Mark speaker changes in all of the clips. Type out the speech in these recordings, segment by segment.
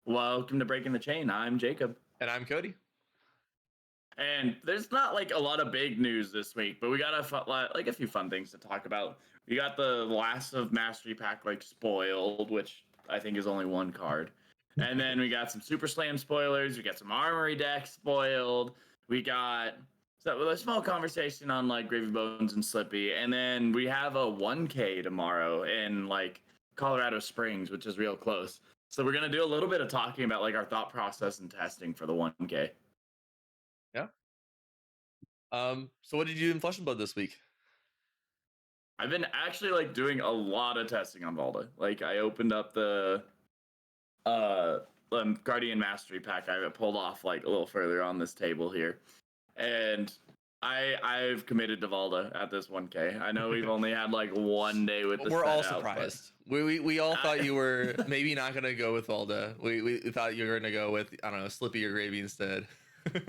Speaker 1: Welcome to Breaking the Chain. I'm Jacob.
Speaker 2: And I'm Cody.
Speaker 1: And there's not like a lot of big news this week, but we got a few fun things to talk about. We got the last of Mastery Pack like spoiled, which I think is only one card. And then we got some Super Slam spoilers. We got some Armory deck spoiled. We got a small conversation on like Gravy Bones and Slippy. And then we have a 1K tomorrow in like Colorado Springs, which is real close. So we're gonna do a little bit of talking about like our thought process and testing for the 1K.
Speaker 2: Yeah. So what did you do in Flesh and Blood this week?
Speaker 1: I've been actually like doing a lot of testing on Valda. Like I opened up the uh Guardian Mastery pack I pulled off like a little further on this table here. And I've committed to Valda at this 1K. I know we've only had like one day with the
Speaker 2: We're all
Speaker 1: set out,
Speaker 2: surprised. We all thought you were maybe not gonna go with Valda. We thought you were gonna go with, I don't know, Slippy or Gravy instead.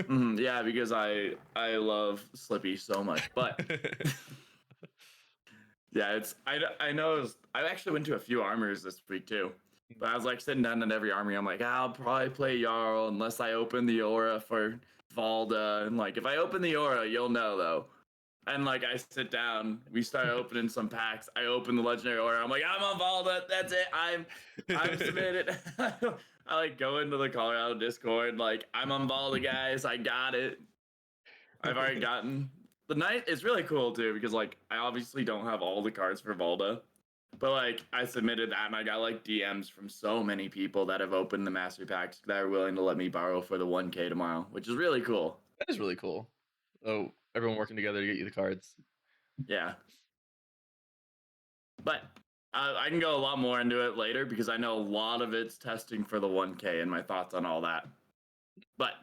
Speaker 1: Yeah, because I love Slippy so much. But yeah, I know I actually went to a few armors this week too. But I was like sitting down at every army. I'm like, I'll probably play Jarl unless I open the aura for Valda. And like, if I open the aura, you'll know though. And like, I sit down, we start opening some packs. I open the legendary aura. I'm like, I'm on Valda. That's it. I'm submitted. I like go into the Colorado Discord. Like, I'm on Valda, guys. I got it. I've already gotten the night. It's really cool too because like I obviously don't have all the cards for Valda. But like I submitted that and I got like DMs from so many people that have opened the mastery packs that are willing to let me borrow for the 1K tomorrow, which is really cool.
Speaker 2: That is really cool. Oh, everyone working together to get you the cards.
Speaker 1: Yeah. But I can go a lot more into it later because I know a lot of it's testing for the 1K and my thoughts on all that. But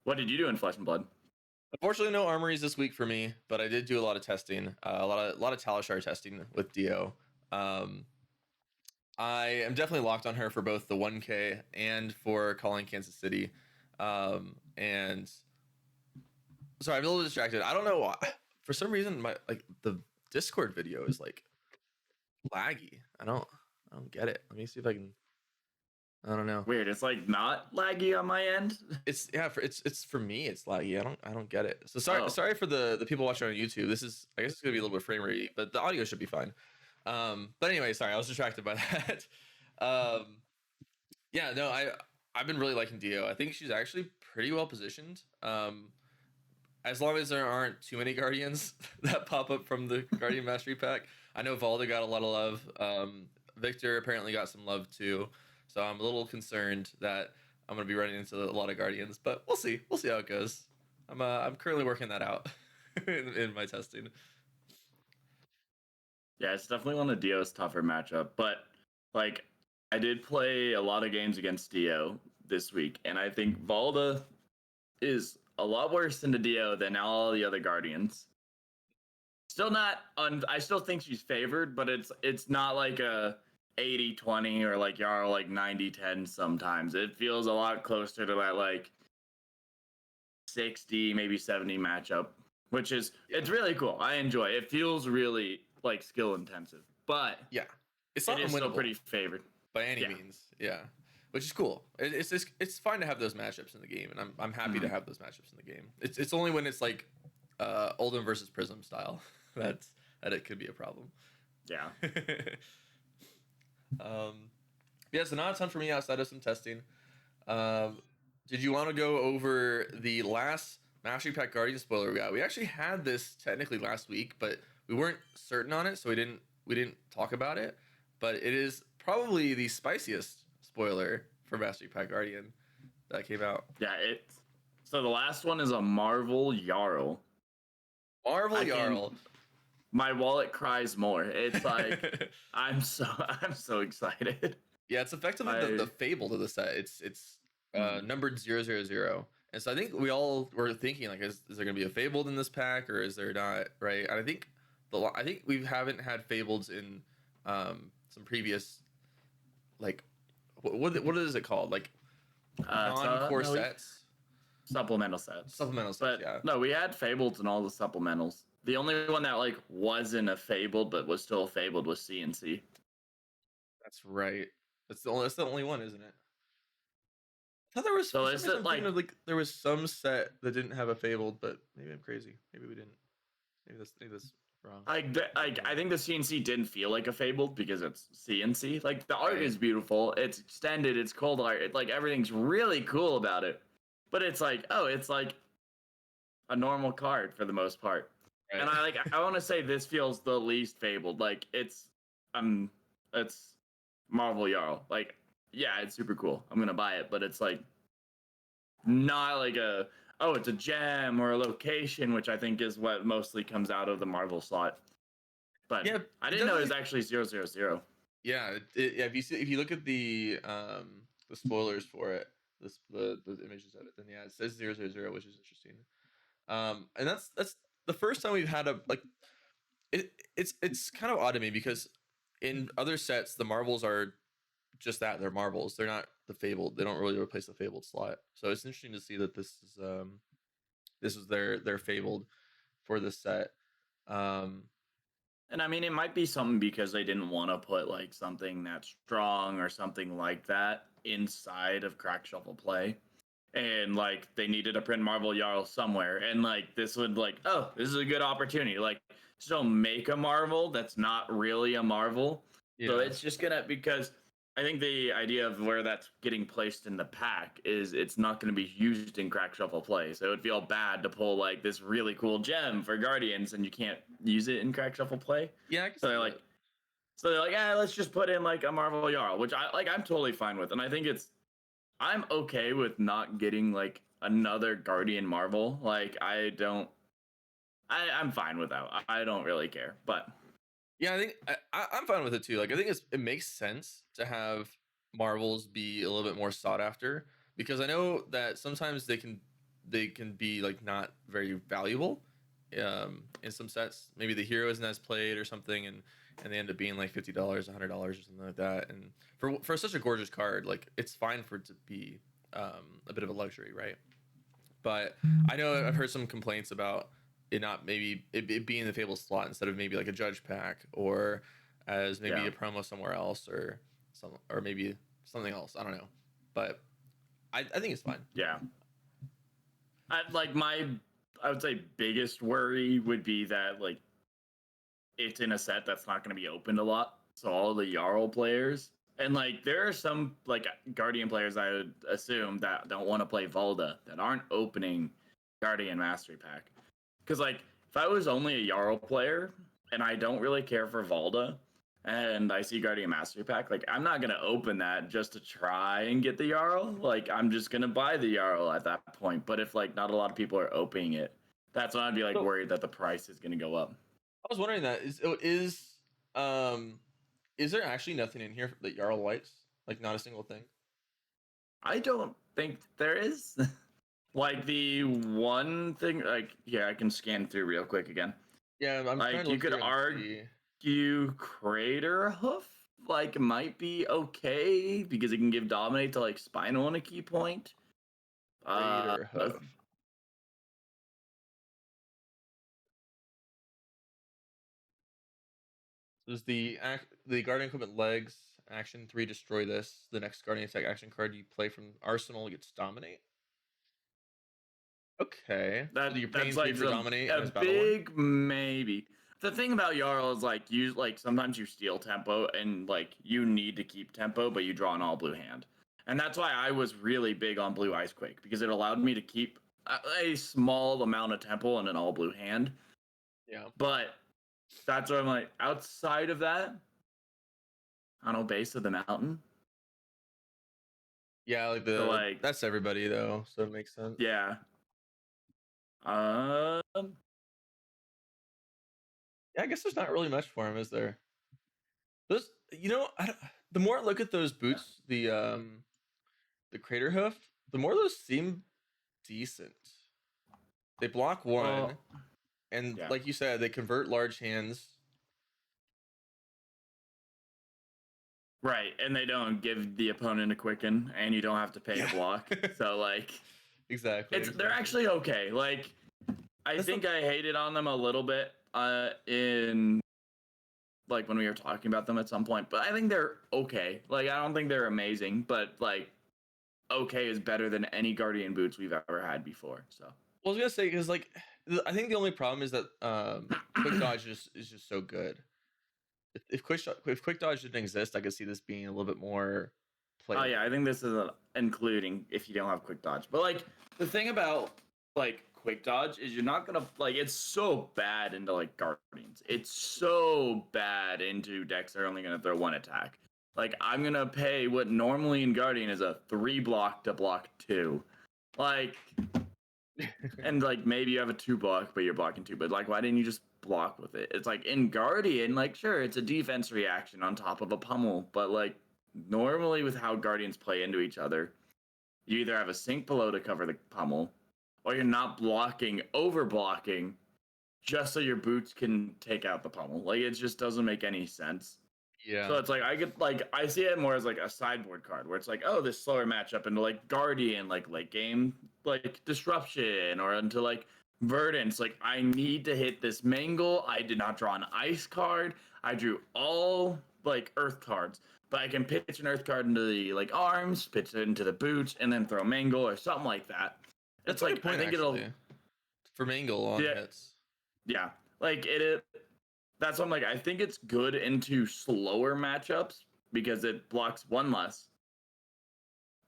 Speaker 1: what did you do in Flesh and Blood?
Speaker 2: Unfortunately, no armories this week for me, but I did do a lot of testing, a lot of Talishar testing with Dio. I am definitely locked on her for both the 1K and for calling Kansas City. And sorry, I'm a little distracted. I don't know why. For some reason, the Discord video is like laggy. I don't get it. Let me see if I can. I don't know.
Speaker 1: Weird. It's like not laggy on my end.
Speaker 2: It's for me. It's laggy. I don't get it. So sorry for the people watching on YouTube. This is, I guess it's gonna be a little bit frame rate, but the audio should be fine. But anyway, sorry, I was distracted by that. Yeah, no, I've been really liking Dio. I think she's actually pretty well positioned. As long as there aren't too many Guardians that pop up from the Guardian Mastery pack. I know Valda got a lot of love. Victor apparently got some love too. So I'm a little concerned that I'm gonna be running into a lot of Guardians, but we'll see. We'll see how it goes. I'm currently working that out in my testing.
Speaker 1: Yeah, it's definitely one of Dio's tougher matchup, but like I did play a lot of games against Dio this week, and I think Valda is a lot worse into Dio than all the other Guardians. Still not I still think she's favored, but it's not like a 80-20 or like Jarl like 90-10 sometimes. It feels a lot closer to that like 60, maybe 70 matchup, which is it's really cool. I enjoy it. It feels really like skill intensive, but
Speaker 2: yeah, it's not
Speaker 1: still pretty favored
Speaker 2: by any means. Yeah, which is cool. It's fine to have those matchups in the game, and I'm happy to have those matchups in the game. It's only when it's like Oldhim versus Prism style that it could be a problem.
Speaker 1: Yeah.
Speaker 2: Yeah, so not a ton for me outside of some testing. Did you want to go over the last Mastery Pack Guardian spoiler we got? We actually had this technically last week, but we weren't certain on it, so we didn't talk about it. But it is probably the spiciest spoiler for Mastery Pack Guardian that came out.
Speaker 1: Yeah, so the last one is a Marvel Jarl.
Speaker 2: Jarl.
Speaker 1: My wallet cries more. It's like I'm so excited.
Speaker 2: Yeah, it's effectively the Fabled of the set. It's numbered 000. And so I think we all were thinking like, is there gonna be a Fabled in this pack or is there not? Right. And I think we haven't had Fableds in some previous like what is it called? Like non-core sets.
Speaker 1: Supplemental sets.
Speaker 2: But yeah.
Speaker 1: No, we had Fableds in all the supplementals. The only one that like wasn't a Fabled but was still a Fabled was CNC.
Speaker 2: That's right. That's the only one, isn't it? thought there was
Speaker 1: So
Speaker 2: for some
Speaker 1: is
Speaker 2: reason
Speaker 1: it
Speaker 2: I'm thinking
Speaker 1: like
Speaker 2: of like there was some set that didn't have a fabled, but maybe I'm crazy. Maybe we didn't. Maybe that's wrong.
Speaker 1: I think the CNC didn't feel like a Fabled because it's CNC. Like the art
Speaker 2: Right.
Speaker 1: is beautiful, it's extended, it's cold art, like everything's really cool about it. But it's like, oh, it's like a normal card for the most part.
Speaker 2: Right.
Speaker 1: And I want to say this feels the least Fabled. Like um it's Marvel Jarl. Like yeah, it's super cool. I'm gonna buy it, but it's like not like a oh, it's a gem or a location, which I think is what mostly comes out of the Marvel slot. But
Speaker 2: Yeah,
Speaker 1: I
Speaker 2: it
Speaker 1: didn't know it was
Speaker 2: definitely.
Speaker 1: actually 000.
Speaker 2: Yeah, yeah. If you look at the spoilers for it, the images of it, then yeah, it says 000, which is interesting. And that's the first time we've had a like it's kind of odd to me because in other sets the marbles are just that, they're marbles. They're not the fabled. They don't really replace the fabled slot. So it's interesting to see that this is their fabled for this set. Um,
Speaker 1: And I mean, it might be something because they didn't want to put like something that's strong or something like that inside of Crack Shuffle Play. And like they needed to print Marvel Jarl somewhere. And like this would like, oh, this is a good opportunity. Like, so make a Marvel that's not really a Marvel. So
Speaker 2: yeah,
Speaker 1: it's just gonna because I think the idea of where that's getting placed in the pack is it's not going to be used in Crack Shuffle Play. So it would feel bad to pull like this really cool gem for Guardians and you can't use it in Crack Shuffle Play.
Speaker 2: yeah, I can
Speaker 1: So
Speaker 2: see
Speaker 1: they're
Speaker 2: that.
Speaker 1: like, yeah, let's just put in like a Marvel Jarl, which I'm totally fine with, and I think I'm okay with not getting like another Guardian Marvel. Like I'm fine with that. I don't really care, but
Speaker 2: Yeah, I think I'm fine with it too. Like, I think it makes sense to have Marvels be a little bit more sought after because I know that sometimes they can be like not very valuable in some sets. Maybe the hero isn't as played or something, and they end up being like $50, $100 or something like that. And for such a gorgeous card, like it's fine for it to be a bit of a luxury, right? But I know I've heard some complaints about it not maybe it being the Fable slot instead of maybe like a judge pack or as maybe
Speaker 1: yeah,
Speaker 2: a promo somewhere else or maybe something else. I don't know, but I think it's fine.
Speaker 1: yeah. Like I would say biggest worry would be that like it's in a set that's not going to be opened a lot. So all the Jarl players and like there are some like Guardian players I would assume that don't want to play Volda that aren't opening Guardian Mastery Pack. Because like if I was only a Jarl player and I don't really care for Volda and I see Guardian Mastery Pack, like I'm not gonna open that just to try and get the Jarl. Like I'm just gonna buy the Jarl at that point. But if like not a lot of people are opening it, that's when I'd be like
Speaker 2: So
Speaker 1: worried that the price is gonna go up.
Speaker 2: I was wondering that um is there actually nothing in here that Jarl likes? Like not a single thing.
Speaker 1: I don't think there is. Like the one thing, like yeah, I can scan through real quick again.
Speaker 2: Yeah, I'm trying
Speaker 1: Like
Speaker 2: to
Speaker 1: you
Speaker 2: look
Speaker 1: could
Speaker 2: through and
Speaker 1: argue
Speaker 2: see.
Speaker 1: Crater Hoof like might be okay because it can give dominate to like Spinal on a key point. Uh,
Speaker 2: Raider Hoof. Does the Guardian Equipment legs action 3 destroy this? The next Guardian attack action card you play from Arsenal gets dominate. Okay, so you're
Speaker 1: that's
Speaker 2: paying 3
Speaker 1: like
Speaker 2: for dominate and
Speaker 1: a
Speaker 2: it's battle worn.
Speaker 1: big maybe. The thing about Jarl is like you like sometimes you steal tempo and like you need to keep tempo, but you draw an all blue hand, and that's why I was really big on Blue Ice Quake because it allowed me to keep a small amount of tempo in an all blue hand.
Speaker 2: Yeah,
Speaker 1: But that's what I'm like. Outside of that, I don't know, base of the mountain.
Speaker 2: yeah, like
Speaker 1: So like,
Speaker 2: that's everybody though, so it makes sense.
Speaker 1: yeah. Um,
Speaker 2: Yeah, I guess there's not really much for him, is there? Those, the more I look at those boots, the Crater Hoof, the more those seem decent. They block one,
Speaker 1: well,
Speaker 2: and
Speaker 1: yeah.
Speaker 2: like you said, they convert large hands.
Speaker 1: Right, and they don't give the opponent a quicken, and you don't have to pay to
Speaker 2: Yeah.
Speaker 1: block. So like,
Speaker 2: Exactly,
Speaker 1: they're
Speaker 2: exactly.
Speaker 1: actually okay. Like, I
Speaker 2: That's the
Speaker 1: think I hated on them a little bit in like when we were talking about them at some point, but I think they're okay. Like, I don't think they're amazing, but like okay is better than any Guardian boots we've ever had before. So
Speaker 2: I was gonna say because like I think the only problem is that quick dodge is just so good. If quick dodge didn't exist, I could see this being a little bit more
Speaker 1: oh yeah,
Speaker 2: playable.
Speaker 1: I think this is including if you don't have quick dodge. But like the thing about like quick dodge is you're not gonna like it's so bad into like Guardians. It's so bad into decks that are only gonna throw one attack. Like I'm gonna pay what normally in Guardian is a 3 block to block 2. Like and like maybe you have a 2 block, but you're blocking 2. But like why didn't you just block with it? It's like in Guardian, like sure, it's a defense reaction on top of a pummel, but like normally with how Guardians play into each other, you either have a sink below to cover the pummel, or you're not blocking, over blocking, just so your boots can take out the pummel. Like it just doesn't make any sense. So
Speaker 2: Yeah.
Speaker 1: it's like I see it more as like a sideboard card where it's like, oh, this slower matchup into like Guardian, like late game, like disruption, or into like Verdance. Like I need to hit this Mangle. I did not draw an ice card. I drew all like earth cards. But I can pitch an earth card into the like arms, pitch it into the boots, and then throw Mangle or something like that.
Speaker 2: That's
Speaker 1: It's
Speaker 2: a good
Speaker 1: like I
Speaker 2: point
Speaker 1: think it'll
Speaker 2: actually. For Mangle on
Speaker 1: yeah,
Speaker 2: hits.
Speaker 1: yeah. Like it that's what I'm like. I think it's good into slower matchups because it blocks one less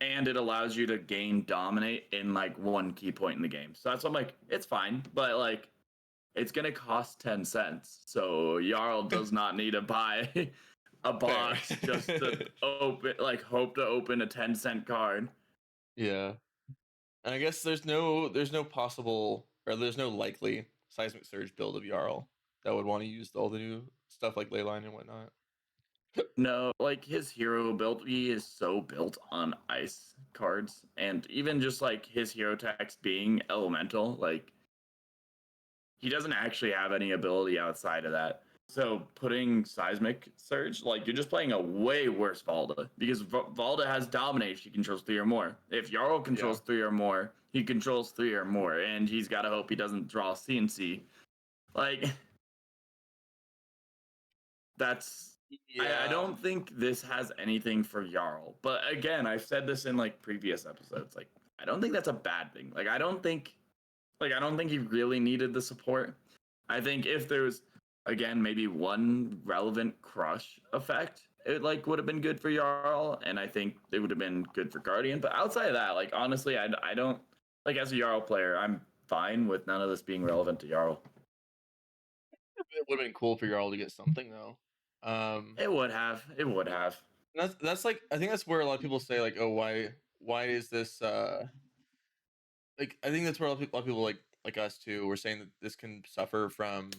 Speaker 1: and it allows you to gain dominate in like one key point in the game. So that's what I'm like, it's fine, but like it's gonna cost 10 cents. So Jarl does not need to buy a
Speaker 2: Fair.
Speaker 1: box just to open like hope to open a 10-cent card.
Speaker 2: Yeah. And I guess there's no possible or there's no likely seismic surge build of Jarl that would want to use all the new stuff like Leyline and whatnot.
Speaker 1: No, like his hero ability is so built on ice cards, and even just like his hero text being elemental, like he doesn't actually have any ability outside of that. So putting Seismic Surge, like you're just playing a way worse Valda because Valda has Dominate. She controls 3 or more. If Jarl controls 3 or more, he controls 3 or more, and he's got to hope he doesn't draw CNC. Like that's I
Speaker 2: Yeah.
Speaker 1: don't think this has anything for Jarl. But again, I've said this in like previous episodes. Like I don't think that's a bad thing. Like I don't think he really needed the support. I think if there's again maybe one relevant crush effect, it like would have been good for Jarl, and I think it would have been good for Guardian. But outside of that, like honestly, I don't like as a Jarl player, I'm fine with none of this being relevant to Jarl.
Speaker 2: It would have been cool for Jarl to get something though.
Speaker 1: It would have. It would have.
Speaker 2: That's like I think that's where a lot of people say like, oh, why is this like I think that's where a lot of people like us too were saying that this can suffer from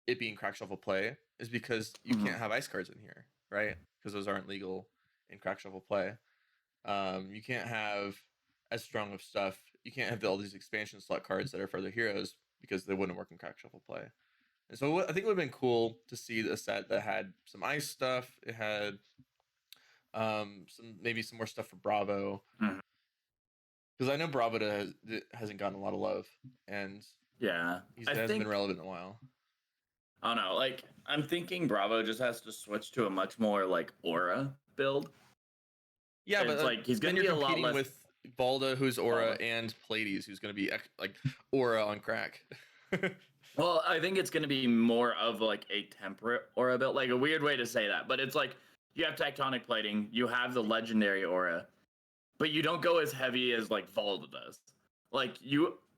Speaker 2: it being crack shuffle play is because you can't have ice cards in here, right? Because those aren't legal in crack shuffle play. You can't have as strong of stuff. You can't have all these expansion slot cards that are for the heroes because they wouldn't work in crack shuffle play. And so I think it would have been cool to see a set that had some ice stuff. It had some more stuff for Bravo
Speaker 1: Mhm.
Speaker 2: because I know Bravo hasn't gotten a lot of love and
Speaker 1: Yeah,
Speaker 2: he
Speaker 1: I
Speaker 2: hasn't been
Speaker 1: think
Speaker 2: relevant in a while.
Speaker 1: I don't know. Like I'm thinking Bravo just has to switch to a much more like aura build.
Speaker 2: Yeah, but
Speaker 1: It's like he's
Speaker 2: then
Speaker 1: gonna
Speaker 2: you're
Speaker 1: be a lot
Speaker 2: competing
Speaker 1: less.
Speaker 2: with Balda, who's Aura,
Speaker 1: Valda.
Speaker 2: and Pleiades, who's going to be like Aura on crack.
Speaker 1: Well, I think it's going to be more of like a temperate aura build, like a weird way to say that, but it's like you have tectonic plating, you have the legendary aura, but you don't go as heavy as like Valda does. Like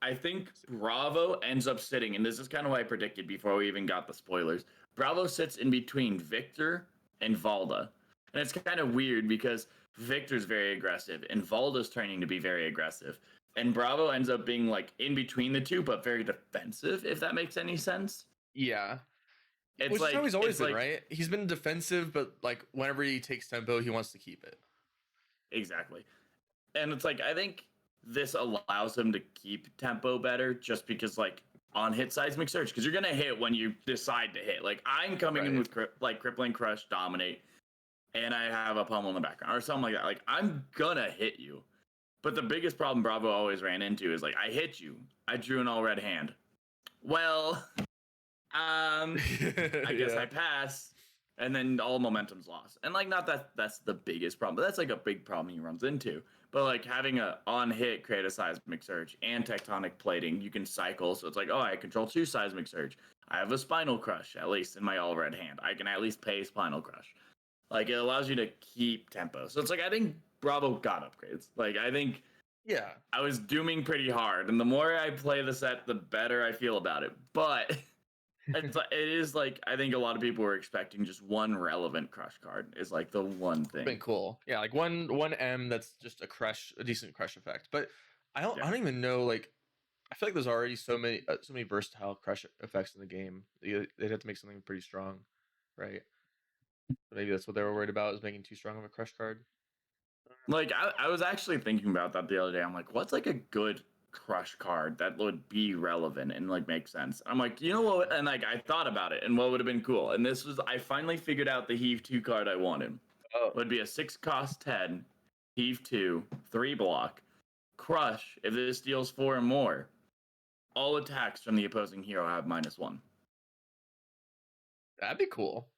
Speaker 1: I think Bravo ends up sitting, and this is kind of what I predicted before we even got the spoilers. Bravo sits in between Victor and Valda, and it's kind of weird because Victor's very aggressive, and Valda's turning to be very aggressive. And Bravo ends up being like in between the two, but very defensive, if that makes any sense.
Speaker 2: Yeah,
Speaker 1: It's
Speaker 2: which is how
Speaker 1: like
Speaker 2: he's always
Speaker 1: it's
Speaker 2: been,
Speaker 1: like
Speaker 2: right? He's been defensive, but like whenever he takes tempo, he wants to keep it.
Speaker 1: exactly. And it's like I think this allows him to keep tempo better just because like on hit seismic surge because you're gonna hit when you decide to hit. Like I'm coming in
Speaker 2: Right.
Speaker 1: with like crippling crush, dominate, and I have a pummel in the background or something like that. Like I'm gonna hit you. But the biggest problem Bravo always ran into is like I hit you. I drew an all red hand. Well, I guess
Speaker 2: Yeah.
Speaker 1: I pass. and then all momentum's lost. And like, not that that's the biggest problem, but that's like a big problem he runs into. But like having a on hit create a seismic surge and tectonic plating, you can cycle. So it's like, oh, I control 2 seismic surge. I have a spinal crush, at least in my all red hand. I can at least pay spinal crush. Like it allows you to keep tempo. So it's like I think Bravo got upgrades. Like I think
Speaker 2: Yeah.
Speaker 1: I was dooming pretty hard, and the more I play the set, the better I feel about it. But it is like I think a lot of people were expecting just one relevant crush card is like the one thing.
Speaker 2: Been cool. Yeah, like one M that's just a decent crush effect. But I don't even know, like, I feel like there's already so many versatile crush effects in the game. They'd have to make something pretty strong, right? But maybe that's what they were worried about, is making too strong of a crush card.
Speaker 1: Like I was actually thinking about that the other day. I'm like, what's like a good crush card that would be relevant and like make sense? I'm like, you know what? And like I thought about it and what would have been cool. And this was I finally figured out the Heave 2 card I wanted.
Speaker 2: Oh.
Speaker 1: Would be a 6 cost 10, Heave 2, 3 block, crush if this deals 4 or more. All attacks from the opposing hero have -1.
Speaker 2: That'd be cool.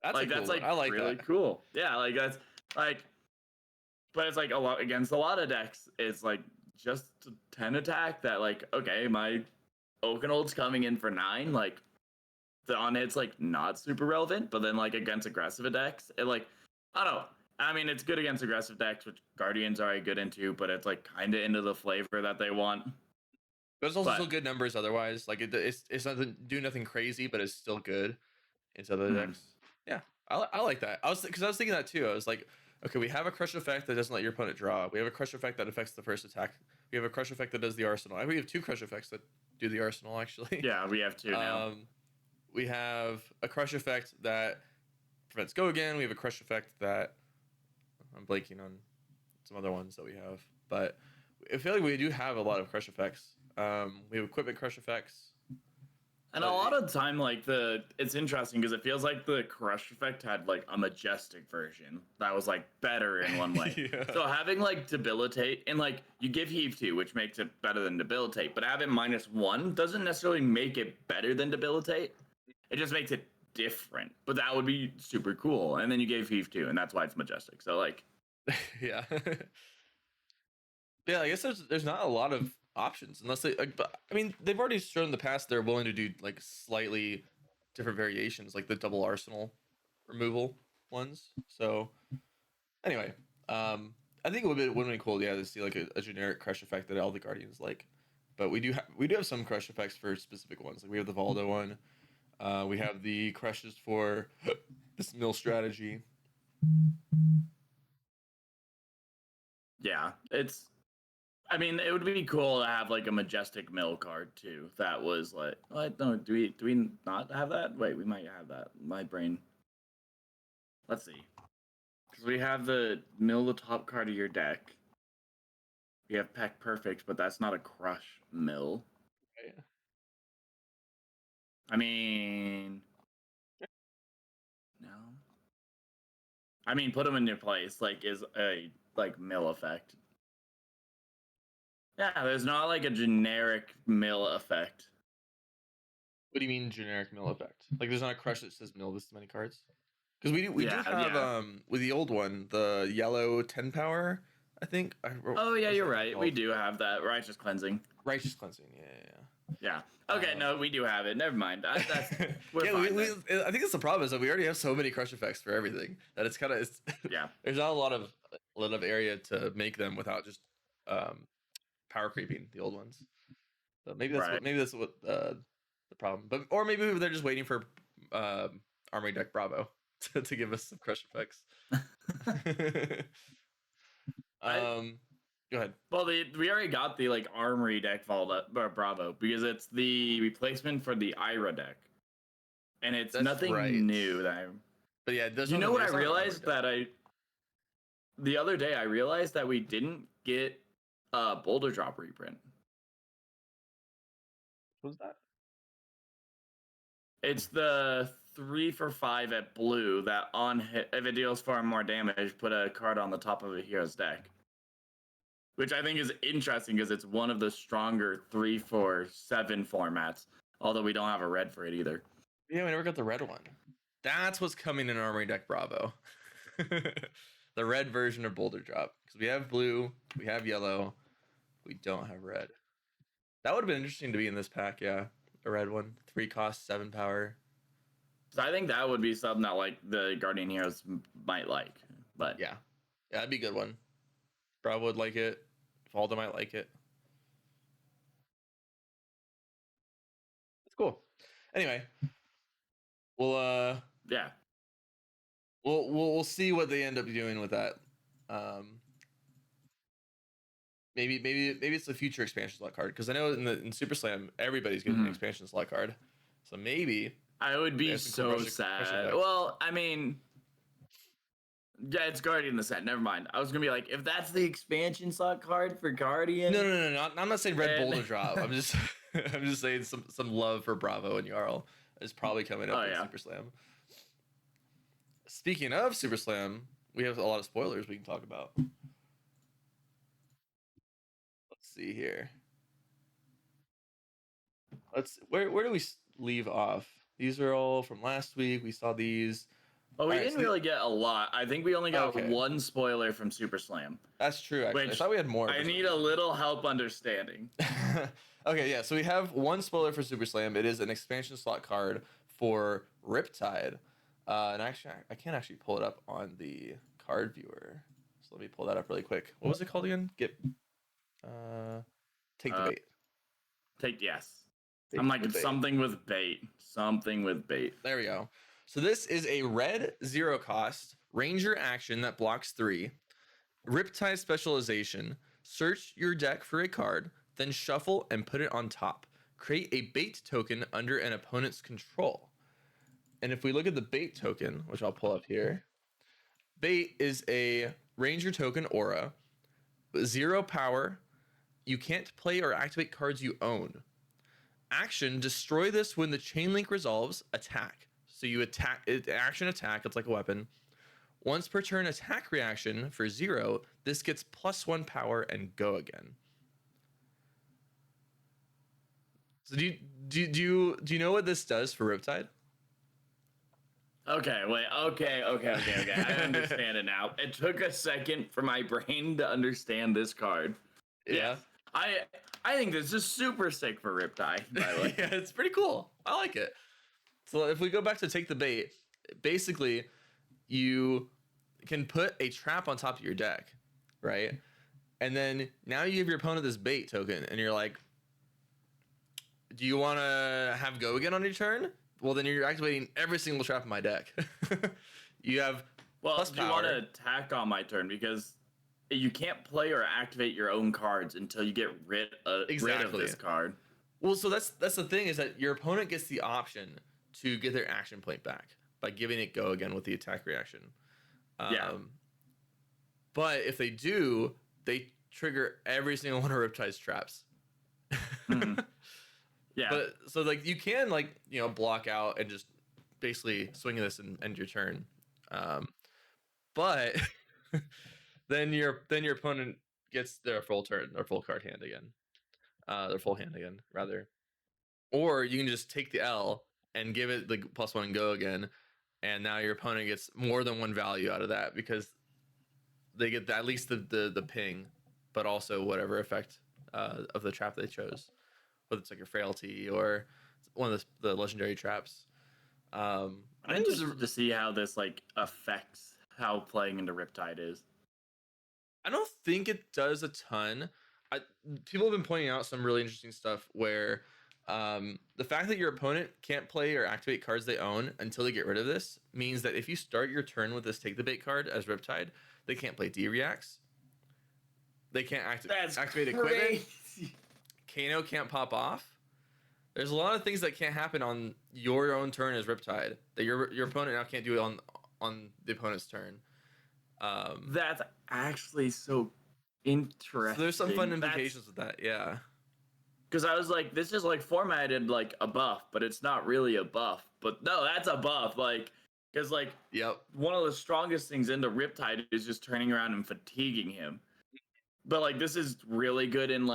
Speaker 2: That's
Speaker 1: like
Speaker 2: a cool
Speaker 1: that's
Speaker 2: one.
Speaker 1: like
Speaker 2: I like
Speaker 1: really
Speaker 2: that.
Speaker 1: cool. Yeah, like that's like, but it's like a lot against a lot of decks. It's like just 10 attack that like okay, my Oakenold's coming in for 9. Like the on hit's like not super relevant, but then like against aggressive decks, it like I don't know. I mean, it's good against aggressive decks, which Guardians are good into, but it's like kind of into the flavor that they want.
Speaker 2: But it's also still good numbers otherwise. Like it's nothing crazy, but it's still good into other decks. Yeah, I like that. I was thinking that too. I was like, okay, we have a crush effect that doesn't let your opponent draw. We have a crush effect that affects the first attack. We have a crush effect that does the arsenal. We have 2 crush effects that do the arsenal, actually.
Speaker 1: Yeah, we have 2 now.
Speaker 2: We have a crush effect that prevents go again. We have a crush effect that I'm blanking on some other ones that we have, but I feel like we do have a lot of crush effects. We have equipment crush effects.
Speaker 1: And a lot of the time, like it's interesting because it feels like the crush effect had like a majestic version that was like better in one way.
Speaker 2: Yeah.
Speaker 1: So having like debilitate and like you give heave 2, which makes it better than debilitate, but having -1 doesn't necessarily make it better than debilitate. It just makes it different. But that would be super cool. And then you gave heave 2, and that's why it's majestic. So like,
Speaker 2: yeah. Yeah, I guess there's not a lot of options unless they like, but I mean they've already shown in the past they're willing to do like slightly different variations, like the double arsenal removal ones. So anyway, I think it would have been cool, yeah, to see like a generic crush effect that all the Guardians like. But we do have some crush effects for specific ones. Like we have the Valdo one. We have the crushes for this mill strategy.
Speaker 1: yeah, I mean, it would be cool to have like a majestic mill card too. That was like, what? No, do we not have that? Wait, we might have that. My brain. Let's see, because we have the mill the top card of your deck. We have Peck Perfect, but that's not a crush mill.
Speaker 2: Right.
Speaker 1: I mean, no. I mean, put them in your place. Like, is a like mill effect. Yeah, there's not like a generic mill effect.
Speaker 2: What do you mean generic mill effect? Like there's not a crush that says mill this many cards? Because we do have with the old one, the yellow 10 power, I think.
Speaker 1: Oh yeah, you're right. We do have that righteous cleansing.
Speaker 2: Righteous cleansing, yeah.
Speaker 1: Yeah. Okay, no, we do have it. Never mind. That's we're
Speaker 2: yeah,
Speaker 1: fine.
Speaker 2: I think that's the problem is that we already have so many crush effects for everything that it's kind of
Speaker 1: yeah.
Speaker 2: There's not a lot of area to make them without just power creeping the old ones. So maybe that's what the problem. But or maybe they're just waiting for Armory Deck Bravo to give us some crush effects. Go ahead.
Speaker 1: Well, we already got the like Armory Deck Bravo because it's the replacement for the Ira deck, and it's nothing new.
Speaker 2: But yeah,
Speaker 1: you know what I realized the other day I realized that we didn't get a Boulder Drop reprint.
Speaker 2: What was that?
Speaker 1: It's the 3 for 5 at blue that on hit, if it deals far more damage, put a card on the top of a hero's deck. Which I think is interesting because it's one of the stronger 3 for 7 formats. Although we don't have a red for it either.
Speaker 2: Yeah, we never got the red one. That's what's coming in Armory Deck Bravo. The red version of Boulder Drop. Because we have blue, we have yellow, we don't have red. That would have been interesting to be in this pack, yeah. A red one. 3 cost, 7 power.
Speaker 1: So I think that would be something that like the Guardian Heroes might like. But
Speaker 2: Yeah. Yeah, that'd be a good one. Bravo would like it. Valda might like it. It's cool. Anyway, we'll
Speaker 1: yeah.
Speaker 2: we'll see what they end up doing with that. Maybe it's a future expansion slot card, because I know in Super Slam everybody's getting an expansion slot card. So maybe
Speaker 1: I would be so sad. Well, I mean, yeah, it's Guardian the set. Never mind. I was gonna be like, if that's the expansion slot card for Guardian.
Speaker 2: No. I'm not saying red Boulder Drop. I'm just I'm just saying some love for Bravo and Jarl is probably coming up in Super Slam. Speaking of Super Slam, we have a lot of spoilers we can talk about. Let's see here. Where do we leave off? These are all from last week. We saw these.
Speaker 1: Well, we didn't really get a lot. I think we only got one spoiler from Super Slam.
Speaker 2: That's true, actually. I thought we had more.
Speaker 1: I need a little help understanding.
Speaker 2: Okay, yeah. So we have one spoiler for Super Slam. It is an expansion slot card for Riptide. And actually, I can't actually pull it up on the card viewer. So let me pull that up really quick. What was it called again? Take the bait.
Speaker 1: Yes. I'm like something with bait. Something with bait.
Speaker 2: There we go. So this is a red 0 cost ranger action that blocks 3. Riptide specialization. Search your deck for a card, then shuffle and put it on top. Create a bait token under an opponent's control. And if we look at the bait token, which I'll pull up here, bait is a ranger token aura, 0 power. You can't play or activate cards you own. Action, destroy this when the chain link resolves, attack. So you attack, action attack, it's like a weapon. Once per turn attack reaction for 0, this gets +1 power and go again. So do you know what this does for Riptide?
Speaker 1: Okay, wait. Okay. I understand it now. It took a second for my brain to understand this card.
Speaker 2: Yeah.
Speaker 1: I think this is super sick for Riptide, by the way.
Speaker 2: Yeah, it's pretty cool. I like it. So if we go back to take the bait, basically you can put a trap on top of your deck, right? And then now you give your opponent this bait token, and you're like, do you want to have go again on your turn? Well, then you're activating every single trap in my deck. You have plus
Speaker 1: power. You want to attack on my turn, because you can't play or activate your own cards until you get rid of this card.
Speaker 2: Well, so that's the thing, is that your opponent gets the option to get their action point back by giving it go again with the attack reaction. But if they do, they trigger every single one of Riptide's traps.
Speaker 1: Yeah.
Speaker 2: But so like you can block out and just basically swing this and end your turn. But then your opponent gets their full turn or full card hand again. Their full hand again, rather. Or you can just take the L and give it the +1 and go again, and now your opponent gets more than 1 value out of that, because they get at least the ping, but also whatever effect of the trap they chose, whether it's like your frailty or one of the legendary traps.
Speaker 1: I'm interested to see how this affects how playing into Riptide is.
Speaker 2: I don't think it does a ton. People have been pointing out some really interesting stuff where the fact that your opponent can't play or activate cards they own until they get rid of this means that if you start your turn with this take the bait card as Riptide, they can't play D-Reacts. They can't activate equipment. Kano can't pop off. There's a lot of things that can't happen on your own turn as Riptide that your opponent now can't do it on the opponent's turn.
Speaker 1: That's actually so interesting.
Speaker 2: So there's some fun implications with that, yeah.
Speaker 1: Because I was like, this is formatted like a buff, but it's not really a buff. But no, that's a buff. Because one of the strongest things into Riptide is just turning around and fatiguing him. But this is really good in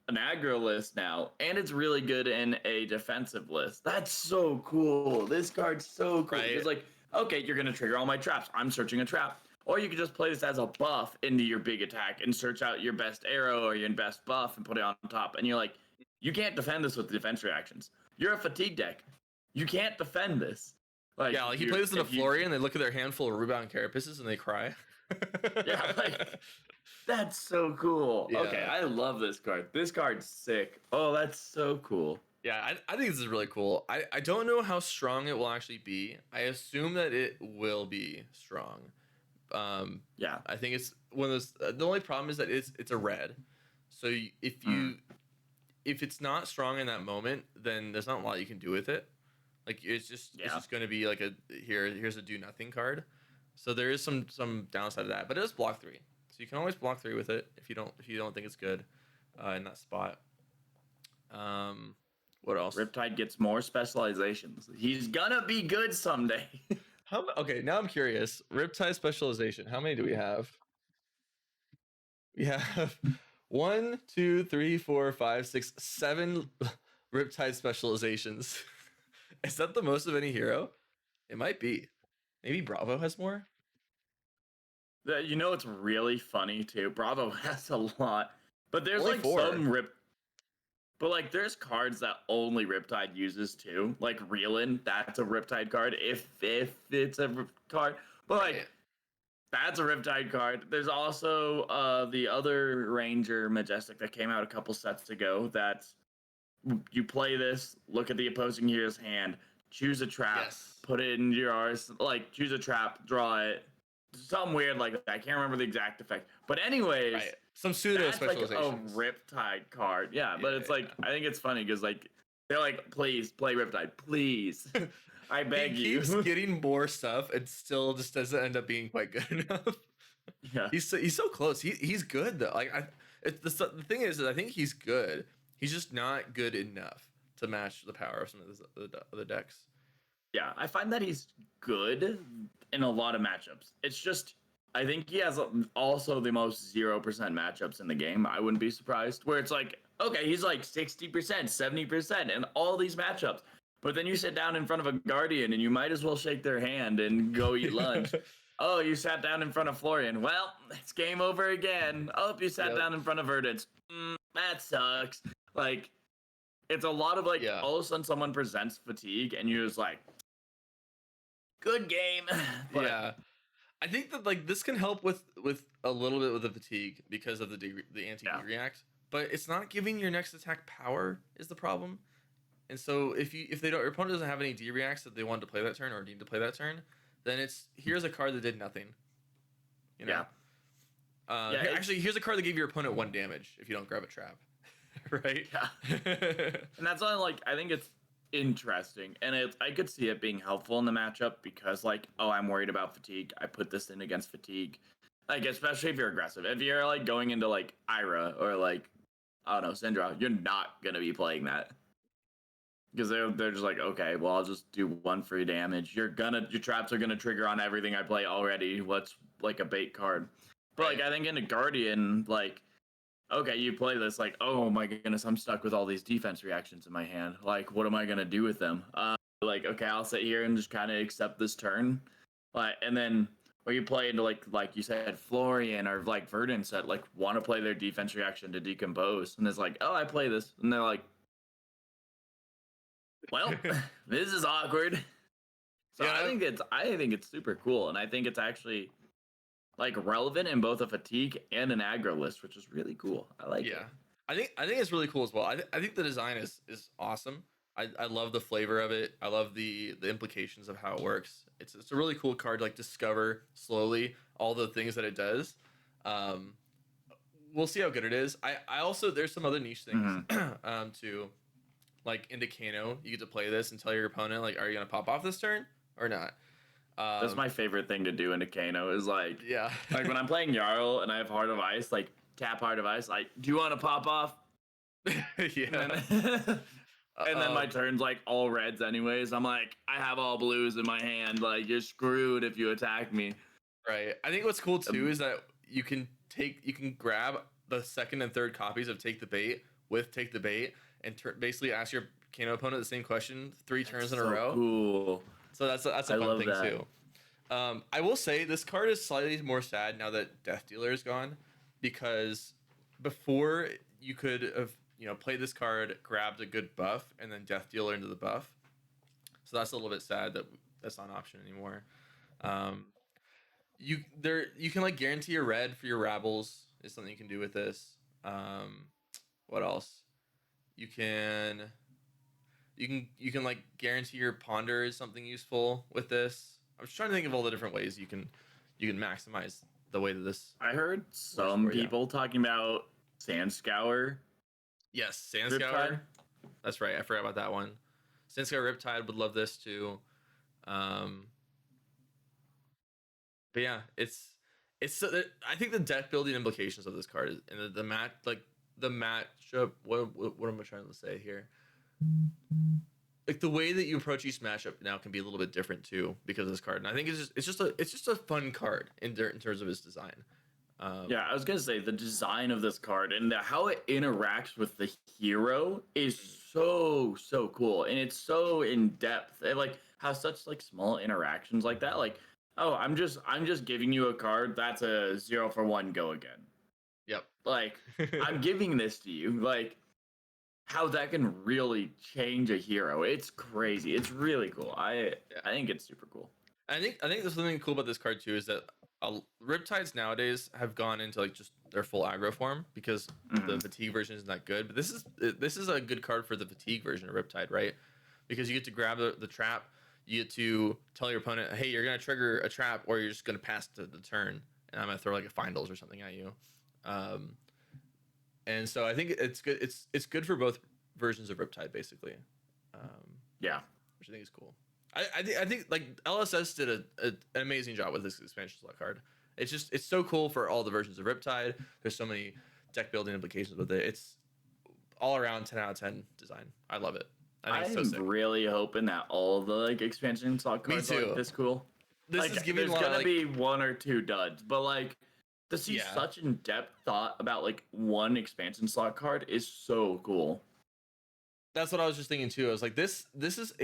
Speaker 1: an aggro list now, and it's really good in a defensive list. That's so cool. This card's so cool.
Speaker 2: Right.
Speaker 1: It's like, okay, you're gonna trigger all my traps. I'm searching a trap. Or you could just play this as a buff into your big attack and search out your best arrow or your best buff and put it on top. And you're like, you can't defend this with defense reactions. You're a fatigue deck. You can't defend this.
Speaker 2: Like he plays this in a Florian, they look at their handful of rebound carapaces and they cry.
Speaker 1: Yeah, like that's so cool.
Speaker 2: Yeah.
Speaker 1: Okay, I love this card. This card's sick. Oh, that's so cool.
Speaker 2: Yeah, I think this is really cool. I don't know how strong it will actually be. I assume that it will be strong.
Speaker 1: Yeah,
Speaker 2: I think it's one of those. The only problem is that it's a red. So if it's not strong in that moment, then there's not a lot you can do with it. Like it's just going to be like here's a do nothing card. So there is some downside to that, but it does block 3. So you can always block 3 with it if you don't think it's good in that spot. What else?
Speaker 1: Riptide gets more specializations. He's gonna be good someday.
Speaker 2: Okay, now I'm curious. Riptide specialization. How many do we have? We have 1, 2, 3, 4, 5, 6, 7 Riptide specializations. Is that the most of any hero? It might be. Maybe Bravo has more.
Speaker 1: You know, it's really funny too. Bravo has a lot, but there's
Speaker 2: Only
Speaker 1: like
Speaker 2: 4.
Speaker 1: some rip. But like, there's cards that only Riptide uses too. Like Reelin, that's a Riptide card. If it's a card, but like,
Speaker 2: Right.
Speaker 1: that's a Riptide card. There's also the other Ranger Majestic that came out a couple sets ago. That you play this, look at the opposing hero's hand, choose a trap,
Speaker 2: Yes.
Speaker 1: put it in yours. Like, choose a trap, draw it. Something weird like that. I can't remember the exact effect. But anyways.
Speaker 2: Right. Some pseudo
Speaker 1: That's like a
Speaker 2: specializations.
Speaker 1: Riptide card. Yeah, but it's like, I think it's funny because like they're like, please play Riptide, please. I beg
Speaker 2: he
Speaker 1: you.
Speaker 2: keeps getting more stuff and still just doesn't end up being quite good enough.
Speaker 1: Yeah,
Speaker 2: He's so close. He's good though. Like the thing is that I think he's good. He's just not good enough to match the power of some of the other decks.
Speaker 1: yeah. I find that he's good in a lot of matchups. It's just I think he has also the most 0% matchups in the game. I wouldn't be surprised. Where it's like, okay, he's like 60%, 70% in all these matchups. But then you sit down in front of a Guardian and you might as well shake their hand and go eat lunch. Oh, you sat down in front of Florian. Well, it's game over again. Oh, you sat down in front of Verdance. That sucks. Like, it's a lot of like, all of a sudden someone presents fatigue and you're just like, good game. But,
Speaker 2: yeah. I think that like this can help with a little bit with the fatigue because of the anti react, but it's not giving your next attack power is the problem. And so if your opponent doesn't have any D reacts that they want to play that turn or need to play that turn, then it's here's a card that did nothing. You know. Actually, here's a card that gave your opponent 1 damage if you don't grab a trap. Right.
Speaker 1: Yeah. And that's why like I think it's interesting, and I could see it being helpful in the matchup because like, oh, I'm worried about fatigue, I put this in against fatigue, like especially if you're aggressive. If you're like going into like Ira or like I don't know Syndra, you're not gonna be playing that because they're just like, okay, well I'll just do 1 free damage. Your traps are gonna trigger on everything I play already. What's like a bait card? But like I think in a Guardian, like, okay, you play this like, oh my goodness, I'm stuck with all these defense reactions in my hand. Like, what am I gonna do with them? Like, okay, I'll sit here and just kind of accept this turn. And then when you play into like you said, Florian or like Verdant said, like want to play their defense reaction to decompose, and it's like, oh, I play this, and they're like, well, this is awkward. So yeah, I think it's super cool, and I think it's actually like relevant in both a fatigue and an aggro list, which is really cool. I like it.
Speaker 2: I think it's really cool as well. I think the design is awesome. I love the flavor of it. I love the implications of how it works. It's a really cool card to like discover slowly all the things that it does. We'll see how good it is. I also there's some other niche things too. Like into Kano, you get to play this and tell your opponent like, are you gonna pop off this turn or not?
Speaker 1: That's my favorite thing to do in a Kano is like,
Speaker 2: yeah,
Speaker 1: like when I'm playing Jarl and I have Heart of Ice, like tap Heart of Ice, like, do you want to pop off?
Speaker 2: Yeah.
Speaker 1: And then my turn's like all reds anyways. I'm like, I have all blues in my hand. Like, you're screwed if you attack me.
Speaker 2: Right. I think what's cool too is that you can grab the second and third copies of Take the Bait with Take the Bait and basically ask your Kano opponent the same question 3 turns in a row.
Speaker 1: Cool.
Speaker 2: So that's a fun thing too. I will say this card is slightly more sad now that Death Dealer is gone, because before you could have played this card, grabbed a good buff, and then Death Dealer into the buff. So that's a little bit sad that that's not an option anymore. You can like guarantee a red for your Rabbles is something you can do with this. What else? You can like guarantee your Ponder is something useful with this. I'm just trying to think of all the different ways you can maximize the way that this.
Speaker 1: I heard some people talking about Sand Scour.
Speaker 2: Yes, Sand Scour. That's right. I forgot about that one. Sand Scour Riptide would love this too. But yeah, it's I think the deck building implications of this card is, and the matchup. What am I trying to say here? Like the way that you approach each matchup now can be a little bit different too because of this card, and I think it's just a fun card in terms of its design.
Speaker 1: Yeah, I was gonna say the design of this card and how it interacts with the hero is so cool, and it's so in depth. It like has such like small interactions like that. Like, oh, I'm just giving you a card that's a 0-for-1 go again.
Speaker 2: Yep.
Speaker 1: Like I'm giving this to you. Like how that can really change a hero. It's crazy. It's really cool. I think it's super cool.
Speaker 2: I think there's something cool about this card too is that Riptides nowadays have gone into like just their full aggro form because the fatigue version isn't that good. But this is a good card for the fatigue version of Riptide, right? Because you get to grab the trap, you get to tell your opponent, hey, you're gonna trigger a trap, or you're just gonna pass the turn, and I'm gonna throw like a Findles or something at you. And so I think it's good. It's good for both versions of Riptide, basically.
Speaker 1: Yeah,
Speaker 2: which I think is cool. I think like LSS did an amazing job with this expansion slot card. It's so cool for all the versions of Riptide. There's so many deck building implications with it. It's all around 10 out of 10 design. I love it. I think it's so sick.
Speaker 1: Really hoping that all of the like expansion slot cards are like this cool.
Speaker 2: This
Speaker 1: like,
Speaker 2: is giving
Speaker 1: there's gonna be one or two duds, but like to see such in-depth thought about like one expansion slot card is so cool.
Speaker 2: That's what I was just thinking too. I was like, this is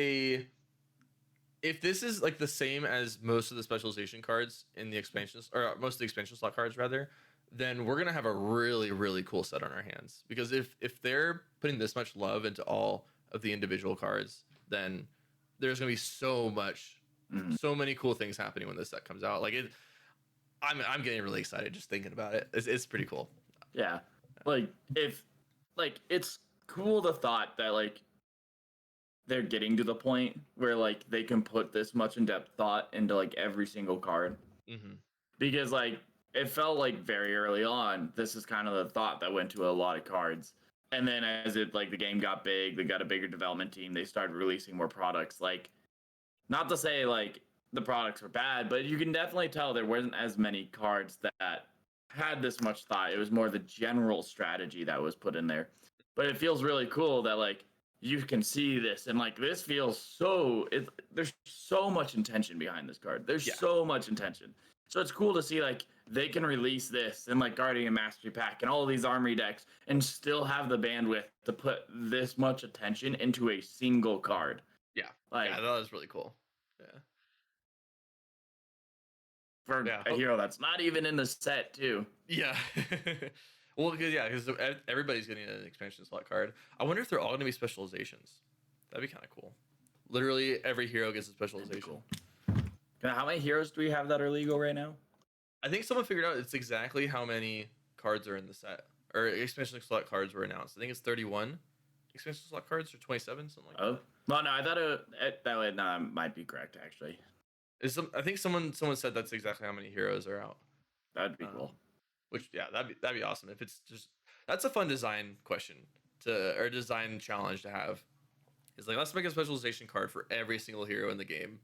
Speaker 2: if this is like the same as most of the specialization cards in the expansions, or most of the expansion slot cards rather, then we're gonna have a really, really cool set on our hands. Because if they're putting this much love into all of the individual cards, then there's gonna be so many cool things happening when this set comes out. Like I'm getting really excited just thinking about it. It's pretty cool.
Speaker 1: Yeah, like it's cool the thought that like they're getting to the point where like they can put this much in-depth thought into like every single card. Because like it felt like very early on this is kind of the thought that went to a lot of cards, and then as it like the game got big, they got a bigger development team, they started releasing more products. Like not to say like the products were bad, but you can definitely tell there wasn't as many cards that had this much thought. It was more the general strategy that was put in there. But it feels really cool that like you can see this, and like this feels there's so much intention behind this card. There's so much intention. So it's cool to see like they can release this and like Guardian Mastery Pack and all these armory decks and still have the bandwidth to put this much attention into a single card.
Speaker 2: Yeah.
Speaker 1: Like
Speaker 2: that was really cool. Yeah.
Speaker 1: For a hero that's not even in the set too.
Speaker 2: Yeah. Well, because everybody's getting an expansion slot card. I wonder if they're all going to be specializations. That'd be kind of cool. Literally every hero gets a specialization.
Speaker 1: Cool. How many heroes do we have that are legal right now?
Speaker 2: I think someone figured out it's exactly how many cards are in the set, or expansion slot cards were announced. I think it's 31 expansion slot cards, or 27, something like that.
Speaker 1: Oh, well, no, I thought that might be correct actually.
Speaker 2: I think someone said that's exactly how many heroes are out.
Speaker 1: That'd be cool.
Speaker 2: Which that'd be awesome if it's just that's a fun design question or design challenge to have. It's like let's make a specialization card for every single hero in the game,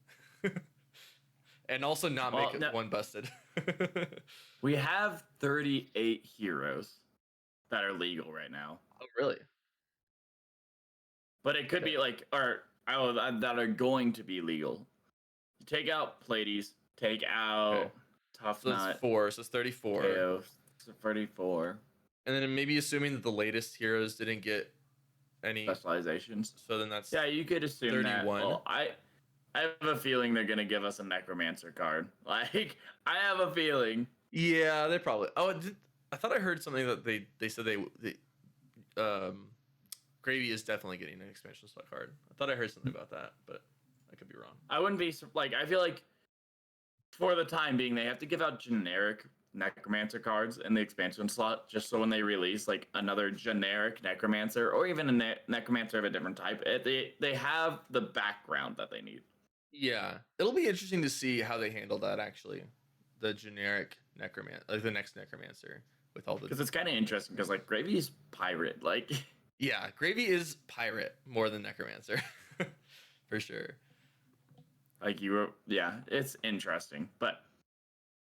Speaker 2: and also not make one busted.
Speaker 1: We have 38 heroes that are legal right now.
Speaker 2: Oh, really?
Speaker 1: But it could be like that are going to be legal. You take out Pleiades, take out Tough
Speaker 2: so
Speaker 1: Nut.
Speaker 2: It's 4, so it's 34.
Speaker 1: KO, so 34.
Speaker 2: And then maybe assuming that the latest heroes didn't get any,
Speaker 1: Specializations.
Speaker 2: so then that's
Speaker 1: Yeah, you could assume
Speaker 2: 31.
Speaker 1: that. Well, I have a feeling they're gonna give us a necromancer card. Like, I have a feeling.
Speaker 2: Yeah, they probably. I thought I heard something that they said they Gravy is definitely getting an expansion slot card. I thought I heard something about that, but I could be wrong.
Speaker 1: I wouldn't be like. I feel like for the time being, they have to give out generic necromancer cards in the expansion slot, just so when they release like another generic necromancer or even a necromancer of a different type, they have the background that they need.
Speaker 2: Yeah, it'll be interesting to see how they handle that. Actually, the generic necromancer, like the next necromancer, with all the,
Speaker 1: because it's kind of interesting because like Gravy's pirate, like
Speaker 2: yeah, Gravy is pirate more than necromancer, for sure.
Speaker 1: like you were, yeah, it's interesting, but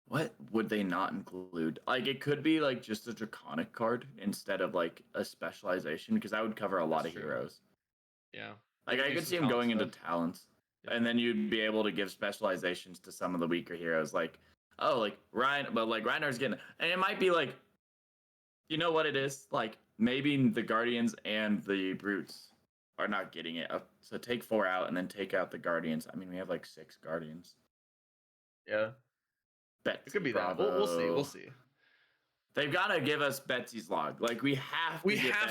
Speaker 1: what would they not include? Like, it could be like just a draconic card instead of like a specialization, because that would cover a lot
Speaker 2: That's
Speaker 1: of
Speaker 2: true.
Speaker 1: heroes.
Speaker 2: Yeah,
Speaker 1: Like, I could see him going into talents, and then you'd be able to give specializations to some of the weaker heroes. Like, oh, like Ryan, but like Reinhardt's getting, and it might be like, you know what it is? Like, maybe the Guardians and the Brutes are not getting it. So take 4 out and then take out the Guardians. I mean, we have like 6 Guardians.
Speaker 2: Yeah,
Speaker 1: Bet
Speaker 2: it could be
Speaker 1: Bravo.
Speaker 2: that. We'll see. We'll see.
Speaker 1: They've got to give us Betsy's log. Like, we have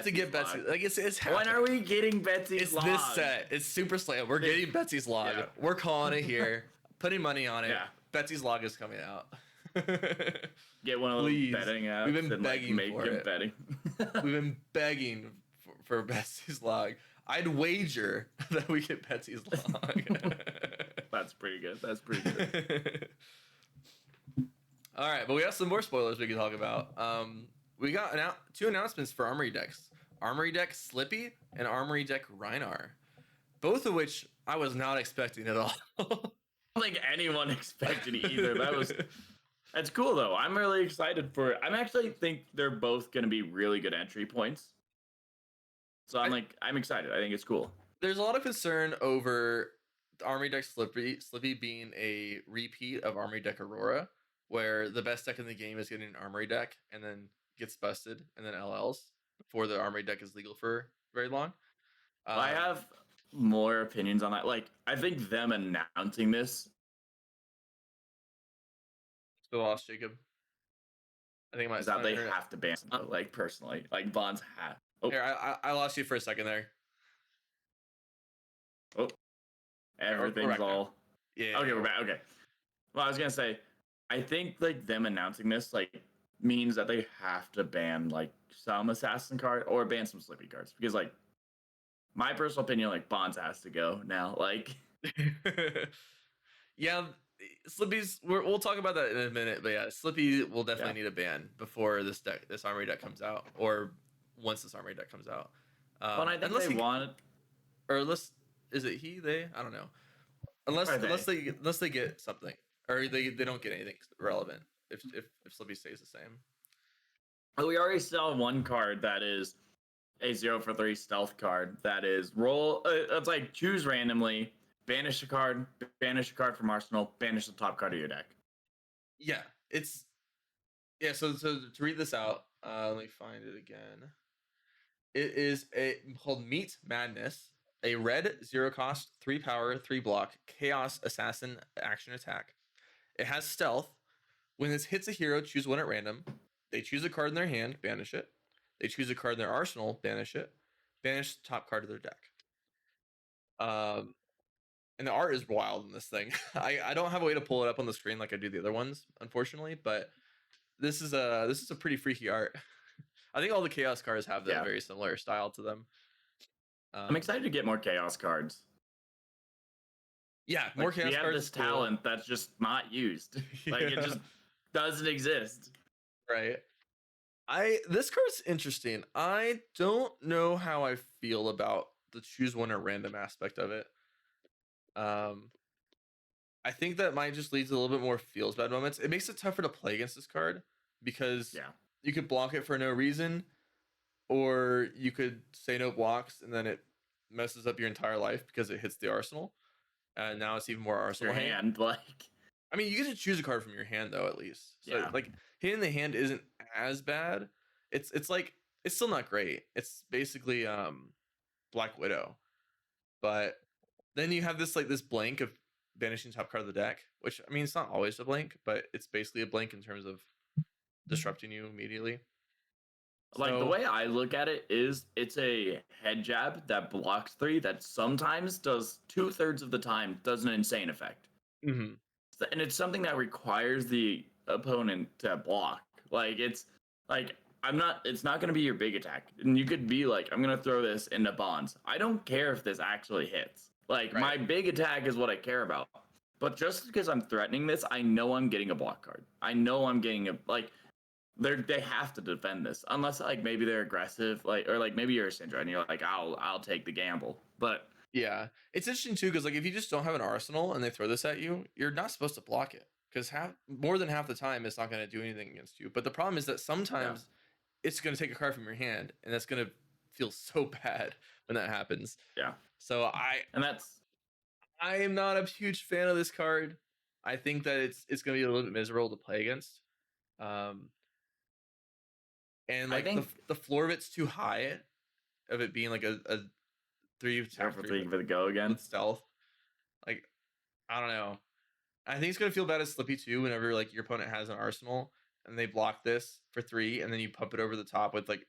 Speaker 2: to get Betsy. Like it's
Speaker 1: when are we getting Betsy's log?
Speaker 2: It's this set. It's Super Slam. We're getting Betsy's log.
Speaker 1: Yeah.
Speaker 2: We're calling it here. Putting money on it.
Speaker 1: Yeah.
Speaker 2: Betsy's log is coming out.
Speaker 1: Get one of those
Speaker 2: Please.
Speaker 1: betting apps.
Speaker 2: We've been
Speaker 1: and,
Speaker 2: begging
Speaker 1: like, make
Speaker 2: for
Speaker 1: him
Speaker 2: it.
Speaker 1: betting.
Speaker 2: We've been begging for Betsy's log. I'd wager that we get Betsy's log.
Speaker 1: That's pretty good. That's pretty good.
Speaker 2: All right, but we have some more spoilers we can talk about. We got 2 announcements for Armory decks. Armory deck Slippy and Armory deck Reinar. Both of which I was not expecting at all.
Speaker 1: I don't think anyone expected either. That's cool though. I'm really excited for it. I actually think they're both going to be really good entry points. So I'm excited. I think it's cool.
Speaker 2: There's a lot of concern over the Armory deck Slippy being a repeat of Armory deck Aurora, where the best deck in the game is getting an Armory deck and then gets busted and then LLs before the Armory deck is legal for very long.
Speaker 1: I have more opinions on that. Like, I think them announcing this.
Speaker 2: Still lost, Jacob. I think
Speaker 1: is that they have to ban them, like, personally. Like, Bonds have.
Speaker 2: Oh. Here, I lost you for a second there.
Speaker 1: Oh. Everything's all.
Speaker 2: Yeah.
Speaker 1: Okay, we're back. Okay. Well, I was going to say, I think, like, them announcing this, like, means that they have to ban, like, some Assassin card or ban some Slippy cards. Because, like, my personal opinion, like, Bonds has to go now. Like,
Speaker 2: yeah, Slippy's. We'll talk about that in a minute, but yeah, Slippy will definitely need a ban before this Armory deck comes out, or once this Armory deck comes out.
Speaker 1: But I think they want,
Speaker 2: or unless is it he they? I don't know. Unless they get something, or they don't get anything relevant. If Slippy stays the same.
Speaker 1: Well, we already saw one card that is a 0-for-3 stealth card that is roll. It's like choose randomly, banish a card from arsenal, banish the top card of your deck.
Speaker 2: Yeah, so to read this out, let me find it again. It is called Meat Madness, a red 0-cost, 3 power, 3 block chaos assassin action attack. It has stealth. When this hits a hero, choose one at random. They choose a card in their hand, banish it. They choose a card in their arsenal, banish it. Banish the top card of their deck. And the art is wild in this thing. I don't have a way to pull it up on the screen like I do the other ones, unfortunately, but this is a pretty freaky art. I think all the chaos cards have that very similar style to them.
Speaker 1: I'm excited to get more chaos cards.
Speaker 2: Yeah, more chaos cards.
Speaker 1: We have this talent that's just not used. Like, it just doesn't exist.
Speaker 2: Right. This card's interesting. I don't know how I feel about the choose one at random aspect of it. I think that might just lead to a little bit more feels bad moments. It makes it tougher to play against this card because you could block it for no reason, or you could say no blocks and then it messes up your entire life because it hits the arsenal. And now it's even more arsenal
Speaker 1: hand. Like,
Speaker 2: I mean, you get to choose a card from your hand though, at least. So like hitting the hand isn't as bad. It's like it's still not great. It's basically Black Widow, but then you have this blank of banishing top card of the deck, which I mean it's not always a blank, but it's basically a blank in terms of disrupting you immediately.
Speaker 1: Like the
Speaker 2: So
Speaker 1: way I look at it is it's a head jab that blocks 3 that sometimes does 2/3 of the time does an insane effect.
Speaker 2: mhm.
Speaker 1: And it's something that requires the opponent to block. Like it's like I'm not it's not going to be your big attack. And you could be like I'm going to throw this into bonds. I don't care if this actually hits. Like
Speaker 2: Right.
Speaker 1: my big attack is what I care about. But just because I'm threatening this, I know I'm getting a block card. I know I'm getting a like they have to defend this unless like maybe they're aggressive like or like maybe you're a Syndra and you're like I'll take the gamble. But
Speaker 2: Yeah, it's interesting too because like if you just don't have an arsenal and they throw this at you, you're not supposed to block it because more than half the time it's not going to do anything against you. But the problem is that
Speaker 1: yeah,
Speaker 2: sometimes it's going to take a card from your hand, and that's going to feel so bad when that happens.
Speaker 1: yeah.
Speaker 2: So
Speaker 1: And that's
Speaker 2: I am not a huge fan of this card. I think that it's going to be a little bit miserable to play against. Um, and
Speaker 1: I
Speaker 2: like
Speaker 1: think
Speaker 2: the floor of it's too high of it being like a 3
Speaker 1: 0
Speaker 2: attack
Speaker 1: for
Speaker 2: 3
Speaker 1: 3 for the go again.
Speaker 2: with stealth. Like I don't know. I think it's gonna feel bad as Slippy too whenever like your opponent has an arsenal and they block this for 3 and then you pump it over the top with like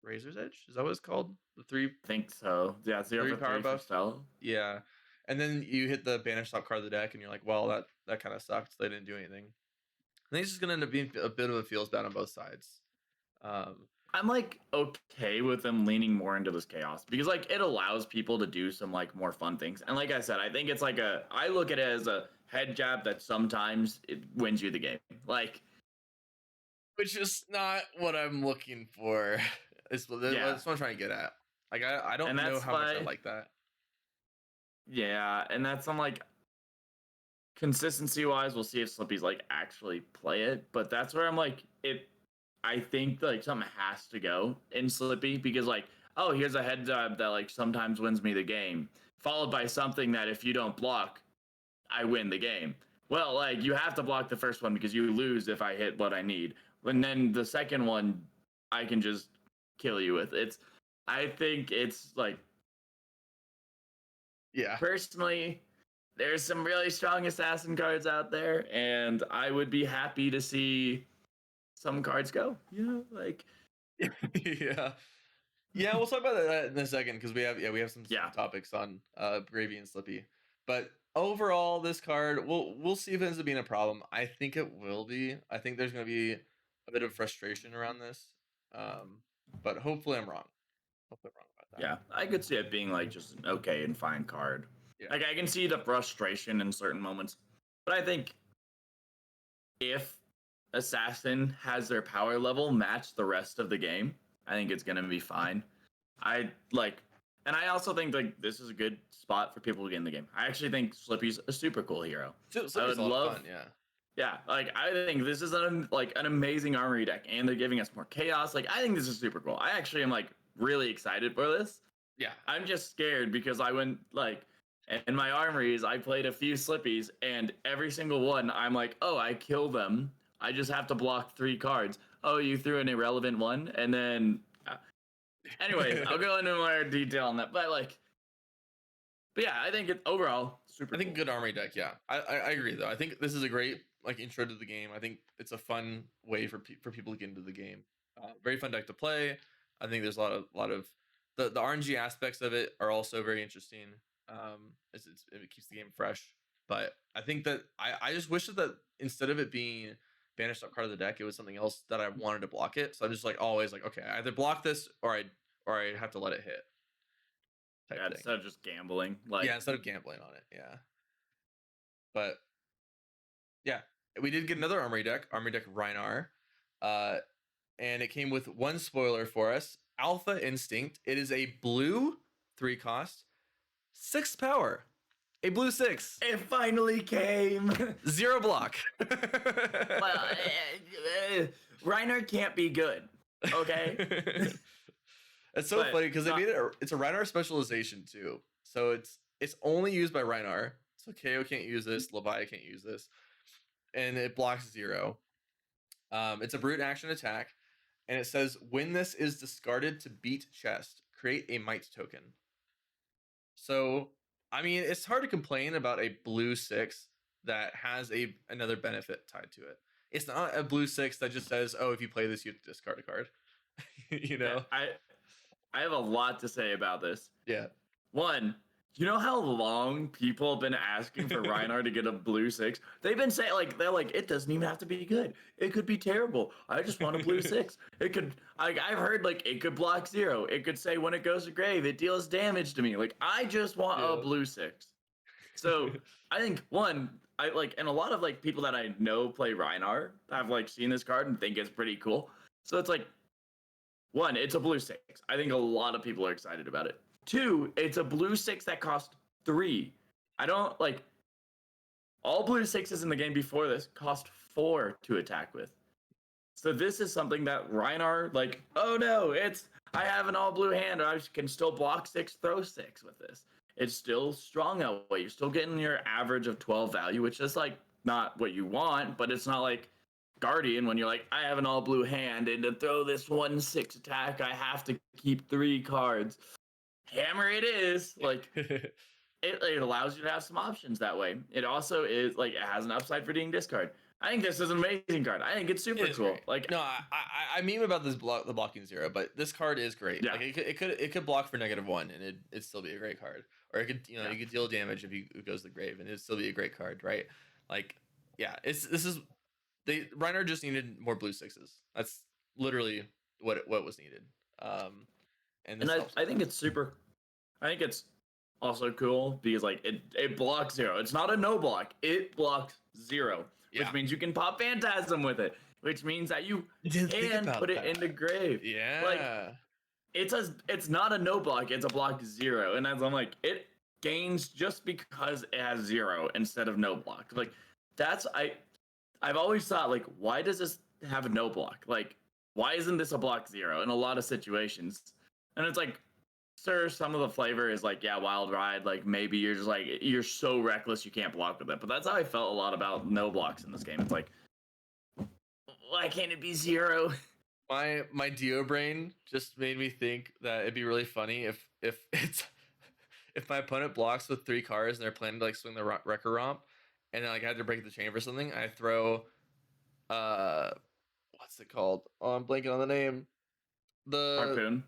Speaker 2: Razor's Edge. Is that what it's called? The
Speaker 1: I think so. Yeah, 0
Speaker 2: three
Speaker 1: for
Speaker 2: power
Speaker 1: 3 for
Speaker 2: buff.
Speaker 1: spell.
Speaker 2: Yeah, and then you hit the banish top card of the deck and you're like, well, that kind of sucked. They didn't do anything. I think it's just gonna end up being a bit of a feels bad on both sides. Um,
Speaker 1: I'm like okay with them leaning more into this chaos because like it allows people to do some like more fun things. And like I said, I think it's like I look at it as a head jab that sometimes it wins you the game. Like
Speaker 2: which is not what I'm looking for. That's what
Speaker 1: yeah.
Speaker 2: I'm trying to get at. Like I don't
Speaker 1: And
Speaker 2: know
Speaker 1: that's
Speaker 2: how much I
Speaker 1: why
Speaker 2: like that.
Speaker 1: yeah, and that's I'm like consistency wise, we'll see if Slippy's like actually play it. But that's where I'm like it I think like something has to go in Slippy because like, oh, here's a head jab that like sometimes wins me the game, followed by something that if you don't block, I win the game. Well, like you have to block the first one because you lose if I hit what I need. And then the second one I can just kill you with. It's I think it's like
Speaker 2: Yeah.
Speaker 1: personally there's some really strong assassin cards out there and I would be happy to see some cards go. Yeah, like
Speaker 2: Yeah. Yeah, we'll talk about that in a second because we have some
Speaker 1: yeah.
Speaker 2: topics on Gravy and Slippy. But overall, this card we'll see if it ends up being a problem. I think it will be. I think there's going to be a bit of frustration around this, but hopefully I'm wrong. Hopefully I'm wrong about that.
Speaker 1: Yeah, I could see it being like just an okay and fine card.
Speaker 2: Yeah.
Speaker 1: Like I can see the frustration in certain moments, but I think if Assassin has their power level match the rest of the game, I think it's gonna be fine. I like, and I also think like this is a good spot for people to get in the game. I actually think Slippy's a super cool hero.
Speaker 2: So
Speaker 1: I
Speaker 2: Slippy's
Speaker 1: would
Speaker 2: a lot of
Speaker 1: love,
Speaker 2: fun. Yeah.
Speaker 1: yeah, like I think this is an amazing armory deck, and they're giving us more chaos. Like I think this is super cool. I actually am like really excited for this.
Speaker 2: Yeah.
Speaker 1: I'm just scared because I went like in my armories, I played a few Slippies, and every single one, I'm like, oh, I kill them. I just have to block 3 cards. Oh, you threw an irrelevant one, and then, anyways, I'll go into more detail on that. But yeah, I think it overall super.
Speaker 2: I think
Speaker 1: cool.
Speaker 2: good armory deck. Yeah, I agree though. I think this is a great like intro to the game. I think it's a fun way for people to get into the game. Very fun deck to play. I think there's a lot of the RNG aspects of it are also very interesting. It keeps the game fresh. But I think that I just wish that instead of it being banished up card of the deck, it was something else that I wanted to block it. So I'm just like always like, okay, I either block this or I have to let it hit.
Speaker 1: Yeah, instead of just gambling, like
Speaker 2: Yeah, instead of gambling on it. Yeah. But yeah, we did get another Armory deck Rhinar. And it came with one spoiler for us, Alpha Instinct. It is a blue 3 cost, 6 power. A blue 6.
Speaker 1: it finally came.
Speaker 2: 0 block.
Speaker 1: Well, Reiner can't be good. Okay.
Speaker 2: It's so funny because they made it. It's a Rhinar specialization too, so it's only used by Rhinar. So KO can't use this, Levi can't use this, and it blocks 0. It's a brute action attack, and it says when this is discarded to beat chest, create a might token. So, I mean, it's hard to complain about a blue 6 that has another benefit tied to it. It's not a blue 6 that just says, "Oh, if you play this, you have to discard a card." you
Speaker 1: Yeah,
Speaker 2: know?
Speaker 1: I have a lot to say about this.
Speaker 2: Yeah.
Speaker 1: One, you know how long people have been asking for Reinar to get a blue 6? They've been saying they're like, it doesn't even have to be good. It could be terrible. I just want a blue 6. It could I've heard it could block 0. It could say when it goes to grave, it deals damage to me. Like I just want a blue 6. So I think one, and a lot of people that I know play Reinar have seen this card and think it's pretty cool. So it's one, it's a blue 6. I think a lot of people are excited about it. Two, it's a blue 6 that cost 3. I don't all blue 6s in the game before this cost 4 to attack with. So this is something that Reinar, oh no, I have an all blue hand, I can still block 6, throw 6 with this. It's still strong that way. You're still getting your average of 12 value, which is not what you want, but it's not like Guardian when you're I have an all blue hand, and to throw this 1/6 attack, I have to keep 3 cards. Hammer it is. It allows you to have some options that way. It also is it has an upside for being discard. I think this is an amazing card. I think it's super cool.
Speaker 2: Great. No, I meme about the blocking 0, but this card is great.
Speaker 1: Yeah.
Speaker 2: It could block for -1 and it'd still be a great card. Or it could you could deal damage if it goes to the grave and it'd still be a great card, right? Reiner just needed more blue 6s. That's literally what was needed. And
Speaker 1: I think it's super. I think it's also cool because it blocks 0. It's not a no block. It blocks 0, which means you can pop Phantasm with it, which means that you can put it into grave.
Speaker 2: Yeah.
Speaker 1: It's not a no block. It's a block 0, and as I'm it gains just because it has 0 instead of no block. I've always thought why does this have a no block? Why isn't this a block 0 in a lot of situations? And it's sir, some of the flavor is wild ride. Maybe you're just you're so reckless you can't block with it. But that's how I felt a lot about no blocks in this game. It's why can't it be 0?
Speaker 2: My Dio brain just made me think that it'd be really funny if if my opponent blocks with 3 cards and they're planning to swing the Wrecker Romp, and then I had to break the chain for something. I throw, what's it called? Oh, I'm blanking on the name. The
Speaker 1: Harpoon.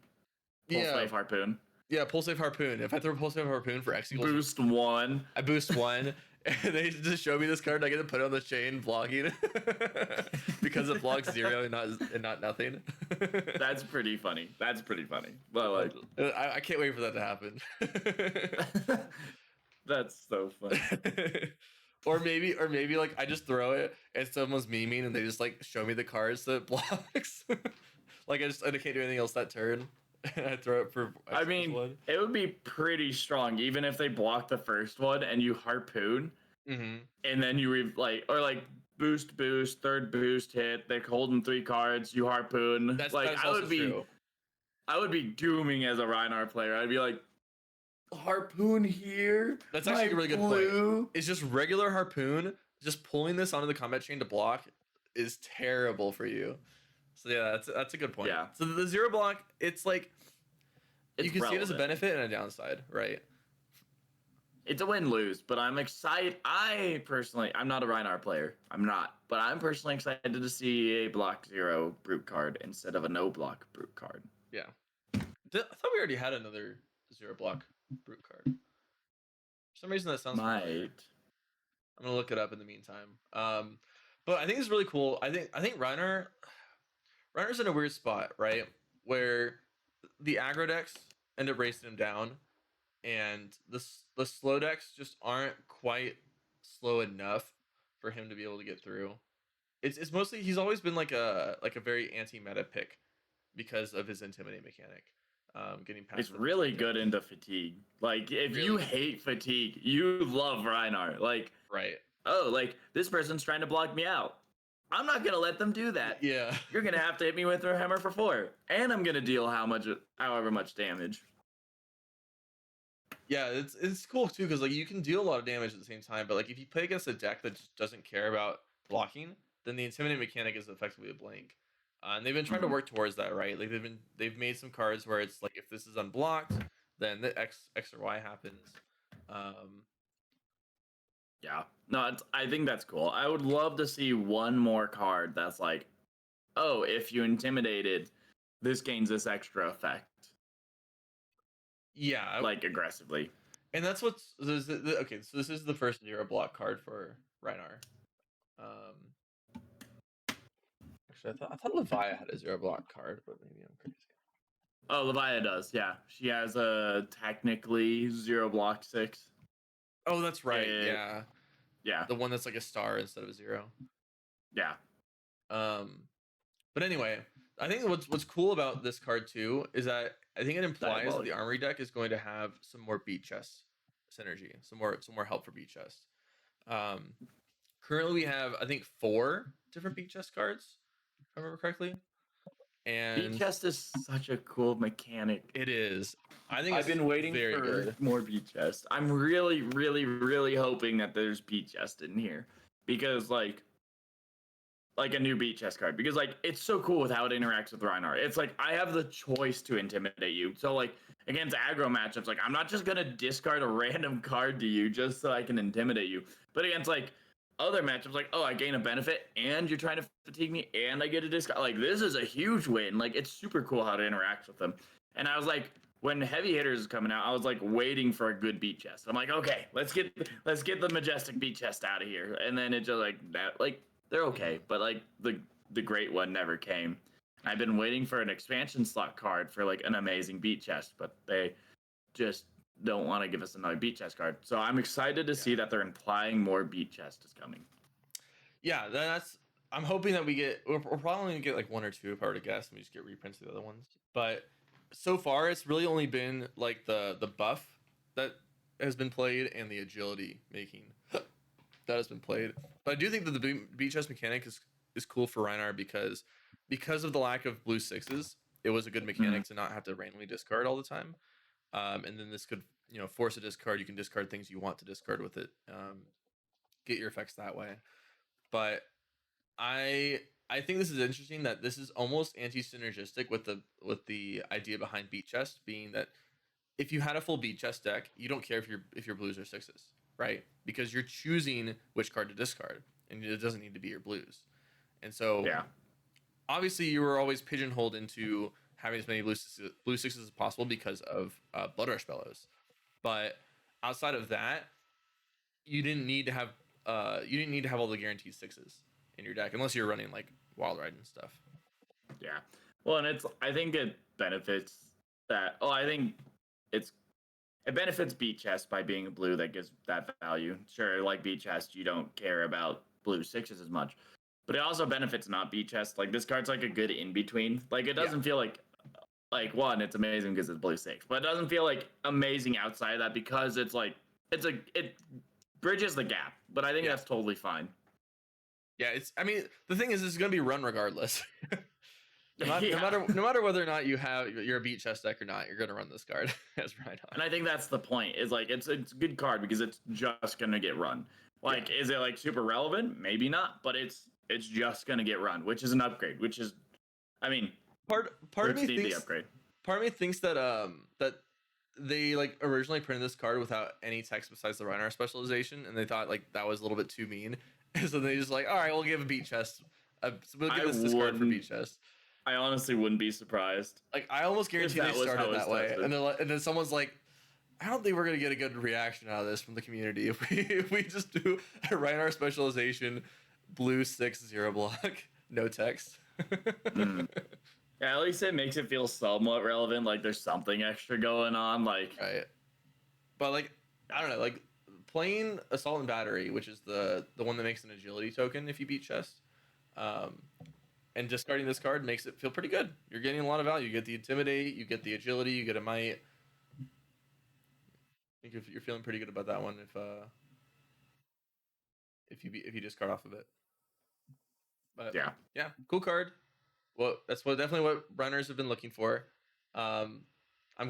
Speaker 1: Pulse Wave Harpoon.
Speaker 2: Yeah, Pulse Wave Harpoon. If I throw Pulse Wave Harpoon for X equals
Speaker 1: boost 1,
Speaker 2: I boost 1, and they just show me this card. And I get to put it on the chain blocking because it blocks 0 and not nothing.
Speaker 1: That's pretty funny. But
Speaker 2: I can't wait for that to happen.
Speaker 1: That's so funny.
Speaker 2: Or maybe I just throw it and someone's memeing and they just show me the cards that it blocks. I can't do anything else that turn. I throw it for.
Speaker 1: I mean, it would be pretty strong even if they block the first one and you harpoon, and then you boost, third boost hit. They're holding 3 cards. You harpoon.
Speaker 2: That's true.
Speaker 1: I would be dooming as a Reinar player. I'd be harpoon here.
Speaker 2: That's actually a really good point. It's just regular harpoon. Just pulling this onto the combat chain to block is terrible for you. So yeah, that's a good point.
Speaker 1: Yeah.
Speaker 2: So the 0 block, it's you can see it as a benefit and a downside, right?
Speaker 1: It's a win-lose, but I'm excited. I'm not a Reinar player. I'm not. But I'm personally excited to see a block 0 brute card instead of a no block brute card.
Speaker 2: Yeah. I thought we already had another 0 block brute card. For some reason that sounds familiar. I'm gonna look it up in the meantime. But I think it's really cool. I think Reiner's in a weird spot, right? Where the aggro decks end up racing him down, and the slow decks just aren't quite slow enough for him to be able to get through. It's mostly he's always been a very anti-meta pick because of his intimidate mechanic. Getting past.
Speaker 1: It's really good into fatigue. If you hate fatigue, you love Reinar.
Speaker 2: Right.
Speaker 1: Oh, this person's trying to block me out. I'm not gonna let them do that.
Speaker 2: Yeah.
Speaker 1: You're gonna have to hit me with a hammer for 4, and I'm gonna deal however much damage.
Speaker 2: Yeah, it's cool too because you can deal a lot of damage at the same time, but if you play against a deck that just doesn't care about blocking, then the intimidate mechanic is effectively a blank. And they've been trying to work towards that, right? Like they've made some cards where it's like if this is unblocked, then the X or Y happens.
Speaker 1: Yeah. No, I think that's cool. I would love to see one more card that's like, oh, if you intimidated, this gains this extra effect.
Speaker 2: Yeah.
Speaker 1: Like aggressively.
Speaker 2: And that's what's okay. So this is the first 0 block card for Rhinar. Actually, I thought Levia had a 0 block card, but maybe I'm crazy.
Speaker 1: Oh, Levia does. Yeah, she has a technically 0 block 6.
Speaker 2: Oh, that's right. Yeah.
Speaker 1: Yeah.
Speaker 2: The one that's like a star instead of a 0.
Speaker 1: Yeah.
Speaker 2: But anyway, I think what's cool about this card too is that I think it implies that the armory deck is going to have some more beat chest synergy, some more help for beat chest. Currently we have I think 4 different beat chest cards, if I remember correctly. And
Speaker 1: beat chest is such a cool mechanic.
Speaker 2: It is. I think
Speaker 1: I've been waiting for more beat chest. I'm really, really, really hoping that there's beat chest in here because like a new beat chest card, because like it's so cool with how it interacts with Rhinar. It's like I have the choice to intimidate you. So like against aggro matchups, like I'm not just gonna discard a random card to you just so I can intimidate you. But against like other matchups, like, oh, I gain a benefit and you're trying to fatigue me and I get a discard. Like this is a huge win. Like it's super cool how it interacts with them. And I was like, when heavy hitters is coming out, I was like waiting for a good beat chest. I'm like, okay, let's get the majestic beat chest out of here. And then it just like that, like they're okay, but like the great one never came. I've been waiting for an expansion slot card for like an amazing beat chest, but they just don't want to give us another beat chest card. So I'm excited to see that they're implying more beat chest is coming.
Speaker 2: Yeah, that's. I'm hoping that we're probably gonna get like 1 or 2 if I were to guess, and we just get reprints of the other ones. But so far, it's really only been like the buff that has been played and the agility making that has been played. But I do think that the beat chest mechanic is cool for Rhinar because of the lack of blue 6s. It was a good mechanic to not have to randomly discard all the time. And then this could force a discard. You can discard things you want to discard with it. Get your effects that way. But I think this is interesting that this is almost anti-synergistic with the idea behind beat chest being that if you had a full beat chest deck, you don't care if your blues are 6s, right? Because you're choosing which card to discard, and it doesn't need to be your blues. And so, obviously, you were always pigeonholed into having as many blue 6s as possible because of Blood Rush Bellows. But outside of that, you didn't need to have all the guaranteed 6s in your deck unless you're running like Wild Ride and stuff.
Speaker 1: Yeah. Well, and I think it benefits that. Oh, I think it benefits beat chest by being a blue that gives that value. Sure, like beat chest, you don't care about blue 6s as much, but it also benefits not beat chest. Like this card's like a good in between. Like it doesn't feel like one, it's amazing because it's blue 6, but it doesn't feel like amazing outside of that because it's like it bridges the gap. But I think that's totally fine.
Speaker 2: Yeah, the thing is, it's gonna be run regardless. No matter whether or not you're a beat chest deck or not, you're gonna run this card as Rhinar.
Speaker 1: And I think that's the point. Is like it's a good card because it's just gonna get run. Like, is it like super relevant? Maybe not, but it's just gonna get run, which is an upgrade. Which is, I mean,
Speaker 2: part of me thinks
Speaker 1: the upgrade.
Speaker 2: Part of me thinks that that they like originally printed this card without any text besides the Rhinar specialization, and they thought like that was a little bit too mean, so they just like, all right, we'll give a beat chest. We'll give this card for beat chest.
Speaker 1: I honestly wouldn't be surprised.
Speaker 2: Like I almost guarantee they started that way, and then someone's like, I don't think we're gonna get a good reaction out of this from the community if we just do a Rhinar specialization, blue 6/0 block, no text.
Speaker 1: Yeah, at least it makes it feel somewhat relevant. Like there's something extra going on. Like
Speaker 2: right, but like I don't know, like playing Assault and Battery, which is the one that makes an agility token if you beat chest. And discarding this card makes it feel pretty good. You're getting a lot of value. You get the Intimidate, you get the Agility, you get a Might. I think you're feeling pretty good about that one if you discard off of it. But yeah, cool card. Well, that's definitely what Rhinars have been looking for. I'm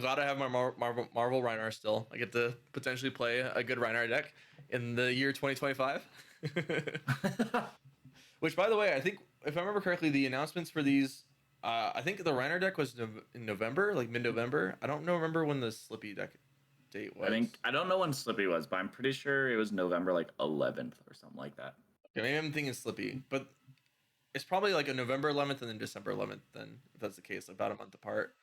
Speaker 2: glad I have my Marvel Rhinar still. I get to potentially play a good Rhinar deck in the year 2025. Which, by the way, I think if I remember correctly, the announcements for these, I think the Reiner deck was in November, like mid-November. I don't know, remember when the Slippy deck date was.
Speaker 1: I don't know when Slippy was, but I'm pretty sure it was November like 11th or something like that.
Speaker 2: Okay, maybe I'm thinking Slippy, but it's probably like a November 11th and then December 11th. Then, if that's the case, about a month apart.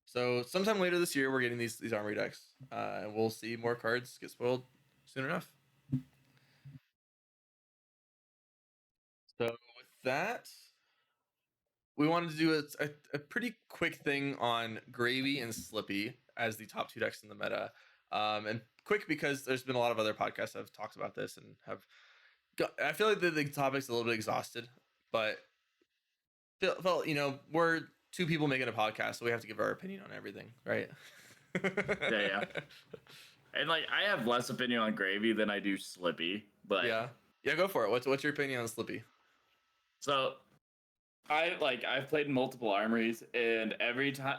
Speaker 2: So sometime later this year, we're getting these armory decks, and we'll see more cards get spoiled soon enough. So with that, we wanted to do a pretty quick thing on Gravy and Slippy as the top 2 decks in the meta. And quick because there's been a lot of other podcasts that have talked about this and I feel like the topic's a little bit exhausted, but felt we're 2 people making a podcast, so we have to give our opinion on everything, right?
Speaker 1: Yeah. And like I have less opinion on Gravy than I do Slippy, but
Speaker 2: yeah, go for it. What's your opinion on Slippy?
Speaker 1: So I've played multiple armories, and every time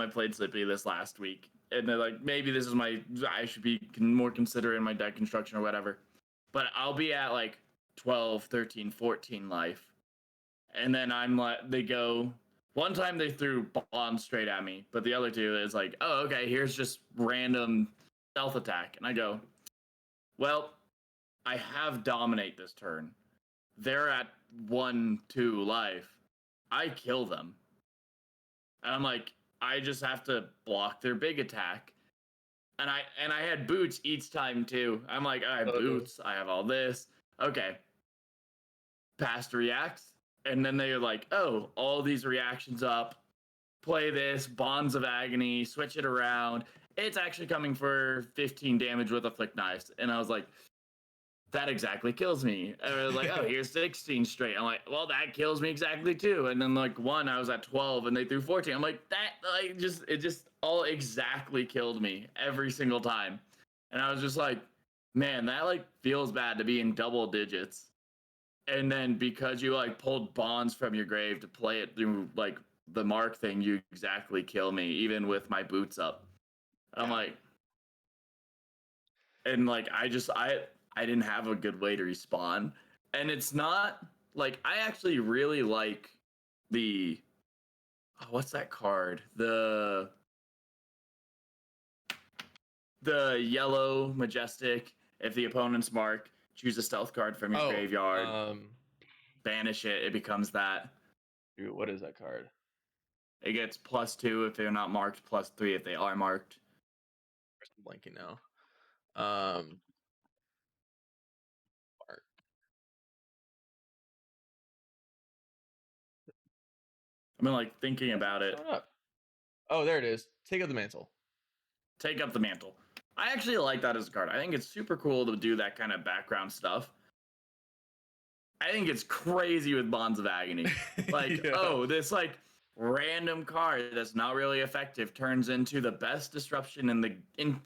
Speaker 1: I played Slippy this last week, and they're like, maybe this is I should be more considerate in my deck construction or whatever, but I'll be at like 12, 13, 14 life, and then I'm like, they go, one time they threw bonds straight at me, but the other 2 is like, oh, okay, here's just random stealth attack, and I go, well, I have dominate this turn. They're at 1, 2 life. I kill them. And I'm like, I just have to block their big attack. And I had boots each time too. I'm like, I have boots, I have all this. Okay. Past reacts. And then they're like, oh, all these reactions up. Play this, Bonds of Agony, switch it around. It's actually coming for 15 damage with Afflict Knives. And I was like, that exactly kills me. And I was like, oh, here's 16 straight. I'm like, well, that kills me exactly too. And then like one, I was at 12 and they threw 14. I'm like, it just all exactly killed me every single time. And I was just like, man, that like feels bad to be in double digits. And then because you like pulled bonds from your grave to play it through like the mark thing, you exactly kill me, even with my boots up. I'm like, and like I didn't have a good way to respawn. And it's not like I actually really like the what's that card? The yellow majestic. If the opponent's mark, choose a stealth card from your graveyard. Banish it, it becomes that.
Speaker 2: Dude, what is that card?
Speaker 1: It gets +2 if they're not marked, +3 if they are marked.
Speaker 2: I'm blanking now. I
Speaker 1: mean, like thinking about it.
Speaker 2: Oh, there it is. Take up the mantle.
Speaker 1: Take up the mantle. I actually like that as a card. I think it's super cool to do that kind of background stuff. I think it's crazy with Bonds of Agony. Like, oh, this like random card that's not really effective turns into the best disruption in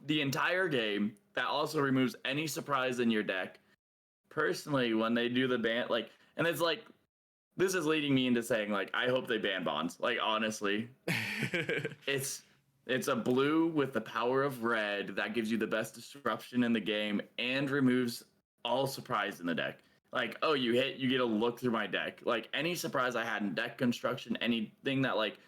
Speaker 1: the entire game that also removes any surprise in your deck. Personally, when they do the ban, like, and it's like, this is leading me into saying, like, I hope they ban Bonds. Like, honestly, it's a blue with the power of red that gives you the best disruption in the game and removes all surprise in the deck. Like, oh, you hit, you get to look through my deck. Like, any surprise I had in deck construction, anything that, like,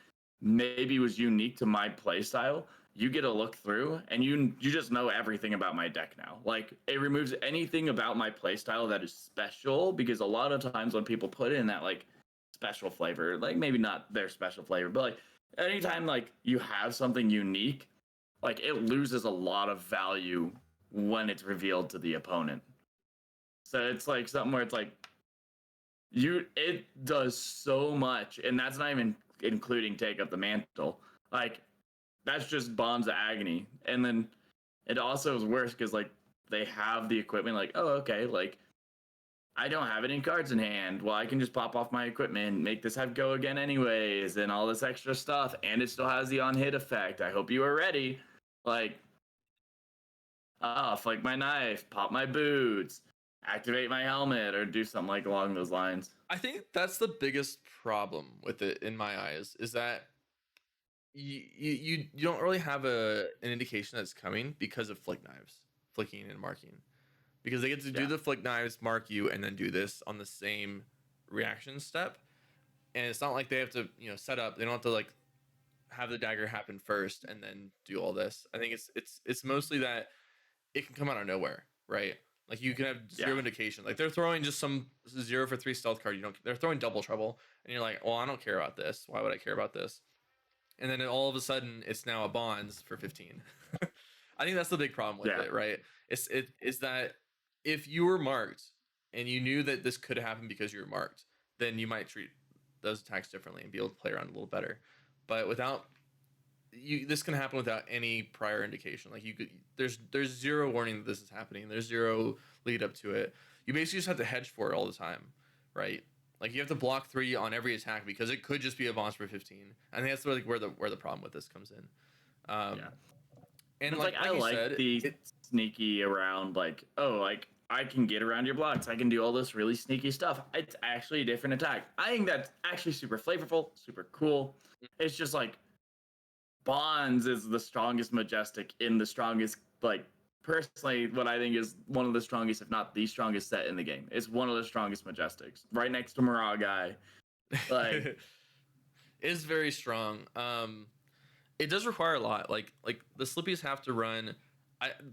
Speaker 1: maybe was unique to my playstyle, you get to look through, and you just know everything about my deck now. Like, it removes anything about my playstyle that is special, because a lot of times when people put in that, like, special flavor, like, maybe not their special flavor, but, like, anytime, like, you have something unique, like, it loses a lot of value when it's revealed to the opponent. So it's like something where it's like it does so much, and that's not even including Take Up the Mantle. Like, that's just Bonds of Agony. And then it also is worse because like they have the equipment, like, oh, okay, like I don't have any cards in hand. Well, I can just pop off my equipment, make this have go again anyways, and all this extra stuff, and it still has the on-hit effect. I hope you are ready. Like, flick my knife, pop my boots, activate my helmet, or do something like along those lines.
Speaker 2: I think that's the biggest problem with it in my eyes, is that you don't really have an indication that's coming because of flick knives, flicking and marking. because they get to do
Speaker 1: Yeah.
Speaker 2: the flick knives, mark you, and then do this on the same reaction step. And it's not like they have to, set up. They don't have to like have the dagger happen first and then do all this. I think it's mostly that it can come out of nowhere, right? Like you can have zero
Speaker 1: Yeah.
Speaker 2: indication. Like they're throwing just some 0 for 3 stealth card. They're throwing double trouble, and you're like, well, I don't care about this. Why would I care about this? And then all of a sudden, it's now a bonds for 15. I think that's the big problem with
Speaker 1: Yeah.
Speaker 2: it, right? Is that if you were marked and you knew that this could happen because you were marked, then you might treat those attacks differently and be able to play around a little better. But without this can happen without any prior indication. Like there's zero warning that this is happening. There's zero lead up to it. You basically just have to hedge for it all the time, right? Like you have to block 3 on every attack because it could just be a bonus for 15. I think that's where the problem with this comes in.
Speaker 1: Yeah.
Speaker 2: And
Speaker 1: It's
Speaker 2: like
Speaker 1: I
Speaker 2: you
Speaker 1: like
Speaker 2: said,
Speaker 1: the sneaky around, like, oh, like I can get around your blocks. I can do all this really sneaky stuff. It's actually a different attack. I think that's actually super flavorful, super cool. It's just like Bonds is the strongest majestic in the strongest, like, personally, what I think is one of the strongest, if not the strongest set in the game. It's one of the strongest majestics, right next to Maragai. Like,
Speaker 2: is very strong. It does require a lot. Like the Slippies have to run.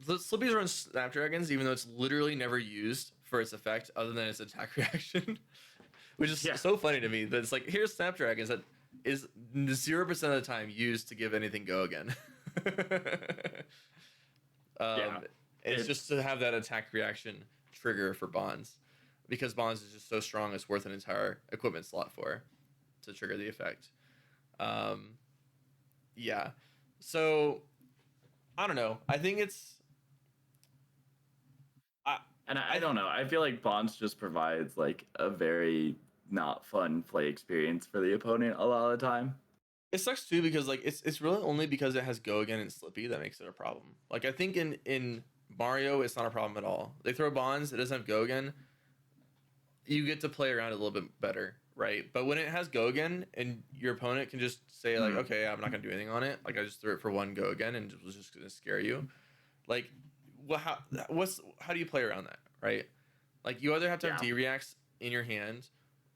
Speaker 2: The Slippies run Snapdragons, even though it's literally never used for its effect other than its attack reaction, which is so funny to me. That it's like, here's Snapdragons that is 0% of the time used to give anything go again. It's just to have that attack reaction trigger for Bonds, because Bonds is just so strong. It's worth an entire equipment slot to trigger the effect. Yeah. So I don't know. I think it's.
Speaker 1: I don't know. I feel like Bonds just provides like a very not fun play experience for the opponent a lot of the time.
Speaker 2: It sucks too because like it's really only because it has go again and Slippy that makes it a problem. Like I think in Mario it's not a problem at all. They throw Bonds, it doesn't have go again. You get to play around a little bit better, right? But when it has go again and your opponent can just say like, okay, I'm not gonna do anything on it. Like I just threw it for 1 go again and it was just gonna scare you. Like, how do you play around that, right? Like you either have to have D-reacts in your hand,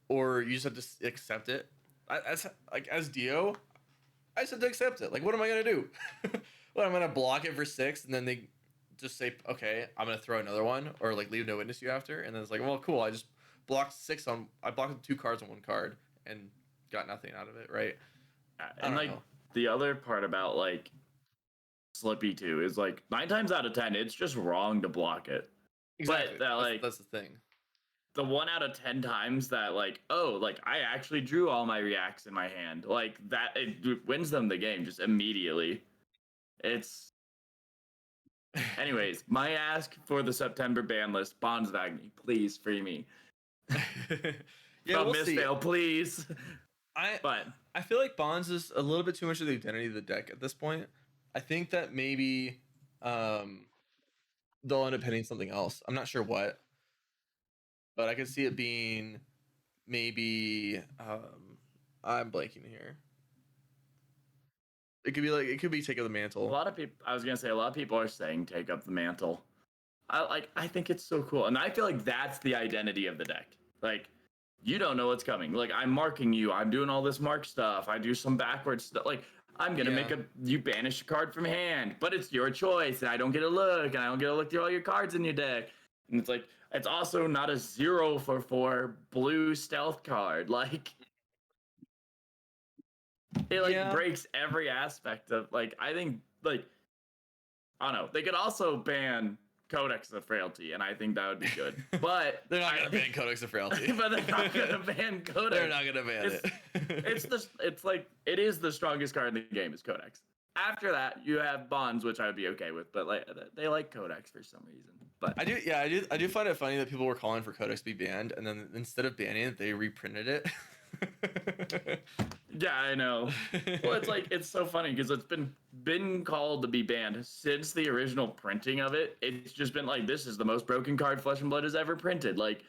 Speaker 2: or you just have to accept it. As Dio, I just have to accept it. Like, what am I gonna do? What, I'm gonna block it for 6, and then they just say, okay, I'm gonna throw another one, or like leave no witness you after, and then it's like, well, cool, I just blocked 6 on. I blocked 2 cards on 1 card and got nothing out of it, right?
Speaker 1: And like the other part about like Slippy too is like 9 times out of 10, it's just wrong to block it.
Speaker 2: Exactly.
Speaker 1: But
Speaker 2: that's the thing.
Speaker 1: The 1 out of 10 times that like, oh, like I actually drew all my reacts in my hand, like that, it wins them the game just immediately. It's. Anyways, my ask for the September ban list: Bonds of Agni, please free me.
Speaker 2: Yeah, we'll
Speaker 1: see. Fail, please.
Speaker 2: I feel like Bonds is a little bit too much of the identity of the deck at this point. I think that maybe they'll end up hitting something else. I'm not sure what, but I could see it being maybe I'm blanking here. It could be Take Up the Mantle.
Speaker 1: A lot of people, I was gonna say, a lot of people are saying Take Up the Mantle. I think it's so cool, and I feel like that's the identity of the deck. Like, you don't know what's coming. Like, I'm marking you. I'm doing all this mark stuff. I do some backwards stuff. Like, I'm gonna you banish a card from hand, but it's your choice, and I don't get a look, and I don't get to look through all your cards in your deck. And it's like, it's also not a 0 for 4 blue stealth card. Like, it breaks every aspect of, like, I think, like, I don't know. They could also ban Codex of Frailty, and I think that would be good. But
Speaker 2: they're not gonna ban Codex of Frailty.
Speaker 1: But they're not gonna ban Codex.
Speaker 2: They're not gonna ban it.
Speaker 1: It's like, it is the strongest card in the game is Codex. After that, you have Bonds, which I would be okay with, but like they like Codex for some reason. But
Speaker 2: I do find it funny that people were calling for Codex to be banned, and then instead of banning it, they reprinted it.
Speaker 1: Yeah, I know. Well, it's so funny because it's been called to be banned since the original printing of it. It's just been like, this is the most broken card Flesh and Blood has ever printed. Like,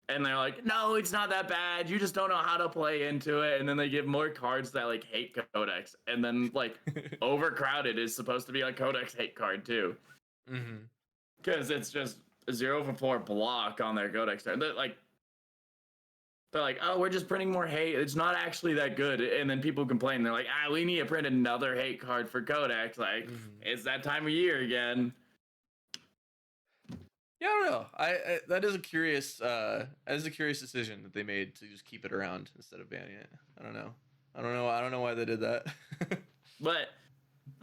Speaker 1: and they're like, no, it's not that bad. You just don't know how to play into it. And then they give more cards that like hate Codex. And then like Overcrowded is supposed to be a Codex hate card too.
Speaker 2: Mm-hmm.
Speaker 1: because it's just 0 for 4 block on their Codex. They're like, oh, we're just printing more hate. It's not actually that good. And then people complain. They're like, we need to print another hate card for Codex. Like, it's that time of year again.
Speaker 2: Yeah, I don't know. I that is a curious decision that they made to just keep it around instead of banning it. I don't know. I don't know why they did that.
Speaker 1: But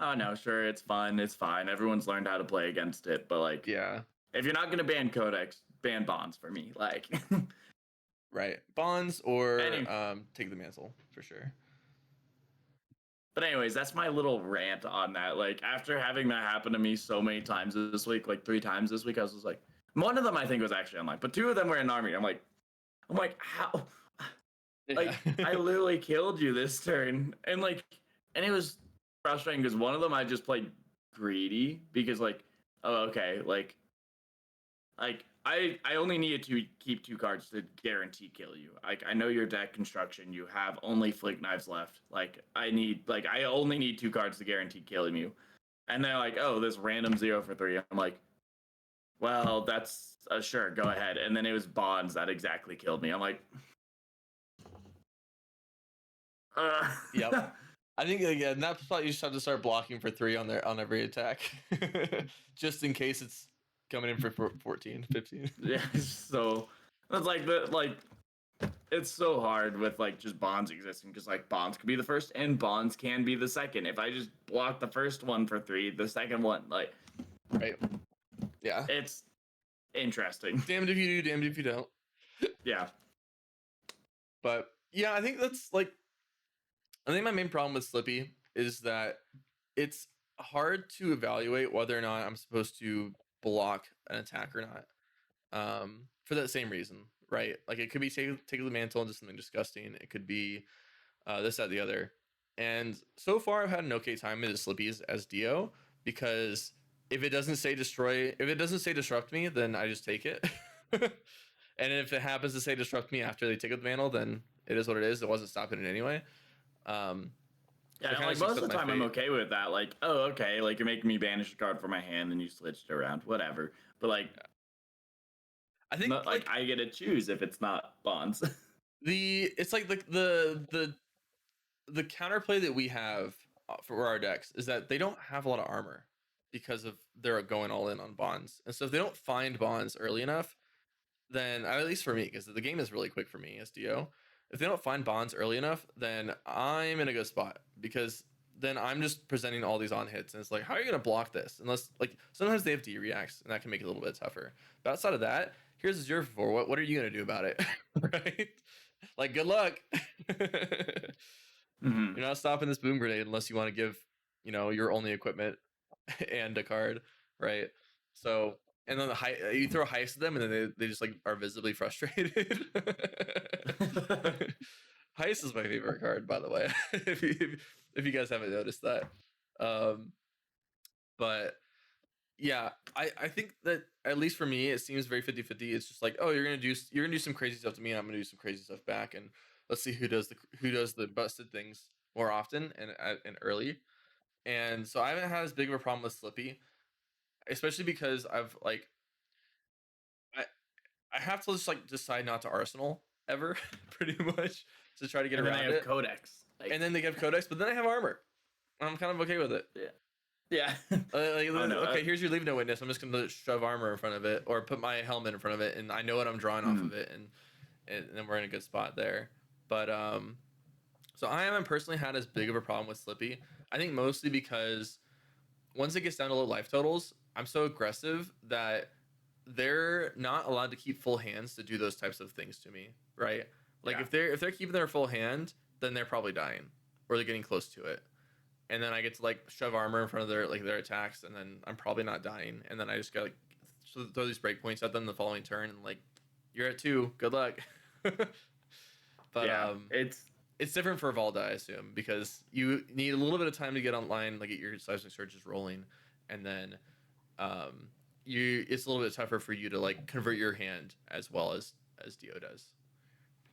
Speaker 1: oh no, sure, it's fun. It's fine. Everyone's learned how to play against it. But like,
Speaker 2: Yeah.
Speaker 1: if you're not gonna ban Codex, ban Bonds for me. Like,
Speaker 2: Right. Bonds or
Speaker 1: Any-
Speaker 2: take the mantle for sure.
Speaker 1: But anyways, that's my little rant on that. Like after having that happen to me so many times this week, like 3 times this week, I was just like, one of them I think was actually online, but 2 of them were in army. I'm like, how? Like I literally killed you this turn, and it was frustrating because one of them I just played greedy because oh okay, I only needed to keep 2 cards to guarantee kill you. Like I know your deck construction, you have only flick knives left. I only need 2 cards to guarantee killing you. And they're like, oh, this random 0 for 3. I'm like, well, that's sure, go ahead. And then it was Bonds that exactly killed me. I'm like,
Speaker 2: Yep. I think again that spot you just have to start blocking for 3 on every attack, just in case it's coming in for 14, 15.
Speaker 1: Yeah, so it's it's so hard with just Bonds existing because Bonds could be the first and Bonds can be the second. If I just block the first one for 3, the second one
Speaker 2: right. Yeah.
Speaker 1: It's interesting.
Speaker 2: Damned if you do, damned if you don't.
Speaker 1: Yeah.
Speaker 2: But yeah, I think my main problem with Slippy is that it's hard to evaluate whether or not I'm supposed to block an attack or not. For that same reason, right? Like it could be take the mantle into something disgusting. It could be this, that, the other. And so far, I've had an okay time with Slippies as Dio because if it doesn't say disrupt me, then I just take it. And if it happens to say disrupt me after they take up the mantle, then it is what it is. It wasn't stopping it anyway.
Speaker 1: Yeah, most of the time I'm okay with that. Like, oh, okay, you're making me banish a card from my hand and you switched it around, whatever. But
Speaker 2: I think
Speaker 1: I get to choose if it's not Bonds.
Speaker 2: It's like the counterplay that we have for our decks is that they don't have a lot of armor because of they're going all in on Bonds, and so if they don't find Bonds early enough, then at least for me, because the game is really quick for me as Do, if they don't find Bonds early enough, then I'm in a good spot because then I'm just presenting all these on hits, and it's like, how are you gonna block this? Unless sometimes they have D reacts, and that can make it a little bit tougher. But outside of that, here's a 0 for 4. What are you gonna do about it? Right? Good luck.
Speaker 1: Mm-hmm.
Speaker 2: You're not stopping this boom grenade unless you want to give, your only equipment and a card, right? So, and then you throw heist at them, and then they just are visibly frustrated. Heist is my favorite card, by the way. if you guys haven't noticed that, but yeah, I think that at least for me, it seems very 50-50. It's just oh, you're gonna do some crazy stuff to me, and I'm gonna do some crazy stuff back, and let's see who does the busted things more often and early. And so I haven't had as big of a problem with Slippy, especially because I've I have to just decide not to Arsenal ever, pretty much, to try to get around it.
Speaker 1: Codex,
Speaker 2: and then they have Codex, but then I have armor. I'm kind of okay with it.
Speaker 1: Yeah.
Speaker 2: Okay, here's your leave no witness. I'm just gonna shove armor in front of it, or put my helmet in front of it, and I know what I'm drawing off of it, and then we're in a good spot there. But so I haven't personally had as big of a problem with Slippy. I think mostly because once it gets down to low life totals, I'm so aggressive that they're not allowed to keep full hands to do those types of things to me, right? If they're keeping their full hand, then they're probably dying, or they're getting close to it. And then I get to shove armor in front of their attacks, and then I'm probably not dying. And then I just got throw these breakpoints at them the following turn, and you're at 2, good luck. But
Speaker 1: yeah,
Speaker 2: it's different for Valda, I assume, because you need a little bit of time to get online, get your seismic surges rolling, and then it's a little bit tougher for you to convert your hand as well as Dio does.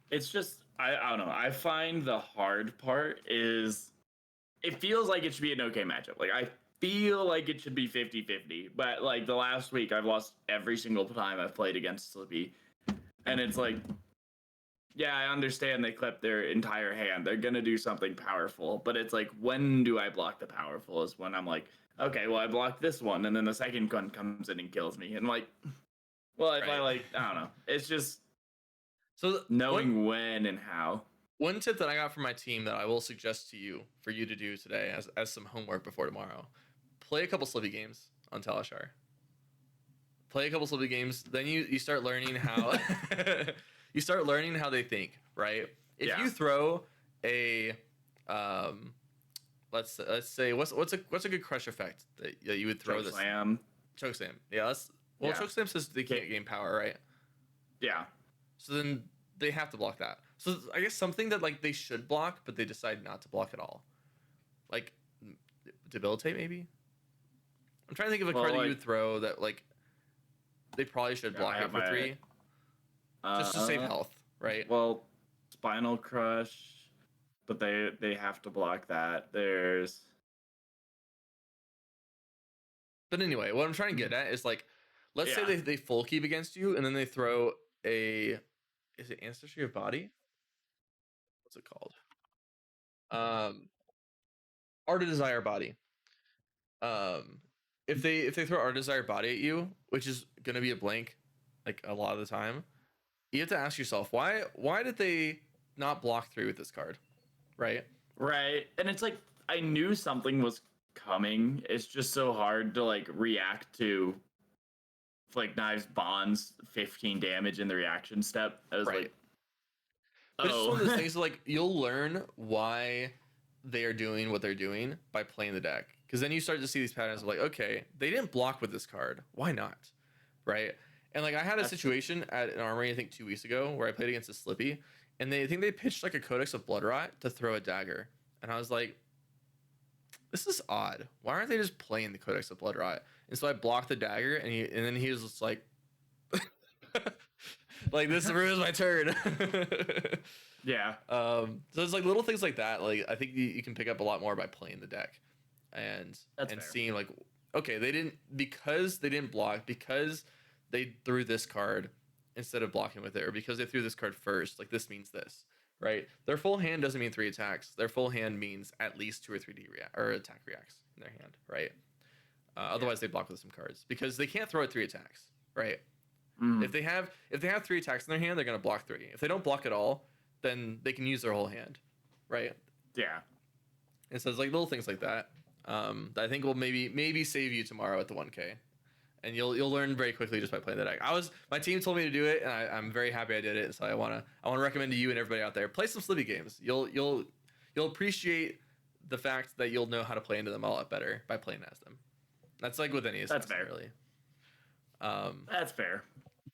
Speaker 1: It's just I don't know. I find the hard part is it feels like it should be an okay matchup. feel like it should be 50-50, but like the last week I've lost every single time I've played against Slippy. And it's like, yeah, I understand they clip their entire hand. They're gonna do something powerful, but it's like, when do I block the powerful? Is when I'm like, okay, well, I blocked this one, and then the second one comes in and kills me. And like, well, if I
Speaker 2: Right.
Speaker 1: I don't know. It's just
Speaker 2: So
Speaker 1: knowing when and how.
Speaker 2: one tip that I got from my team that I will suggest to you for you to do today as some homework before tomorrow: play a couple Slippy games on Talishar. Play a couple Slippy games, then you start learning how you start learning how they think, right? If
Speaker 1: Yeah.
Speaker 2: you throw a let's say what's a good crush effect that you would throw
Speaker 1: Choke
Speaker 2: this
Speaker 1: slam.
Speaker 2: choke slam. Yeah,
Speaker 1: Yeah.
Speaker 2: choke slam says they can't gain power, right?
Speaker 1: Yeah.
Speaker 2: So then they have to block that. So I guess something that like they should block, but they decide not to block at all. Like debilitate, maybe. I'm trying to think of a card that you would throw that like they probably should block it for 3, just to save health, right?
Speaker 1: Well, Spinal Crush, but they have to block that. There's.
Speaker 2: But anyway, what I'm trying to get at is like, let's say they full keep against you, and then they throw a, is it Ancestry of Body? What's it called? Art of Desire Body. If they throw Art of Desire Body at you, which is gonna be a blank, like a lot of the time, you have to ask yourself why did they not block 3 with this card, right?
Speaker 1: Right, and it's like I knew something was coming. It's just so hard to like react to like Knives Bonds 15 damage in the reaction step. I was like,
Speaker 2: but it's just one of those things like you'll learn why they are doing what they're doing by playing the deck, because then you start to see these patterns of like, okay, they didn't block with this card, why not, right? And like I had a situation at an armory I think 2 weeks ago where I played against a Slippy, and I think they pitched like a Codex of Blood Rot to throw a dagger, and I was like, this is odd. Why aren't they just playing the Codex of Blood Rot? And so I blocked the dagger, and then he was just like, like this ruins my turn.
Speaker 1: yeah.
Speaker 2: So it's like little things like that. Like I think you can pick up a lot more by playing the deck, and
Speaker 1: Fair.
Speaker 2: seeing like, okay, they didn't block because they threw this card instead of blocking with it, or because they threw this card first. Like this means this. Right, their full hand doesn't mean 3 attacks. Their full hand means at least 2 or 3 attack reacts in their hand, right? Otherwise, they block with some cards because they can't throw at 3 attacks, right? If they have 3 attacks in their hand, they're gonna block 3. If they don't block at all, then they can use their whole hand, right?
Speaker 1: Yeah.
Speaker 2: And so it's like little things like that that I think will maybe save you tomorrow at the 1K. And you'll learn very quickly just by playing the deck. My team told me to do it, and I'm very happy I did it. So I wanna recommend to you and everybody out there, play some Slippy games. You'll appreciate the fact that you'll know how to play into them a lot better by playing as them. That's like with any assassin,
Speaker 1: That's fair.
Speaker 2: really.
Speaker 1: That's fair.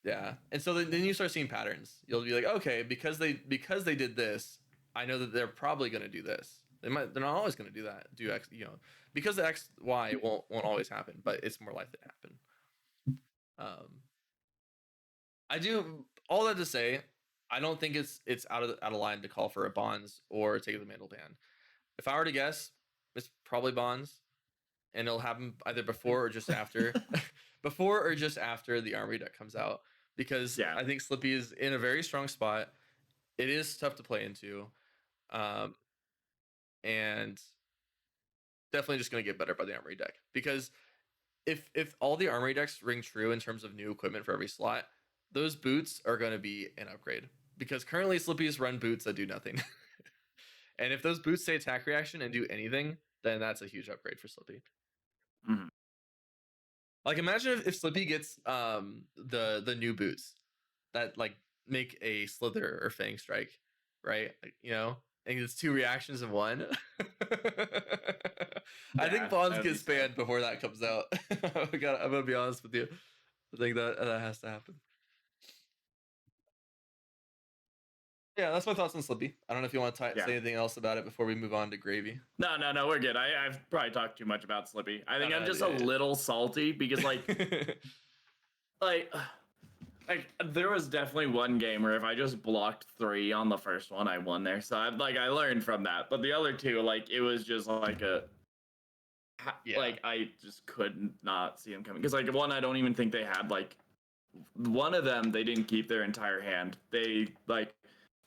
Speaker 2: Yeah, and so then you start seeing patterns. You'll be like, okay, because they did this, I know that they're probably gonna do this. They're not always gonna do that. Do X, because the X Y won't always happen, but it's more likely to happen. I do all that to say, I don't think it's out of line to call for a Bonds or take the Mantle ban. If I were to guess, it's probably Bonds, and it'll happen either before or just after, before or just after the Armory deck comes out, because I think Slippy is in a very strong spot. It is tough to play into, and definitely just going to get better by the Armory deck, because if all the Armory decks ring true in terms of new equipment for every slot, those boots are going to be an upgrade, because currently Slippy's run boots that do nothing. And if those boots say attack reaction and do anything, then that's a huge upgrade for Slippy.
Speaker 1: Mm-hmm.
Speaker 2: Like imagine if Slippy gets the new boots that like make a Slither or Fang strike, right? Like, and it's 2 reactions in 1. I think Bonds gets banned before that comes out. I'm gonna be honest with you. I think that has to happen. Yeah, that's my thoughts on Slippy. I don't know if you want to say anything else about it before we move on to Gravy.
Speaker 1: No, we're good. I've probably talked too much about Slippy. I think I'm just a little salty because like, like there was definitely one game where if I just blocked 3 on the first one, I won there. So I learned from that. But the other 2, like it was just like
Speaker 2: Yeah.
Speaker 1: like I just could not see them coming because like one I don't even think they had like one of them they didn't keep their entire hand. They like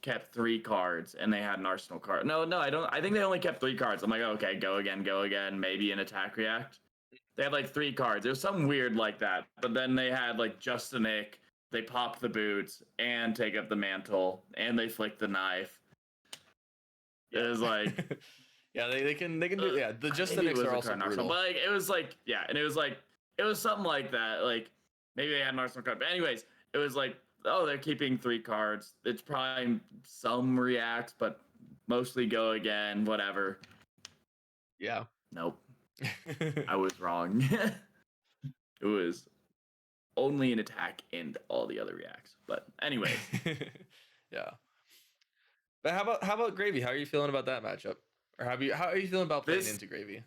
Speaker 1: kept 3 cards and they had an arsenal card. No, I don't. I think they only kept 3 cards. I'm like, okay, go again, maybe an attack react. They had like 3 cards. It was something weird like that. But then they had like just a nick. They pop the boots and take up the mantle and they flick the knife.
Speaker 2: Yeah.
Speaker 1: It was like
Speaker 2: yeah, they can do the just the
Speaker 1: maybe it
Speaker 2: nicks
Speaker 1: was
Speaker 2: are
Speaker 1: a
Speaker 2: also
Speaker 1: card in
Speaker 2: brutal.
Speaker 1: Arsenal, but like it was like and it was like it was something like that. Like maybe they had an Arsenal card. But anyways, it was like oh they're keeping 3 cards. It's probably some reacts, but mostly go again. Whatever.
Speaker 2: Yeah.
Speaker 1: Nope. I was wrong. It was only an attack and all the other reacts. But anyways.
Speaker 2: Yeah. But how about Gravy? How are you feeling about that matchup? Or how are you feeling about playing into Gravy?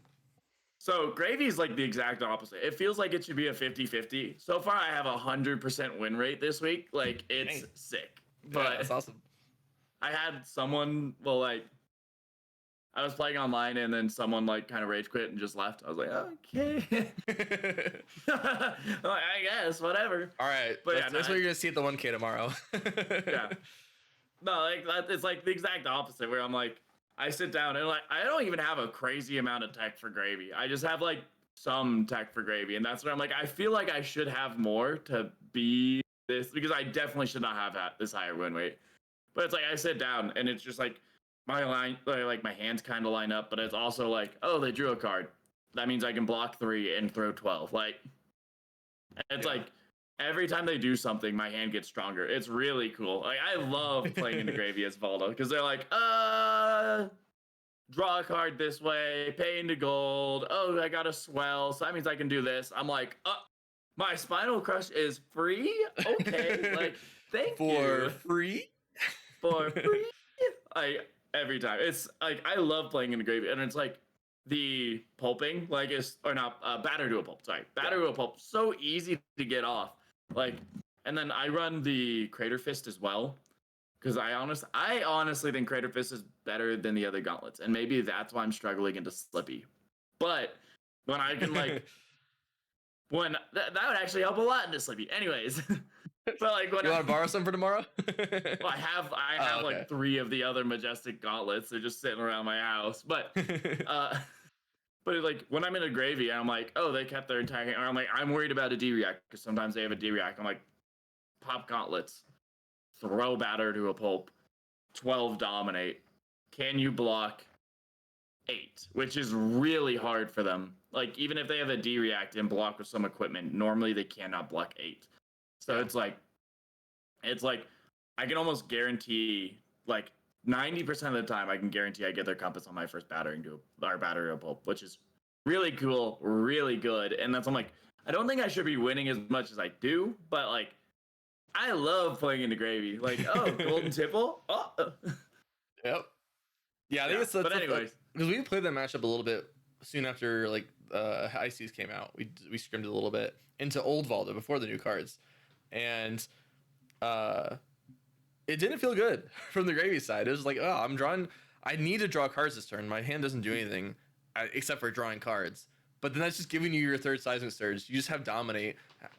Speaker 1: So Gravy is like the exact opposite. It feels like it should be a 50-50. So far I have 100% win rate this week. Like it's sick. But
Speaker 2: yeah, that's awesome.
Speaker 1: I had someone like I was playing online and then someone like kind of rage quit and just left. I was like, okay. Like, I guess, whatever.
Speaker 2: All right. But that's what you're gonna see at the 1K tomorrow.
Speaker 1: Yeah. No, like it's like the exact opposite where I'm like, I sit down and like I don't even have a crazy amount of tech for Gravy. I just have like some tech for Gravy, and that's where I'm like, I feel like I should have more to be this because I definitely should not have this higher win rate. But it's like I sit down and it's just like my line, like my hands kind of line up, but it's also like, oh, they drew a card. That means I can block 3 and throw 12. Like it's like every time they do something, my hand gets stronger. It's really cool. Like I love playing into Gravy as Valdo because they're like, draw a card this way, pay into gold. Oh, I got a swell, so that means I can do this. I'm like, my Spinal Crush is free. Okay, like thank you
Speaker 2: for free.
Speaker 1: For free. Like every time, it's like I love playing into Gravy, and it's like the pulping, like is or not batter to a pulp. Sorry, batter to a pulp. So easy to get off. Like, and then I run the Crater Fist as well because I honestly think Crater Fist is better than the other gauntlets, and maybe that's why I'm struggling into Slippy. But when I can like, when that would actually help a lot into Slippy. Anyways, but like when
Speaker 2: you want to borrow some for tomorrow?
Speaker 1: Well, I have okay. Like 3 of the other majestic gauntlets. They're just sitting around my house, but like when I'm in a Gravy, I'm like, oh, they kept their entire hand. Or I'm like, I'm worried about a D react because sometimes they have a D react. I'm like, pop gauntlets, throw batter to a pulp, 12 dominate. Can you block 8? Which is really hard for them. Like even if they have a D react and block with some equipment, normally they cannot block 8. So it's like I can almost guarantee like 90% of the time I can guarantee I get their compass on my first battering to our battery to a pulp, which is really cool, really good. And that's I'm like, I don't think I should be winning as much as I do, but like I love playing into Gravy. Like, oh, golden tipple. Oh.
Speaker 2: Yep. Yeah, I think it's
Speaker 1: but anyways,
Speaker 2: because we played that matchup a little bit soon after like ICs came out. We scrimmed it a little bit into old Valdo before the new cards, and it didn't feel good from the Gravy side. It was like, oh, I need to draw cards this turn. My hand doesn't do anything except for drawing cards. But then that's just giving you your third seismic surge. You just have dominate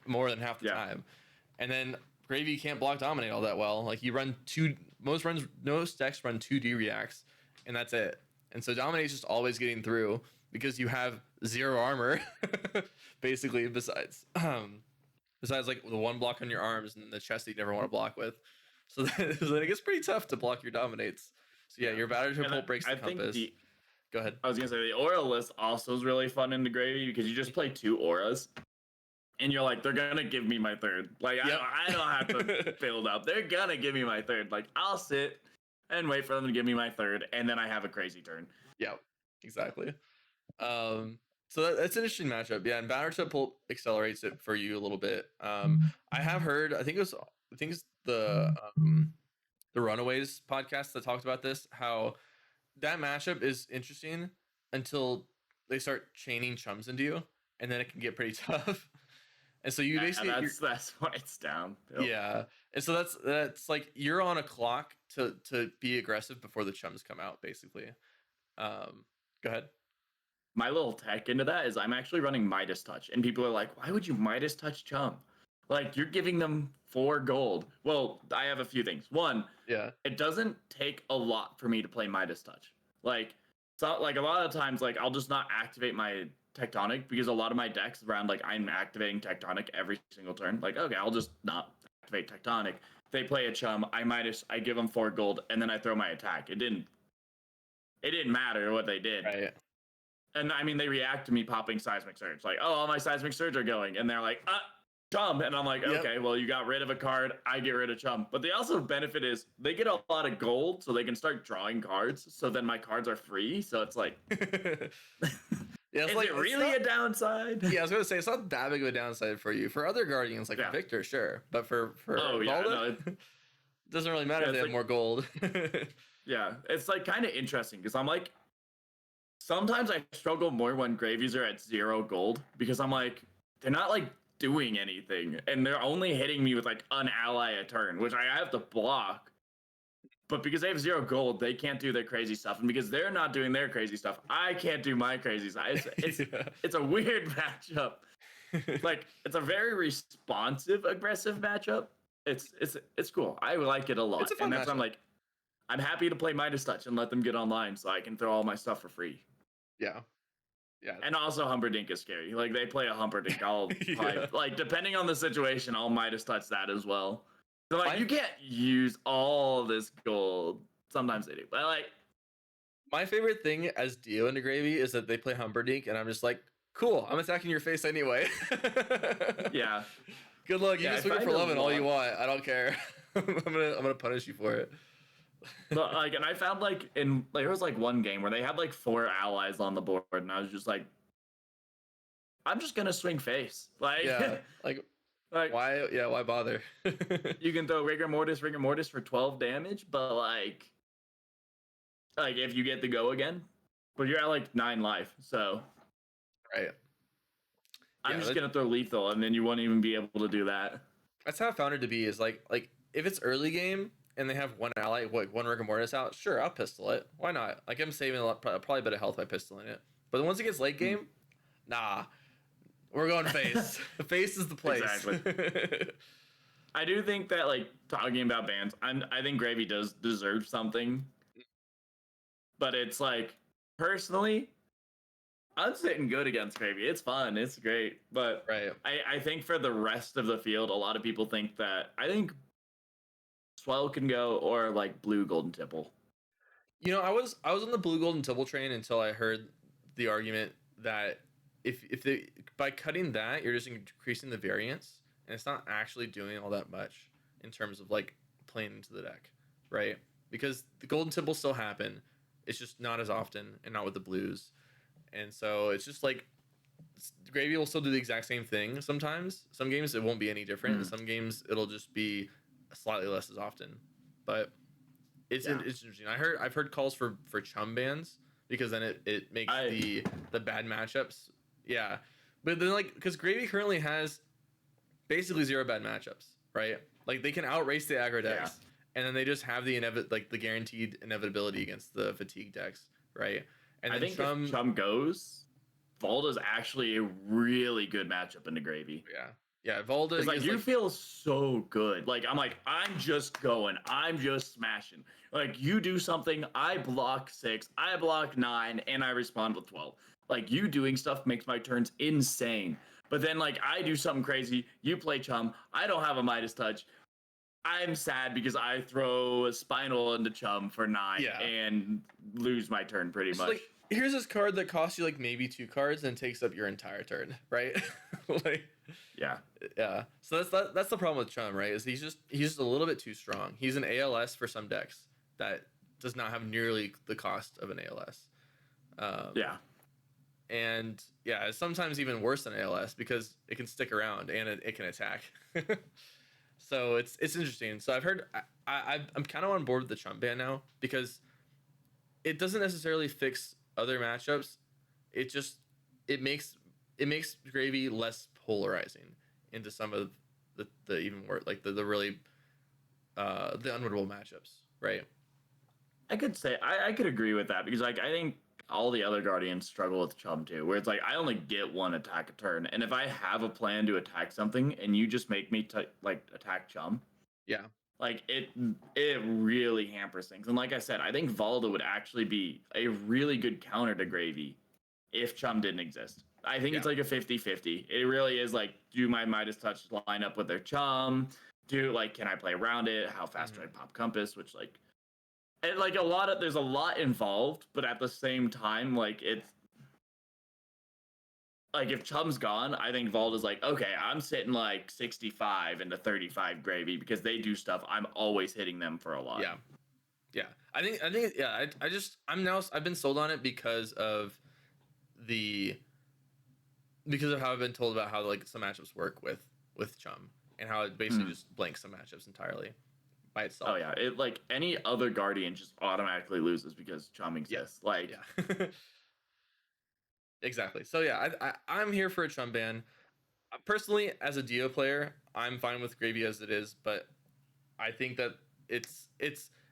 Speaker 2: more than half the time, and then Gravy can't block dominate all that well. Like you run most decks run 2 D reacts, and that's it. And so dominate's just always getting through because you have 0 armor, basically. Besides like the 1 block on your arms and the chest that you never want to block with. So then it gets pretty tough to block your dominates. So yeah, your batter to pulp breaks the compass. Go ahead.
Speaker 1: I was gonna say the aura list also is really fun in the Gravy because you just play 2 auras, and you're like, they're gonna give me my third. Like I don't have to build up. They're gonna give me my third. Like I'll sit and wait for them to give me my third, and then I have a crazy turn.
Speaker 2: Yeah, exactly. So that's an interesting matchup. Yeah, and batter to pulp accelerates it for you a little bit. I have heard. I think it's the Runaways podcast that talked about this. How that matchup is interesting until they start chaining chums into you, and then it can get pretty tough. And so you basically
Speaker 1: that's why it's down.
Speaker 2: Yep. Yeah, and so that's like you're on a clock to be aggressive before the chums come out. Basically, go ahead.
Speaker 1: my little tech into that is I'm actually running Midas Touch, and people are like, "Why would you Midas Touch Chum? Like you're giving them 4 gold." Well, I have a few things. One,
Speaker 2: Yeah.
Speaker 1: it doesn't take a lot for me to play Midas Touch. Like, so like a lot of times, like I'll just not activate my Tectonic because a lot of my decks around like I'm activating Tectonic every single turn. Like, okay, I'll just not activate Tectonic. If they play a Chum, I give them 4 gold, and then I throw my attack. It didn't matter what they did.
Speaker 2: Right.
Speaker 1: And I mean, they react to me popping Seismic Surge. Like, oh, all my Seismic Surge are going. And they're like, Chum. And I'm like,
Speaker 2: Yep.
Speaker 1: okay, well, you got rid of a card. I get rid of Chum. But the also benefit is they get a lot of gold, so they can start drawing cards. So then my cards are free. So it's like,
Speaker 2: Yeah, it's
Speaker 1: is
Speaker 2: like,
Speaker 1: it really a downside?
Speaker 2: Yeah, I was gonna say it's not that big of a downside for you. For other guardians like Victor, sure, but for Valda, it doesn't really matter if they have more gold.
Speaker 1: Yeah, it's like kind of interesting because I'm like, sometimes I struggle more when gravies are at 0 gold because I'm like, they're not like doing anything, and they're only hitting me with like an ally a turn, which I have to block. But because they have 0 gold, they can't do their crazy stuff, and because they're not doing their crazy stuff, I can't do my crazy stuff. It's a weird matchup. Like it's a very responsive, aggressive matchup. It's cool. I like it a lot,
Speaker 2: It's a fun
Speaker 1: and that's why
Speaker 2: matchup.
Speaker 1: I'm like, I'm happy to play Midas Touch and let them get online so I can throw all my stuff for free.
Speaker 2: Yeah. Yeah.
Speaker 1: And also Humperdinck is scary. Like they play a Humperdinck, I'll probably, like depending on the situation, I'll Midas Touch that as well. So like you can't use all this gold. Sometimes they do. But like
Speaker 2: my favorite thing as Dio into Gravy is that they play Humperdinck and I'm just like, cool, I'm attacking your face anyway.
Speaker 1: Yeah.
Speaker 2: Good luck. You can swing it for 11 all you want. I don't care. I'm gonna punish you for it.
Speaker 1: But like, and I found like there was like one game where they had like 4 allies on the board, and I was just like, I'm just gonna swing face. Like,
Speaker 2: yeah, like why? Yeah, why bother?
Speaker 1: You can throw rigor mortis for 12 damage, but like if you get the go again, but you're at like 9 life, so
Speaker 2: right.
Speaker 1: I'm just gonna throw lethal, and then you won't even be able to do that.
Speaker 2: That's how I found it to be. Is like if it's early game and they have one ally, like one rigor mortis out, sure, I'll pistol it. Why not? Like I'm saving a lot, probably a bit of health by pistoling it. But once it gets late game, nah, we're going face. Face is the place.
Speaker 1: Exactly. I do think that like talking about bans, I think Gravy does deserve something, but it's like personally, I'm sitting good against Gravy. It's fun. It's great. But
Speaker 2: right.
Speaker 1: I think for the rest of the field, a lot of people think that I think Swell can go or like blue golden tipple.
Speaker 2: You know, I was on the blue golden tipple train until I heard the argument that if they by cutting that, you're just increasing the variance and it's not actually doing all that much in terms of like playing into the deck, right? Because the golden tipple still happen. It's just not as often and not with the blues. And so it's just like Gravy will still do the exact same thing sometimes. Some games it won't be any different. And some games it'll just be slightly less as often. But it's interesting. I've heard calls for chum bans because then it makes the bad matchups. Yeah. But then like because Gravy currently has basically 0 bad matchups, right? Like they can outrace the aggro decks. And then they just have the the guaranteed inevitability against the fatigue decks, right? And
Speaker 1: I
Speaker 2: then
Speaker 1: think if Chum goes, Volda's actually a really good matchup into Gravy.
Speaker 2: Yeah, Volda is
Speaker 1: like you feel so good. Like I'm just going. I'm just smashing. Like you do something, I block 6, I block 9, and I respond with 12. Like you doing stuff makes my turns insane. But then like I do something crazy, you play Chum, I don't have a Midas Touch. I'm sad because I throw a Spinal into Chum for 9 and lose my turn pretty much.
Speaker 2: Like, here's this card that costs you like maybe 2 cards and takes up your entire turn, right? Like, yeah. So that's the problem with Chum, right? Is he's just a little bit too strong. He's an ALS for some decks that does not have nearly the cost of an ALS. And it's sometimes even worse than ALS because it can stick around and it can attack. So it's interesting. So I've heard I'm kind of on board with the Chum ban now because it doesn't necessarily fix other matchups. It makes Gravy less polarizing into some of the even more like the really the unwinnable matchups, right?
Speaker 1: I could say I could agree with that because like I think all the other guardians struggle with Chum too, where it's like I only get one attack a turn, and if I have a plan to attack something and you just make me like attack Chum,
Speaker 2: Yeah.
Speaker 1: like it really hampers things. And like I said, I think Valda would actually be a really good counter to Gravy if Chum didn't exist. I think it's like a 50-50. It really is like, do my Midas Touch line up with their Chum? Do like, can I play around it? How fast do I pop Compass? Which like, and like there's a lot involved, but at the same time, like it's like if Chum's gone, I think Valda's like, okay, I'm sitting like 65 into 35 Gravy because they do stuff. I'm always hitting them for a lot.
Speaker 2: Yeah. Yeah. I think yeah, I've been sold on it because of how I've been told about how like some matchups work with Chum and how it basically just blanks some matchups entirely by itself.
Speaker 1: Oh yeah, it like any other Guardian just automatically loses because Chum exists. Like
Speaker 2: yeah. Exactly. So yeah, I'm here for a Chum ban. Personally, as a Dio player, I'm fine with Gravy as it is, but I think that it's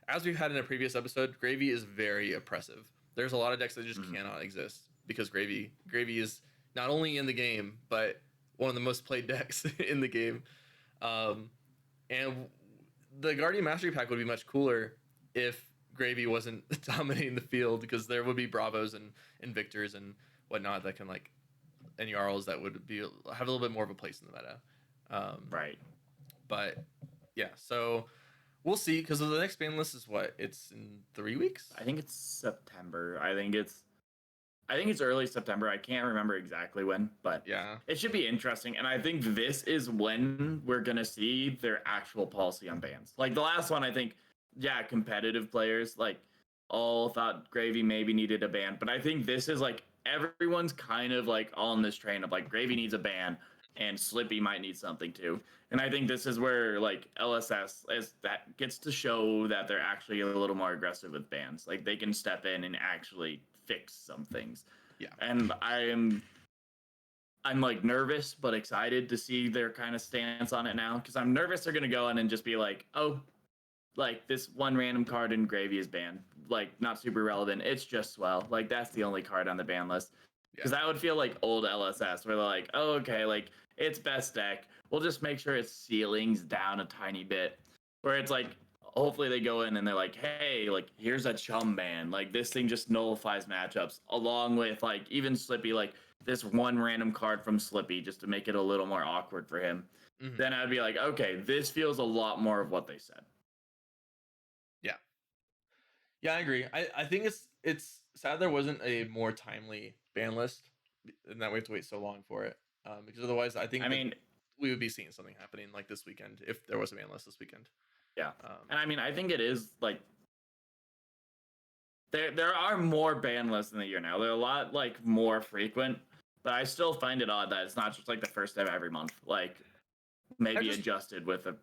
Speaker 2: as we've had in a previous episode, Gravy is very oppressive. There's a lot of decks that just cannot exist because Gravy is not only in the game, but one of the most played decks in the game. And the Guardian Mastery Pack would be much cooler if Gravy wasn't dominating the field, because there would be Bravos and Victors and whatnot that can like, and Jarls that would have a little bit more of a place in the meta.
Speaker 1: right.
Speaker 2: But yeah, so we'll see, because the next ban list is what? It's in 3 weeks?
Speaker 1: I think it's September. I think it's early September. I can't remember exactly when, but
Speaker 2: Yeah.
Speaker 1: it should be interesting. And I think this is when we're gonna see their actual policy on bans. Like the last one, I think, yeah, competitive players like all thought Gravy maybe needed a ban, but I think this is like everyone's kind of like on this train of like Gravy needs a ban and Slippy might need something too. And I think this is where like LSS as that gets to show that they're actually a little more aggressive with bans. Like they can step in and actually fix some things.
Speaker 2: Yeah.
Speaker 1: And I'm like nervous but excited to see their kind of stance on it now, because I'm nervous they're gonna go in and just be like, oh, like this one random card in Gravy is banned, like not super relevant. It's just Swell. Like that's the only card on the ban list. Because that would feel like old LSS, where they're like, oh, okay, like it's best deck. We'll just make sure its ceiling's down a tiny bit. Where it's like, hopefully they go in and they're like, hey, like here's a Chum ban. Like this thing just nullifies matchups, along with like even Slippy, like this one random card from Slippy just to make it a little more awkward for him. Then I'd be like, okay, this feels a lot more of what they said.
Speaker 2: Yeah, I agree. I think it's sad there wasn't a more timely ban list, and that we have to wait so long for it. Because otherwise, I mean, we would be seeing something happening like this weekend if there was a ban list this weekend.
Speaker 1: Yeah, and I mean, I think it is like there are more ban lists in the year now. They're a lot like more frequent, but I still find it odd that it's not just like the first of every month, like maybe adjusted with the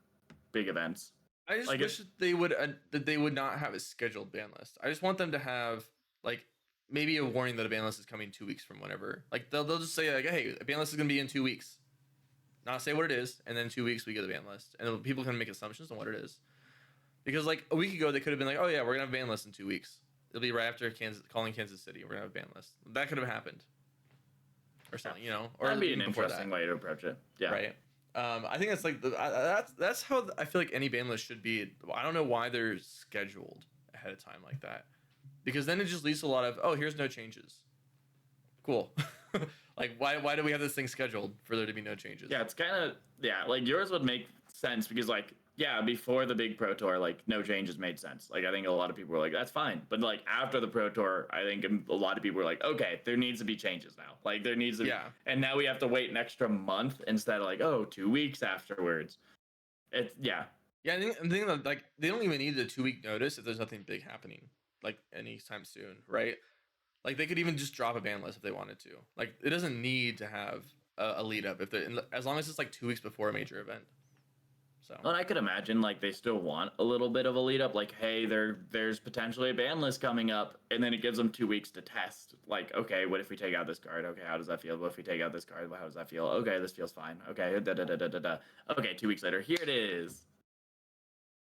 Speaker 1: big events.
Speaker 2: I just wish that they would not have a scheduled ban list. I just want them to have like maybe a warning that a ban list is coming 2 weeks from whenever. Like they'll just say like, hey, a ban list is gonna be in 2 weeks. Not say what it is, and then 2 weeks we get the ban list, and people can make assumptions on what it is. Because like a week ago they could have been like, oh yeah, we're gonna have a ban list in 2 weeks. It'll be right after calling Kansas City. We're gonna have a ban list. That could have happened, or something, you know, or
Speaker 1: that'd be an interesting way to approach it. Yeah,
Speaker 2: right. I think that's like that's how I feel like any ban list should be. I don't know why they're scheduled ahead of time like that, because then it just leads to a lot of, oh, here's no changes. Cool. Like why do we have this thing scheduled for there to be no changes?
Speaker 1: Yeah, it's kind of like yours would make sense because like before the big Pro Tour, like no changes made sense. Like I think a lot of people were like, that's fine. But like after the Pro Tour, I think a lot of people were like, okay, there needs to be changes now. Like there needs to be, and now we have to wait an extra month instead of like, oh, 2 weeks afterwards. It's
Speaker 2: Yeah, I'm thinking that like they don't even need a 2-week notice if there's nothing big happening like anytime soon, right? Like they could even just drop a ban list if they wanted to. Like it doesn't need to have a lead up as long as it's like 2 weeks before a major event. So,
Speaker 1: and I could imagine like they still want a little bit of a lead up, like, hey, there's potentially a ban list coming up, and then it gives them 2 weeks to test. Like, okay, what if we take out this card? Okay, how does that feel? What if we take out this card? How does that feel? Okay, this feels fine. Okay, Okay, 2 weeks later, here it is.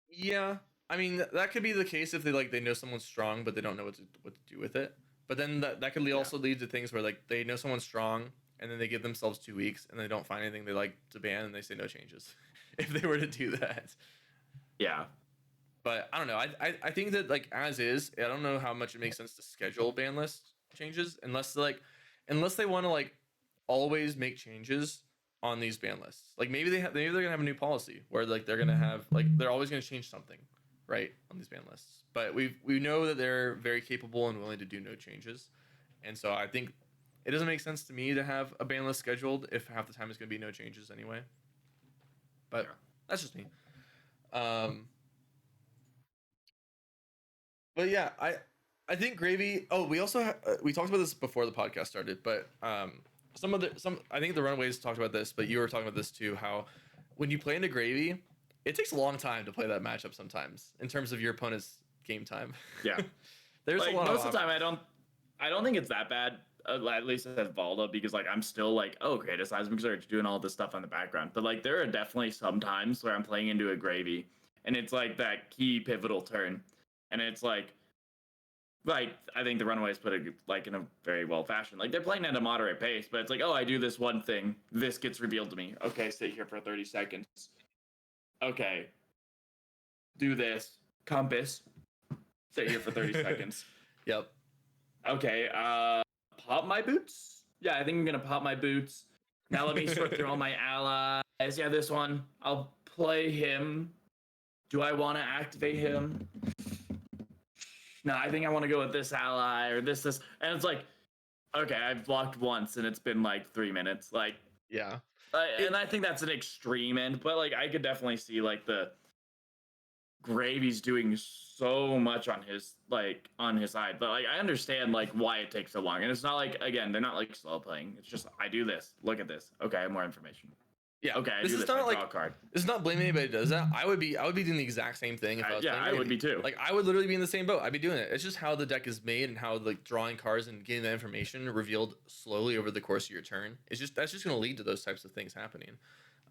Speaker 2: Yeah, I mean that could be the case if they know someone's strong, but they don't know what to do with it. But then that could also lead to things where like they know someone's strong and then they give themselves 2 weeks and they don't find anything they like to ban and they say no changes if they were to do that.
Speaker 1: Yeah.
Speaker 2: But I don't know. I think that like as is, I don't know how much it makes sense to schedule ban list changes unless they want to like always make changes on these ban lists. Like maybe maybe they're gonna have a new policy where like they're gonna have like they're always gonna change something, right, on these ban lists. But we know that they're very capable and willing to do no changes, and so I think it doesn't make sense to me to have a ban list scheduled if half the time it's gonna be no changes anyway. But that's just me. But yeah, I think Gravy. Oh, we also we talked about this before the podcast started, but some I think the Runaways talked about this, but you were talking about this too. How when you play into Gravy, it takes a long time to play that matchup sometimes in terms of your opponent's game time.
Speaker 1: Yeah.
Speaker 2: There's
Speaker 1: like,
Speaker 2: a lot
Speaker 1: most of the time I don't think it's that bad. At least at Valda, because like I'm still like, oh, great, a seismic surge doing all this stuff on the background. But like there are definitely some times where I'm playing into a Gravy and it's like that key pivotal turn. And it's like I think the Runaways put it like in a very well fashion. Like they're playing at a moderate pace, but it's like, oh, I do this one thing, this gets revealed to me. Okay, sit here for 30 seconds. Okay, do this. Compass. Sit here for 30 seconds.
Speaker 2: Yep.
Speaker 1: Okay, pop my boots? Yeah, I think I'm gonna pop my boots. Now let me sort through all my allies. Yeah, this one. I'll play him. Do I want to activate him? No, I think I want to go with this ally or this. And it's like, okay, I've blocked once and it's been like 3 minutes. Like,
Speaker 2: yeah.
Speaker 1: And I think that's an extreme end, but like I could definitely see like the Gravy's doing so much on his side, but like I understand like why it takes so long, and it's not like, again, they're not like slow playing. It's just I do this, look at this. Okay, I have more information.
Speaker 2: Yeah.
Speaker 1: Okay,
Speaker 2: this is not like
Speaker 1: draw a card.
Speaker 2: This is not blaming anybody who does that. I would be doing the exact same thing if I was playing
Speaker 1: I would be too.
Speaker 2: Like I would literally be in the same boat. I'd be doing it. It's just how the deck is made and how like drawing cards and getting that information revealed slowly over the course of your turn. That's just going to lead to those types of things happening.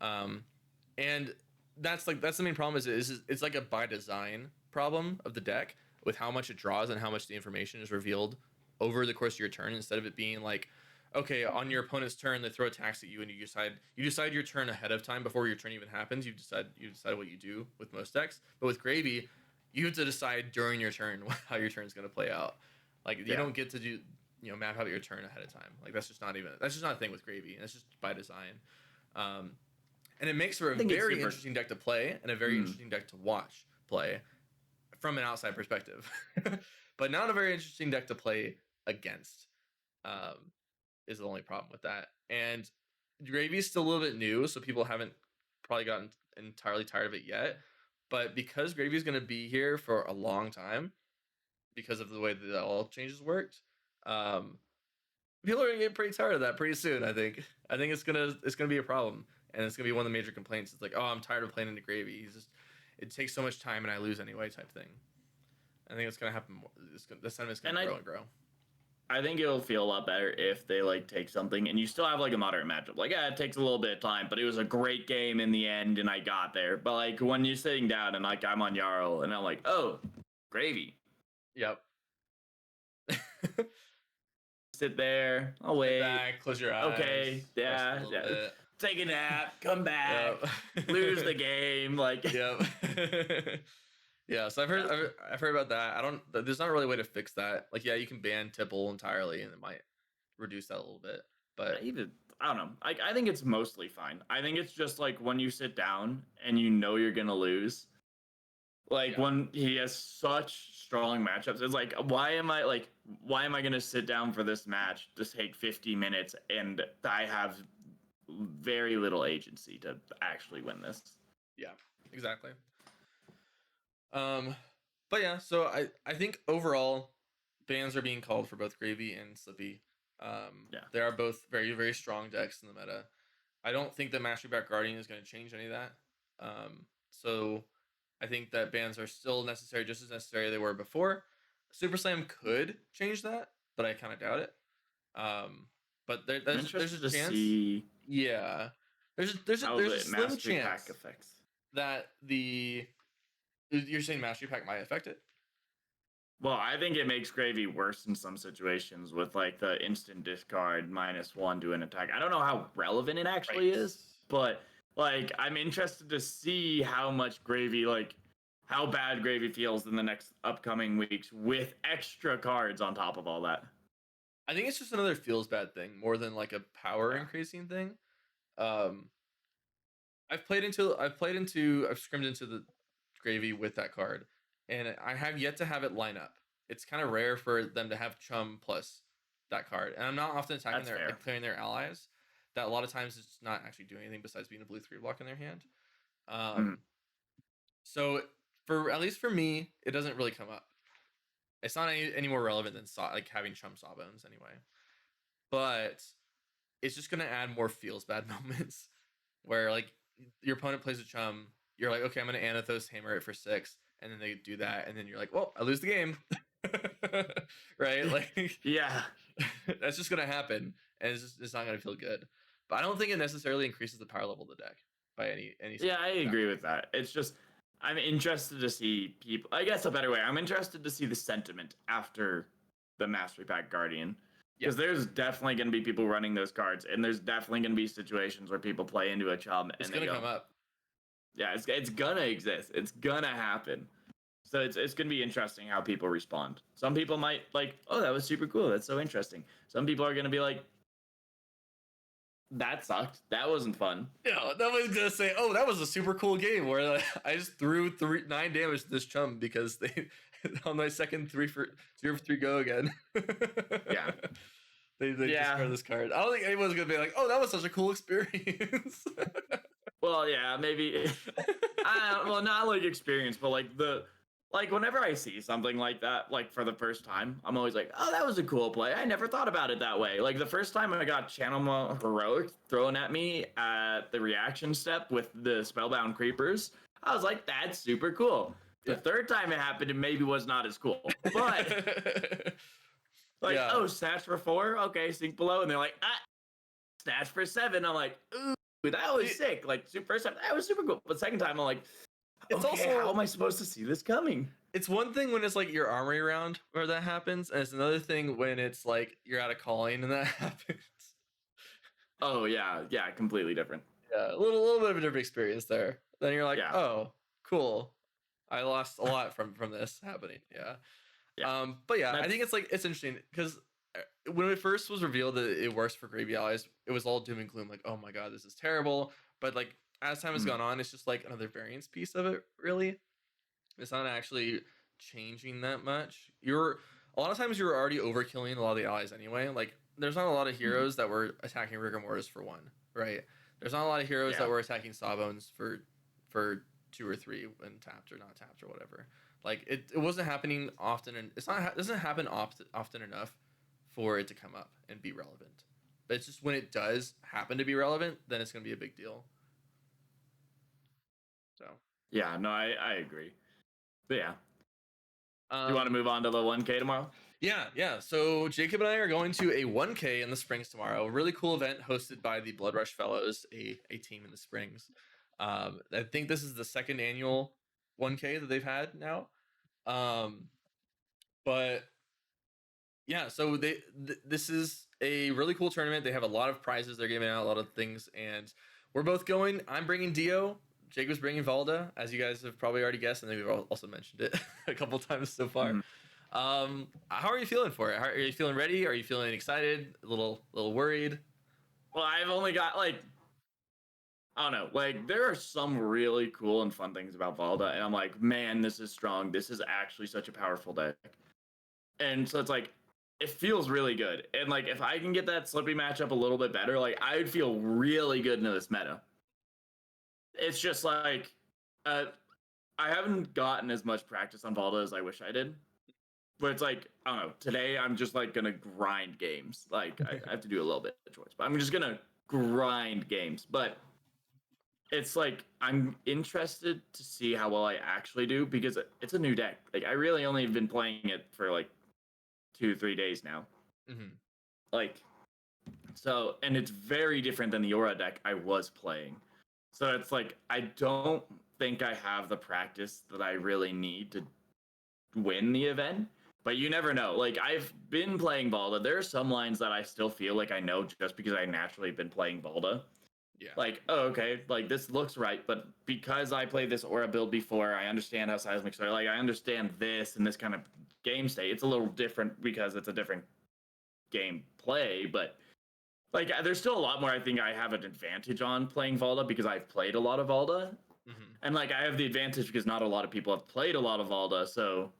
Speaker 2: And that's the main problem is it's like a by design problem of the deck with how much it draws and how much the information is revealed over the course of your turn, instead of it being like, okay, on your opponent's turn they throw attacks at you and you decide your turn ahead of time before your turn even happens. You decide what you do with most decks. But with Gravy, you have to decide during your turn how your turn is going to play out. Like you don't get to do map out your turn ahead of time. Like that's just not a thing with Gravy. That's just by design. And it makes for a very interesting deck to play and a very interesting deck to watch play from an outside perspective, but not a very interesting deck to play against. Is the only problem with that. And Gravy is still a little bit new, so people haven't probably gotten entirely tired of it yet. But because Gravy is going to be here for a long time, because of the way that all changes worked, people are going to get pretty tired of that pretty soon. I think it's gonna be a problem, and it's gonna be one of the major complaints. It's like, oh, I'm tired of playing into Gravy. It takes so much time, and I lose anyway, type thing. I think it's gonna happen more. The sentiment's gonna grow and grow.
Speaker 1: I think it'll feel a lot better if they like take something and you still have like a moderate matchup. Like, yeah, it takes a little bit of time, but it was a great game in the end and I got there. But like when you're sitting down and like I'm on Jarl and I'm like, oh, Gravy.
Speaker 2: Yep.
Speaker 1: Sit there. I'll wait.
Speaker 2: Back, close your eyes.
Speaker 1: Okay. Yeah. Take a nap. Come back. Yep. Lose the game. Like.
Speaker 2: Yep. Yeah, so I've heard about that. There's not really a way to fix that. Like, yeah, you can ban Tipple entirely, and it might reduce that a little bit. But
Speaker 1: I don't know. I think it's mostly fine. I think it's just like when you sit down and you know you're gonna lose. Like when he has such strong matchups, it's like, why am I gonna sit down for this match to take 50 minutes and I have very little agency to actually win this?
Speaker 2: Yeah, exactly. But yeah, so I think overall bans are being called for both Gravy and Slippy. They are both very, very strong decks in the meta. I don't think that Mastery Back Guardian is going to change any of that. So I think that bans are still necessary, just as necessary as they were before. Super Slam could change that, but I kind of doubt it. But there's a chance. Yeah, there's a slim chance that you're saying Mastery Pack might affect it.
Speaker 1: Well, I think it makes Gravy worse in some situations with like the instant discard -1 to an attack. I don't know how relevant it actually
Speaker 2: Right.
Speaker 1: is, but like I'm interested to see how much Gravy like how bad Gravy feels in the next upcoming weeks with extra cards on top of all that.
Speaker 2: I think it's just another feels bad thing more than like a power
Speaker 1: Yeah.
Speaker 2: increasing thing. Um, I've scrimmed into the Gravy with that card, and I have yet to have it line up. It's kind of rare for them to have Chum plus that card, and I'm not often attacking
Speaker 1: That's
Speaker 2: their
Speaker 1: fair.
Speaker 2: like clearing their allies. That a lot of times it's not actually doing anything besides being a blue 3 block in their hand.
Speaker 1: Mhm.
Speaker 2: Um, so for at least for me, it doesn't really come up. It's not any more relevant than like having Chum Sawbones anyway. But it's just gonna add more feels bad moments where like your opponent plays a Chum, you're like, okay, I'm gonna Anathos Hammer it for 6, and then they do that, and then you're like, well, I lose the game. Right? Like
Speaker 1: Yeah.
Speaker 2: that's just gonna happen, and it's not gonna feel good. But I don't think it necessarily increases the power level of the deck by any
Speaker 1: Yeah, I agree
Speaker 2: factor.
Speaker 1: with that. It's just I'm interested to see people. I guess a better way. I'm interested to see the sentiment after the Mastery Pack Guardian,
Speaker 2: Yeah,
Speaker 1: because there's definitely going to be people running those cards, and there's definitely going to be situations where people play into a chum
Speaker 2: it's
Speaker 1: and they
Speaker 2: gonna
Speaker 1: go,
Speaker 2: come up.
Speaker 1: "Yeah, it's gonna exist. It's gonna happen." So it's going to be interesting how people respond. Some people might like, "Oh, that was super cool. That's so interesting." Some people are going to be like, "That sucked. That wasn't fun."
Speaker 2: Yeah, that was gonna say, oh, that was a super cool game where I just threw 9 damage to this Chum because they on my second 3 for 3 go again.
Speaker 1: Yeah.
Speaker 2: They
Speaker 1: Yeah.
Speaker 2: discard this card. I don't think anyone's gonna be like, oh, that was such a cool experience.
Speaker 1: Well, yeah, maybe. Well, not like experience, but like like whenever I see something like that, like for the first time, I'm always like, oh, that was a cool play. I never thought about it that way. Like the first time I got Channel Heroic thrown at me at the reaction step with the Spellbound Creepers, I was like, that's super cool. The
Speaker 2: Yeah.
Speaker 1: third time it happened, it maybe was not as cool. But like,
Speaker 2: Yeah.
Speaker 1: oh, snatch for 4, okay, sink below, and they're like, snatch for 7. I'm like, ooh, that was sick. Like, first time, that was super cool. But second time, I'm like,
Speaker 2: It's
Speaker 1: okay, how
Speaker 2: also
Speaker 1: am I supposed to see this coming?
Speaker 2: it's one thing when it's like your armory round where that happens, and it's another thing when it's like you're out of calling and that happens.
Speaker 1: Oh yeah, yeah, completely different.
Speaker 2: Yeah, a little bit of a different experience there. Then you're like,
Speaker 1: Yeah,
Speaker 2: oh, cool. I lost a lot from this happening. Yeah.
Speaker 1: yeah.
Speaker 2: But yeah, I
Speaker 1: That's
Speaker 2: think it's interesting because when it first was revealed that it works for Gravy Allies, it was all doom and gloom, like, oh my god, this is terrible. But like as time has
Speaker 1: mm,
Speaker 2: gone on, it's just like another variance piece of it, really. It's not actually changing that much. A lot of times you're already overkilling a lot of the allies anyway. Like there's not a lot of
Speaker 1: mm,
Speaker 2: heroes that were attacking rigor mortis for 1, right? There's not a lot of heroes that
Speaker 1: yeah,
Speaker 2: were attacking sawbones for 2 or 3 when tapped or not tapped or whatever. Like it wasn't happening often, and it doesn't happen often enough for it to come up and be relevant. But it's just when it does happen to be relevant, then it's gonna be a big deal. So
Speaker 1: yeah. No, I agree. But yeah, you want to
Speaker 2: um
Speaker 1: move on to the 1K tomorrow?
Speaker 2: Yeah. So Jacob and I are going to a 1K in the Springs tomorrow. A really cool event hosted by the Blood Rush Fellows, a team in the Springs. I think this is the second annual 1K that they've had now. But yeah, so this is a really cool tournament. They have a lot of prizes they're giving out, a lot of things, and we're both going. I'm bringing Dio. Jacob's bringing Valda, as you guys have probably already guessed, and then we've also mentioned it a couple times so far.
Speaker 1: Mhm.
Speaker 2: How are you feeling for it? Are you feeling ready? Are you feeling excited? A little worried?
Speaker 1: Well, I've only got like I don't know. Like there are some really cool and fun things about Valda, and I'm like, man, this is strong. This is actually such a powerful deck. And so it's like it feels really good. And like if I can get that Slippy matchup a little bit better, like I would feel really good into this meta. It's just like uh I haven't gotten as much practice on Valda as I wish I did. But it's like, I don't know, today I'm just like gonna grind games. Like I have to do a little bit of choice, but I'm just gonna grind games. But it's like I'm interested to see how well I actually do because it's a new deck. Like I really only have been playing it for like 2 3 days now.
Speaker 2: Mm-hmm.
Speaker 1: Like so, and it's very different than the Aura deck I was playing. So it's like I don't think I have the practice that I really need to win the event. But you never know. Like I've been playing Valda. There are some lines that I still feel like I know just because I naturally been playing Valda.
Speaker 2: Yeah.
Speaker 1: Like, oh, okay, like this looks right, but because I played this Aura build before, I understand how seismics are. Like, I understand this and this kind of game state. It's a little different because it's a different game play, but like, there's still a lot more I think I have an advantage on playing Valda because I've played a lot of Valda, and like I have the advantage because not a lot of people have played a lot of Valda, so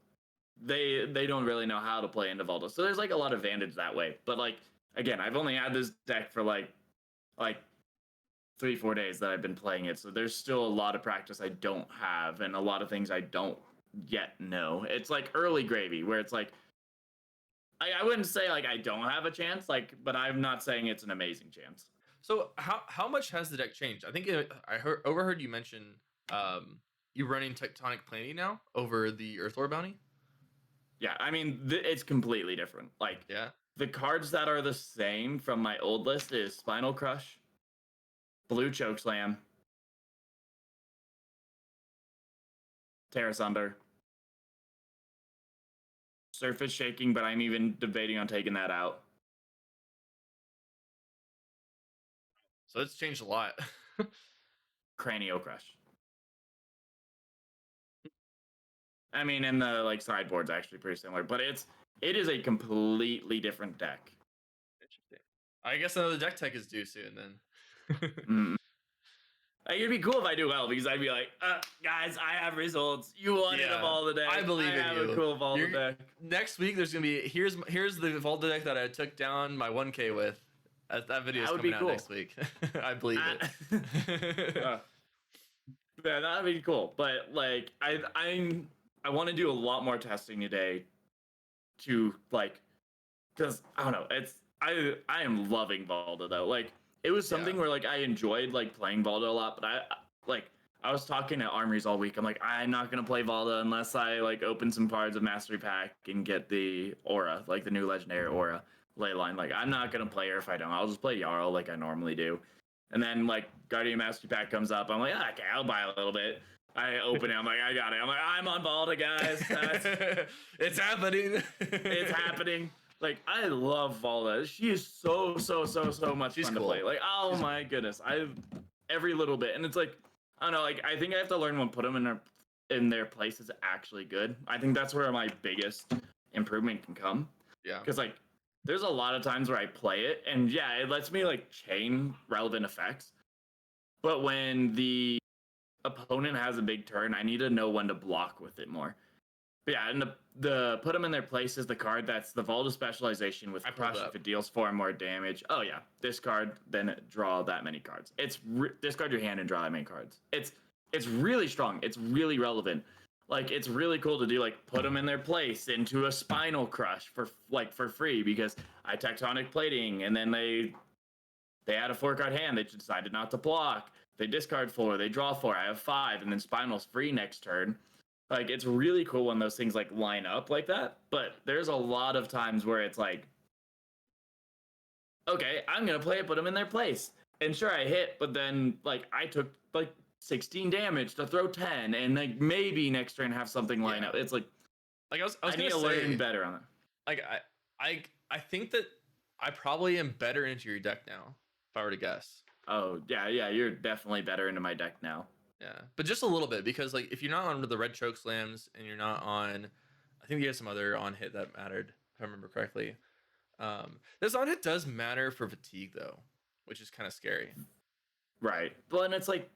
Speaker 1: they don't really know how to play into Valda. So there's like a lot of advantage that way. But like again, I've only had this deck for like 3-4 days that I've been playing it, so there's still a lot of practice I don't have and a lot of things I don't yet know. It's like early Gravy where it's like I wouldn't say like I don't have a chance, like, but I'm not saying it's an amazing chance.
Speaker 2: So how much has the deck changed? I think overheard you mention you running Tectonic Plating now over the Earthlore bounty.
Speaker 1: Yeah, I mean it's completely different. Like
Speaker 2: Yeah.
Speaker 1: the cards that are the same from my old list is Spinal Crush, Blue Chokeslam, Terra Sunder, Surface Shaking, but I'm even debating on taking that out.
Speaker 2: So it's changed a lot.
Speaker 1: Cranio Crush. I mean, and the like sideboard's actually pretty similar, but it is a completely different deck.
Speaker 2: Interesting. I guess another deck tech is due soon then.
Speaker 1: Like, it'd be cool if I do well because I'd be like, guys, I have results. You wanted a Valda deck.
Speaker 2: I believe in
Speaker 1: have
Speaker 2: you.
Speaker 1: A cool Valda deck.
Speaker 2: Next week, there's gonna be here's the Valda deck that I took down my 1K with. That video is coming out next week. I believe it.
Speaker 1: Yeah, that'd be cool. But like, I want to do a lot more testing today, to like, because I don't know. I am loving Valda though. Like, it was something where like I enjoyed like playing Valda a lot, but I was talking to armories all week. I'm like, I'm not gonna play Valda unless I like open some cards of Mastery Pack and get the Aura, like the new legendary Aura Leyline. Like, I'm not gonna play her if I don't. I'll just play Jarl like I normally do. And then like Guardian Mastery Pack comes up. I'm like, okay, I'll buy a little bit. I open it. I'm like, I got it. I'm like, I'm on Valda, guys.
Speaker 2: It's happening.
Speaker 1: It's happening. Like, I love Valda. She is so much fun to play. Like, oh my goodness, every little bit, and it's like, I don't know. Like, I think I have to learn when put them in their place is actually good. I think that's where my biggest improvement can come.
Speaker 2: Yeah.
Speaker 1: Because like, there's a lot of times where I play it, and yeah, it lets me like chain relevant effects. But when the opponent has a big turn, I need to know when to block with it more. But yeah, and the put them in their place is the card that's the Valda specialization with Crush if it deals 4 more damage. Oh yeah, discard, then draw that many cards. It's discard your hand and draw that many cards. It's really strong. It's really relevant. Like, it's really cool to do, like, put them in their place into a Spinal Crush for free because I Tectonic Plating, and then they had a 4-card hand. They decided not to block. They discard 4. They draw 4. I have 5, and then Spinal's free next turn. Like, it's really cool when those things like line up like that. But there's a lot of times where it's like, okay, I'm gonna play it, put them in their place, and sure I hit, but then like I took like 16 damage to throw 10, and like maybe next turn have something line up. It's like
Speaker 2: I
Speaker 1: need to learn better on it.
Speaker 2: Like I think that I probably am better into your deck now, if I were to guess.
Speaker 1: Oh yeah, you're definitely better into my deck now.
Speaker 2: Yeah, but just a little bit, because like if you're not on the red choke slams and you're not on, I think you have some other on hit that mattered, if I remember correctly. This on hit does matter for fatigue though, which is kind of scary.
Speaker 1: Right. Well, and it's like,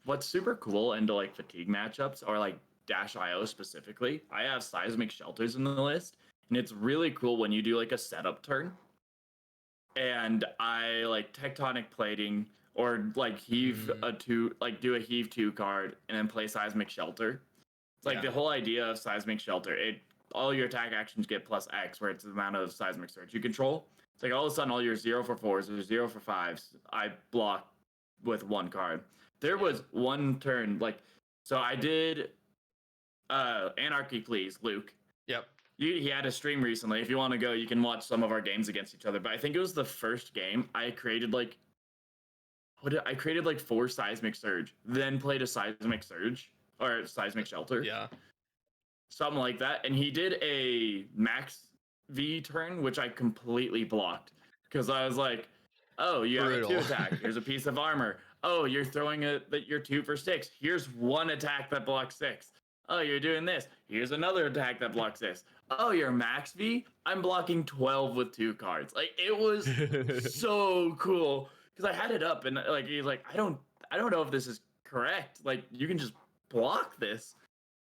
Speaker 1: what's super cool into like fatigue matchups or like Dash IO specifically, I have Seismic Shelters in the list, and it's really cool when you do like a setup turn and I like Tectonic Plating or like heave a 2, like do a heave 2 card and then play Seismic Shelter. It's like the whole idea of Seismic Shelter. All your attack actions get plus X, where it's the amount of Seismic Surge you control. It's like all of a sudden all your 0 for 4s or 0 for 5s, I block with 1 card. There was one turn, like, so I did Anarchy Please, Luke.
Speaker 2: Yep.
Speaker 1: He had a stream recently. If you want to go, you can watch some of our games against each other. But I think it was the first game I created like, I created like 4 Seismic Surge, then played a Seismic Surge or Seismic Shelter.
Speaker 2: Yeah.
Speaker 1: something like that. And he did a max V turn, which I completely blocked because I was like, "Oh, you have a 2
Speaker 2: Brutal.
Speaker 1: attack. Here's a piece of armor. Oh, you're throwing that you're 2 for 6. Here's one attack that blocks 6. Oh, you're doing this. Here's another attack that blocks this. Oh, you're max V. I'm blocking 12 with 2 cards. Like it was so cool because I had it up and like he's like, I don't know if this is correct. Like you can just block this.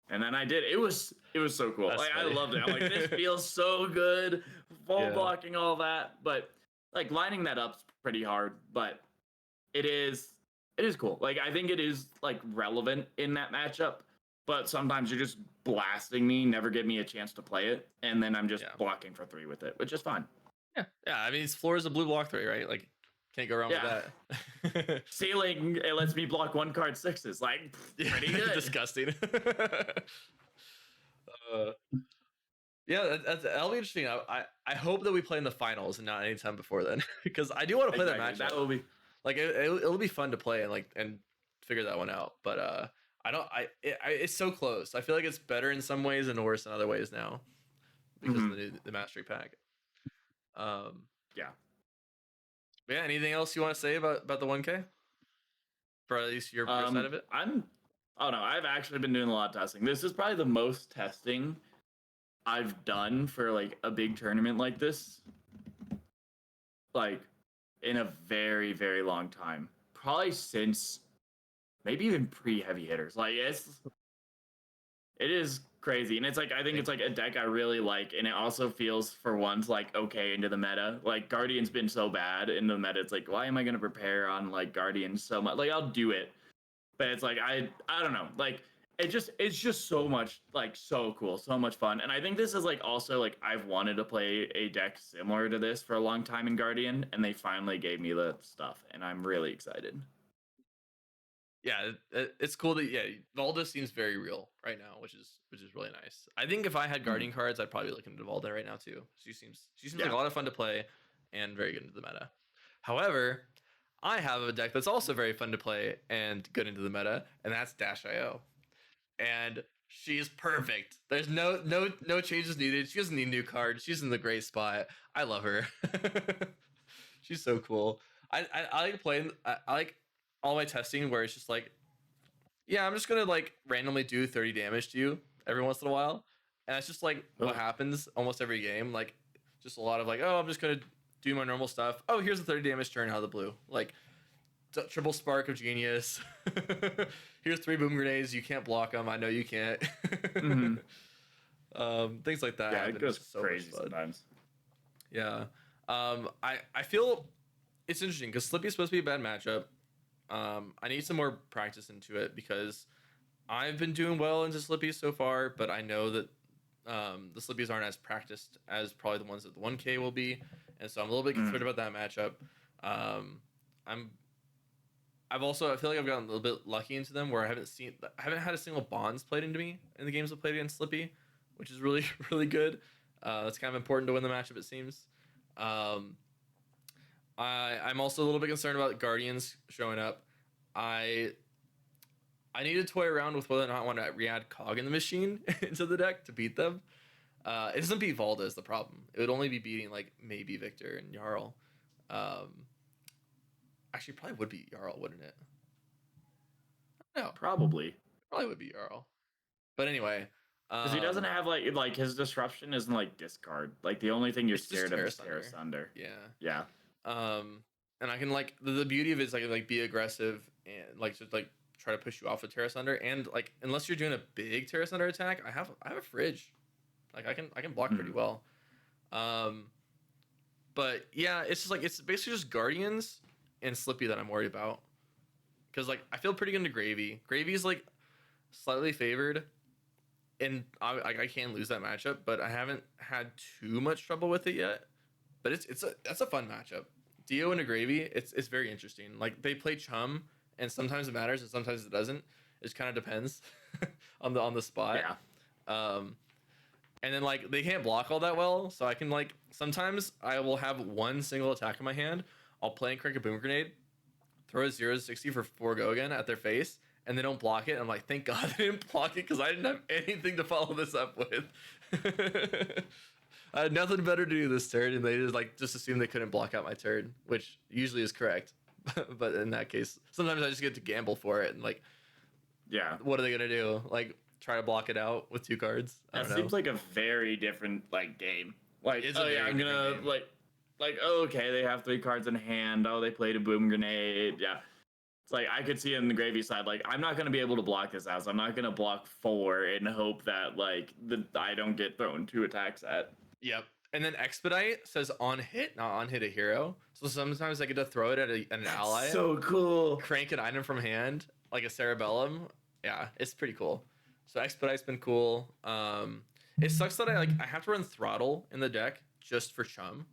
Speaker 1: And then I did. It was so cool.
Speaker 2: That's
Speaker 1: Like I
Speaker 2: funny.
Speaker 1: loved it. I'm like, this feels so good. Ball
Speaker 2: Yeah.
Speaker 1: blocking, all that. But like lining that up's pretty hard. But it is cool. Like I think it is like relevant in that matchup. But sometimes you're just blasting me, never give me a chance to play it, and then I'm just
Speaker 2: Yeah.
Speaker 1: blocking for 3 with it, which is fine.
Speaker 2: Yeah. I mean, floor is a blue block 3, right? Like, can't go wrong
Speaker 1: Yeah.
Speaker 2: with that.
Speaker 1: Ceiling, it lets me block 1 card 6s. Like pretty good.
Speaker 2: Disgusting. Yeah, that'll be interesting. I hope that we play in the finals and not anytime before then, because I do want to play that match.
Speaker 1: That will be
Speaker 2: Like it'll be fun to play and figure that one out. But I don't. It's so close. I feel like it's better in some ways and worse in other ways now because of the mastery pack.
Speaker 1: Yeah.
Speaker 2: Yeah. Anything else you want to say about the 1K? For at least your side of it.
Speaker 1: I've actually been doing a lot of testing. This is probably the most testing I've done for like a big tournament like this, like in a very, very long time. Probably since maybe even pre-heavy hitters. Like it is crazy. And it's like I think it's like a deck I really like, and it also feels for once like okay into the meta. Like Guardian's been so bad in the meta. It's like, why am I gonna prepare on like Guardian so much? Like I'll do it. But it's like I don't know. Like it's just so much like so cool, so much fun. And I think this is like also like I've wanted to play a deck similar to this for a long time in Guardian, and they finally gave me the stuff, and I'm really excited.
Speaker 2: Yeah, it's cool that Valda seems very real right now, which is really nice. I think if I had Guardian cards, I'd probably look into Valda right now too. She seems like a lot of fun to play and very good into the meta. However, I have a deck that's also very fun to play and good into the meta, and that's Dash.io. And she's perfect. There's no changes needed. She doesn't need new cards. She's in the great spot. I love her. She's so cool. I like playing. I like all my testing where it's just like, yeah, I'm just gonna like randomly do 30 damage to you every once in a while, and that's just like what happens almost every game. Like, just a lot of like, oh, I'm just gonna do my normal stuff. Oh, here's a 30 damage turn out of the blue. Like, triple spark of genius. Here's 3 boom grenades. You can't block them. I know you can't. Things like that.
Speaker 1: Yeah, it goes so crazy sometimes.
Speaker 2: Yeah. I feel it's interesting because Slippy's supposed to be a bad matchup. I need some more practice into it because I've been doing well into Slippy so far, but I know that the Slippies aren't as practiced as probably the ones that the 1K will be, and so I'm a little bit concerned about that matchup. I feel like I've gotten a little bit lucky into them where I haven't had a single bonds played into me in the games I've played against Slippy, which is really, really good. That's kind of important to win the matchup, it seems. I'm also a little bit concerned about Guardians showing up. I need to toy around with whether or not I want to re-add Cog in the machine into the deck to beat them. It doesn't beat Valda is the problem. It would only be beating like maybe Victor and Jarl. Actually, probably would be Jarl, wouldn't it? No,
Speaker 1: probably
Speaker 2: would be Jarl. But anyway,
Speaker 1: because he doesn't have like his disruption isn't like discard. Like the only thing you're scared of is Terra Sunder.
Speaker 2: Yeah. And I can like the beauty of it is I can like be aggressive and like just like try to push you off with Terra Sunder, and like unless you're doing a big Terra Sunder attack, I have a fridge. Like I can block pretty well. But yeah, it's just like it's basically just Guardians and Slippy that I'm worried about. Because like I feel pretty good into Gravy. Gravy's like slightly favored, and I can lose that matchup, but I haven't had too much trouble with it yet. But that's a fun matchup. Dio into Gravy, it's very interesting. Like they play Chum, and sometimes it matters and sometimes it doesn't. It kind of depends on the spot.
Speaker 1: Yeah.
Speaker 2: And then like they can't block all that well, so I can like sometimes I will have one single attack in my hand. I'll play and crank a boom grenade, throw a 0-60 for 4 go again at their face, and they don't block it. I'm like, thank God they didn't block it because I didn't have anything to follow this up with. I had nothing better to do this turn, and they just assumed they couldn't block out my turn, which usually is correct. But in that case, sometimes I just get to gamble for it, and like,
Speaker 1: Yeah.
Speaker 2: what are they gonna do? Like, try to block it out with 2 cards? I don't know.
Speaker 1: Seems like a very different like game. Like,
Speaker 2: It's a
Speaker 1: oh yeah,
Speaker 2: very
Speaker 1: I'm gonna
Speaker 2: different game.
Speaker 1: like oh, okay, they have 3 cards in hand. Oh, they played a boom grenade. Yeah. It's like I could see it in the gravy side. Like I'm not gonna be able to block this house. I'm not gonna block 4 and hope that like I don't get thrown 2 attacks at.
Speaker 2: Yep. And then expedite says on hit, not on hit a hero. So sometimes I get to throw it at an ally,
Speaker 1: So cool.
Speaker 2: crank an item from hand, like a cerebellum. Yeah, it's pretty cool. So expedite's been cool. It sucks that I have to run throttle in the deck just for chum,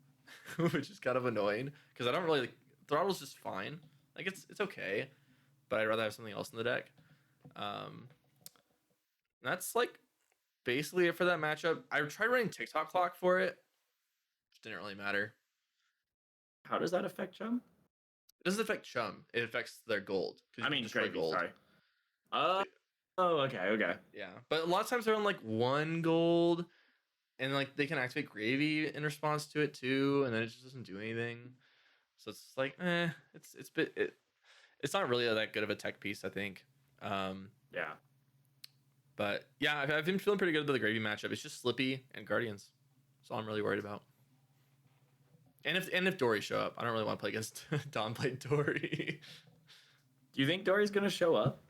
Speaker 2: which is kind of annoying because I don't really throttle's just fine. Like it's okay, but I'd rather have something else in the deck. That's like basically it for that matchup. I tried running TikTok clock for it. Didn't really matter.
Speaker 1: How does that affect Chum?
Speaker 2: It doesn't affect chum. It affects their gold.
Speaker 1: I mean, gravy. Sorry. Oh, okay.
Speaker 2: Yeah, but a lot of times they're on like 1 gold, and like they can activate gravy in response to it too, and then it just doesn't do anything. So it's like, it's not really that good of a tech piece, I think.
Speaker 1: Yeah.
Speaker 2: But yeah, I've been feeling pretty good about the gravy matchup. It's just Slippy and Guardians. That's all I'm really worried about. And if Dory show up, I don't really want to play against Don played Dory.
Speaker 1: Do you think Dory's gonna show up?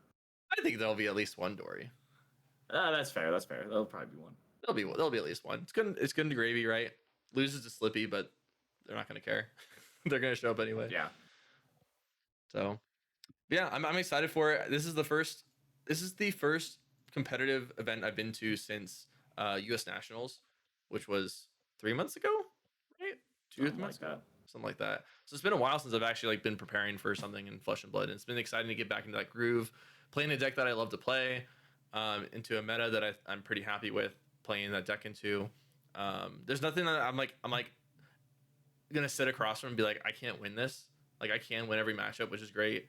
Speaker 2: I think there'll be at least 1 Dory.
Speaker 1: That's fair. There'll probably be 1.
Speaker 2: There'll be at least 1. It's good to gravy, right? Loses to Slippy, but they're not gonna care. They're gonna show up anyway.
Speaker 1: Yeah.
Speaker 2: So, yeah, I'm excited for it. This is the first competitive event I've been to since U.S. Nationals, which was 3 months ago, right? 2 months ago, something like that. So it's been a while since I've actually been preparing for something in Flesh and Blood, and it's been exciting to get back into that groove, playing a deck that I love to play, into a meta that I'm pretty happy with playing that deck into. There's nothing that I'm like gonna sit across from and be like, I can't win this. Like I can win every matchup, which is great.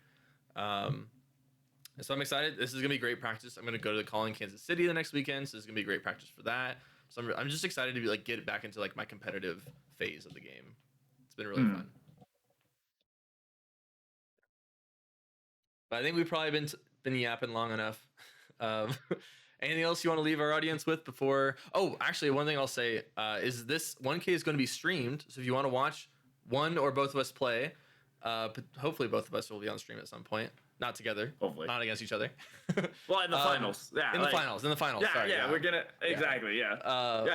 Speaker 2: So I'm excited. This is gonna be great practice. I'm gonna go to the call in Kansas City the next weekend, so this is gonna be great practice for that. So I'm just excited to get back into like my competitive phase of the game. It's been really fun. But I think we've probably been yapping long enough. Anything else you want to leave our audience with before? Oh, actually, one thing I'll say is this 1K is going to be streamed. So if you want to watch one or both of us play, hopefully both of us will be on stream at some point. Not together.
Speaker 1: Hopefully.
Speaker 2: Not against each other.
Speaker 1: Well, in the finals. Yeah.
Speaker 2: In the finals.
Speaker 1: Yeah,
Speaker 2: Sorry,
Speaker 1: yeah, we're gonna exactly. Yeah.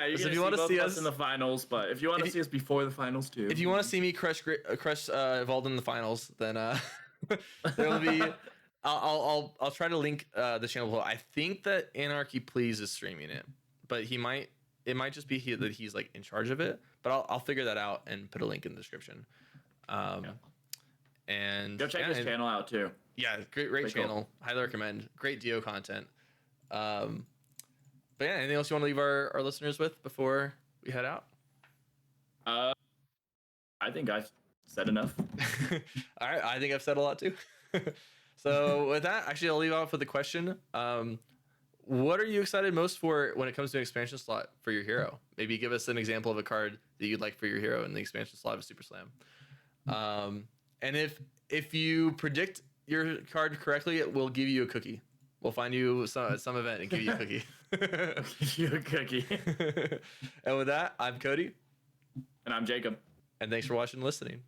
Speaker 1: You're
Speaker 2: so
Speaker 1: if you want to see us in the finals, but if you want to see us before the finals too.
Speaker 2: If you want to see me crush Evolved in the finals, then there will be. I'll try to link the channel below. I think that Anarchy Please is streaming it, but it might just be that he's like in charge of it. But I'll figure that out and put a link in the description. And
Speaker 1: go check his channel out too.
Speaker 2: Yeah, great channel. Cool. Highly recommend. Great Dio content. But yeah, anything else you want to leave our listeners with before we head out?
Speaker 1: I think I've said enough.
Speaker 2: All right, I think I've said a lot too. So with that, actually, I'll leave off with a question. What are you excited most for when it comes to an expansion slot for your hero? Maybe give us an example of a card that you'd like for your hero in the expansion slot of Super Slam. And if you predict your card correctly, we'll give you a cookie. We'll find you some event and give you a cookie.
Speaker 1: Give you a cookie.
Speaker 2: And with that, I'm Cody.
Speaker 1: And I'm Jacob.
Speaker 2: And thanks for watching and listening.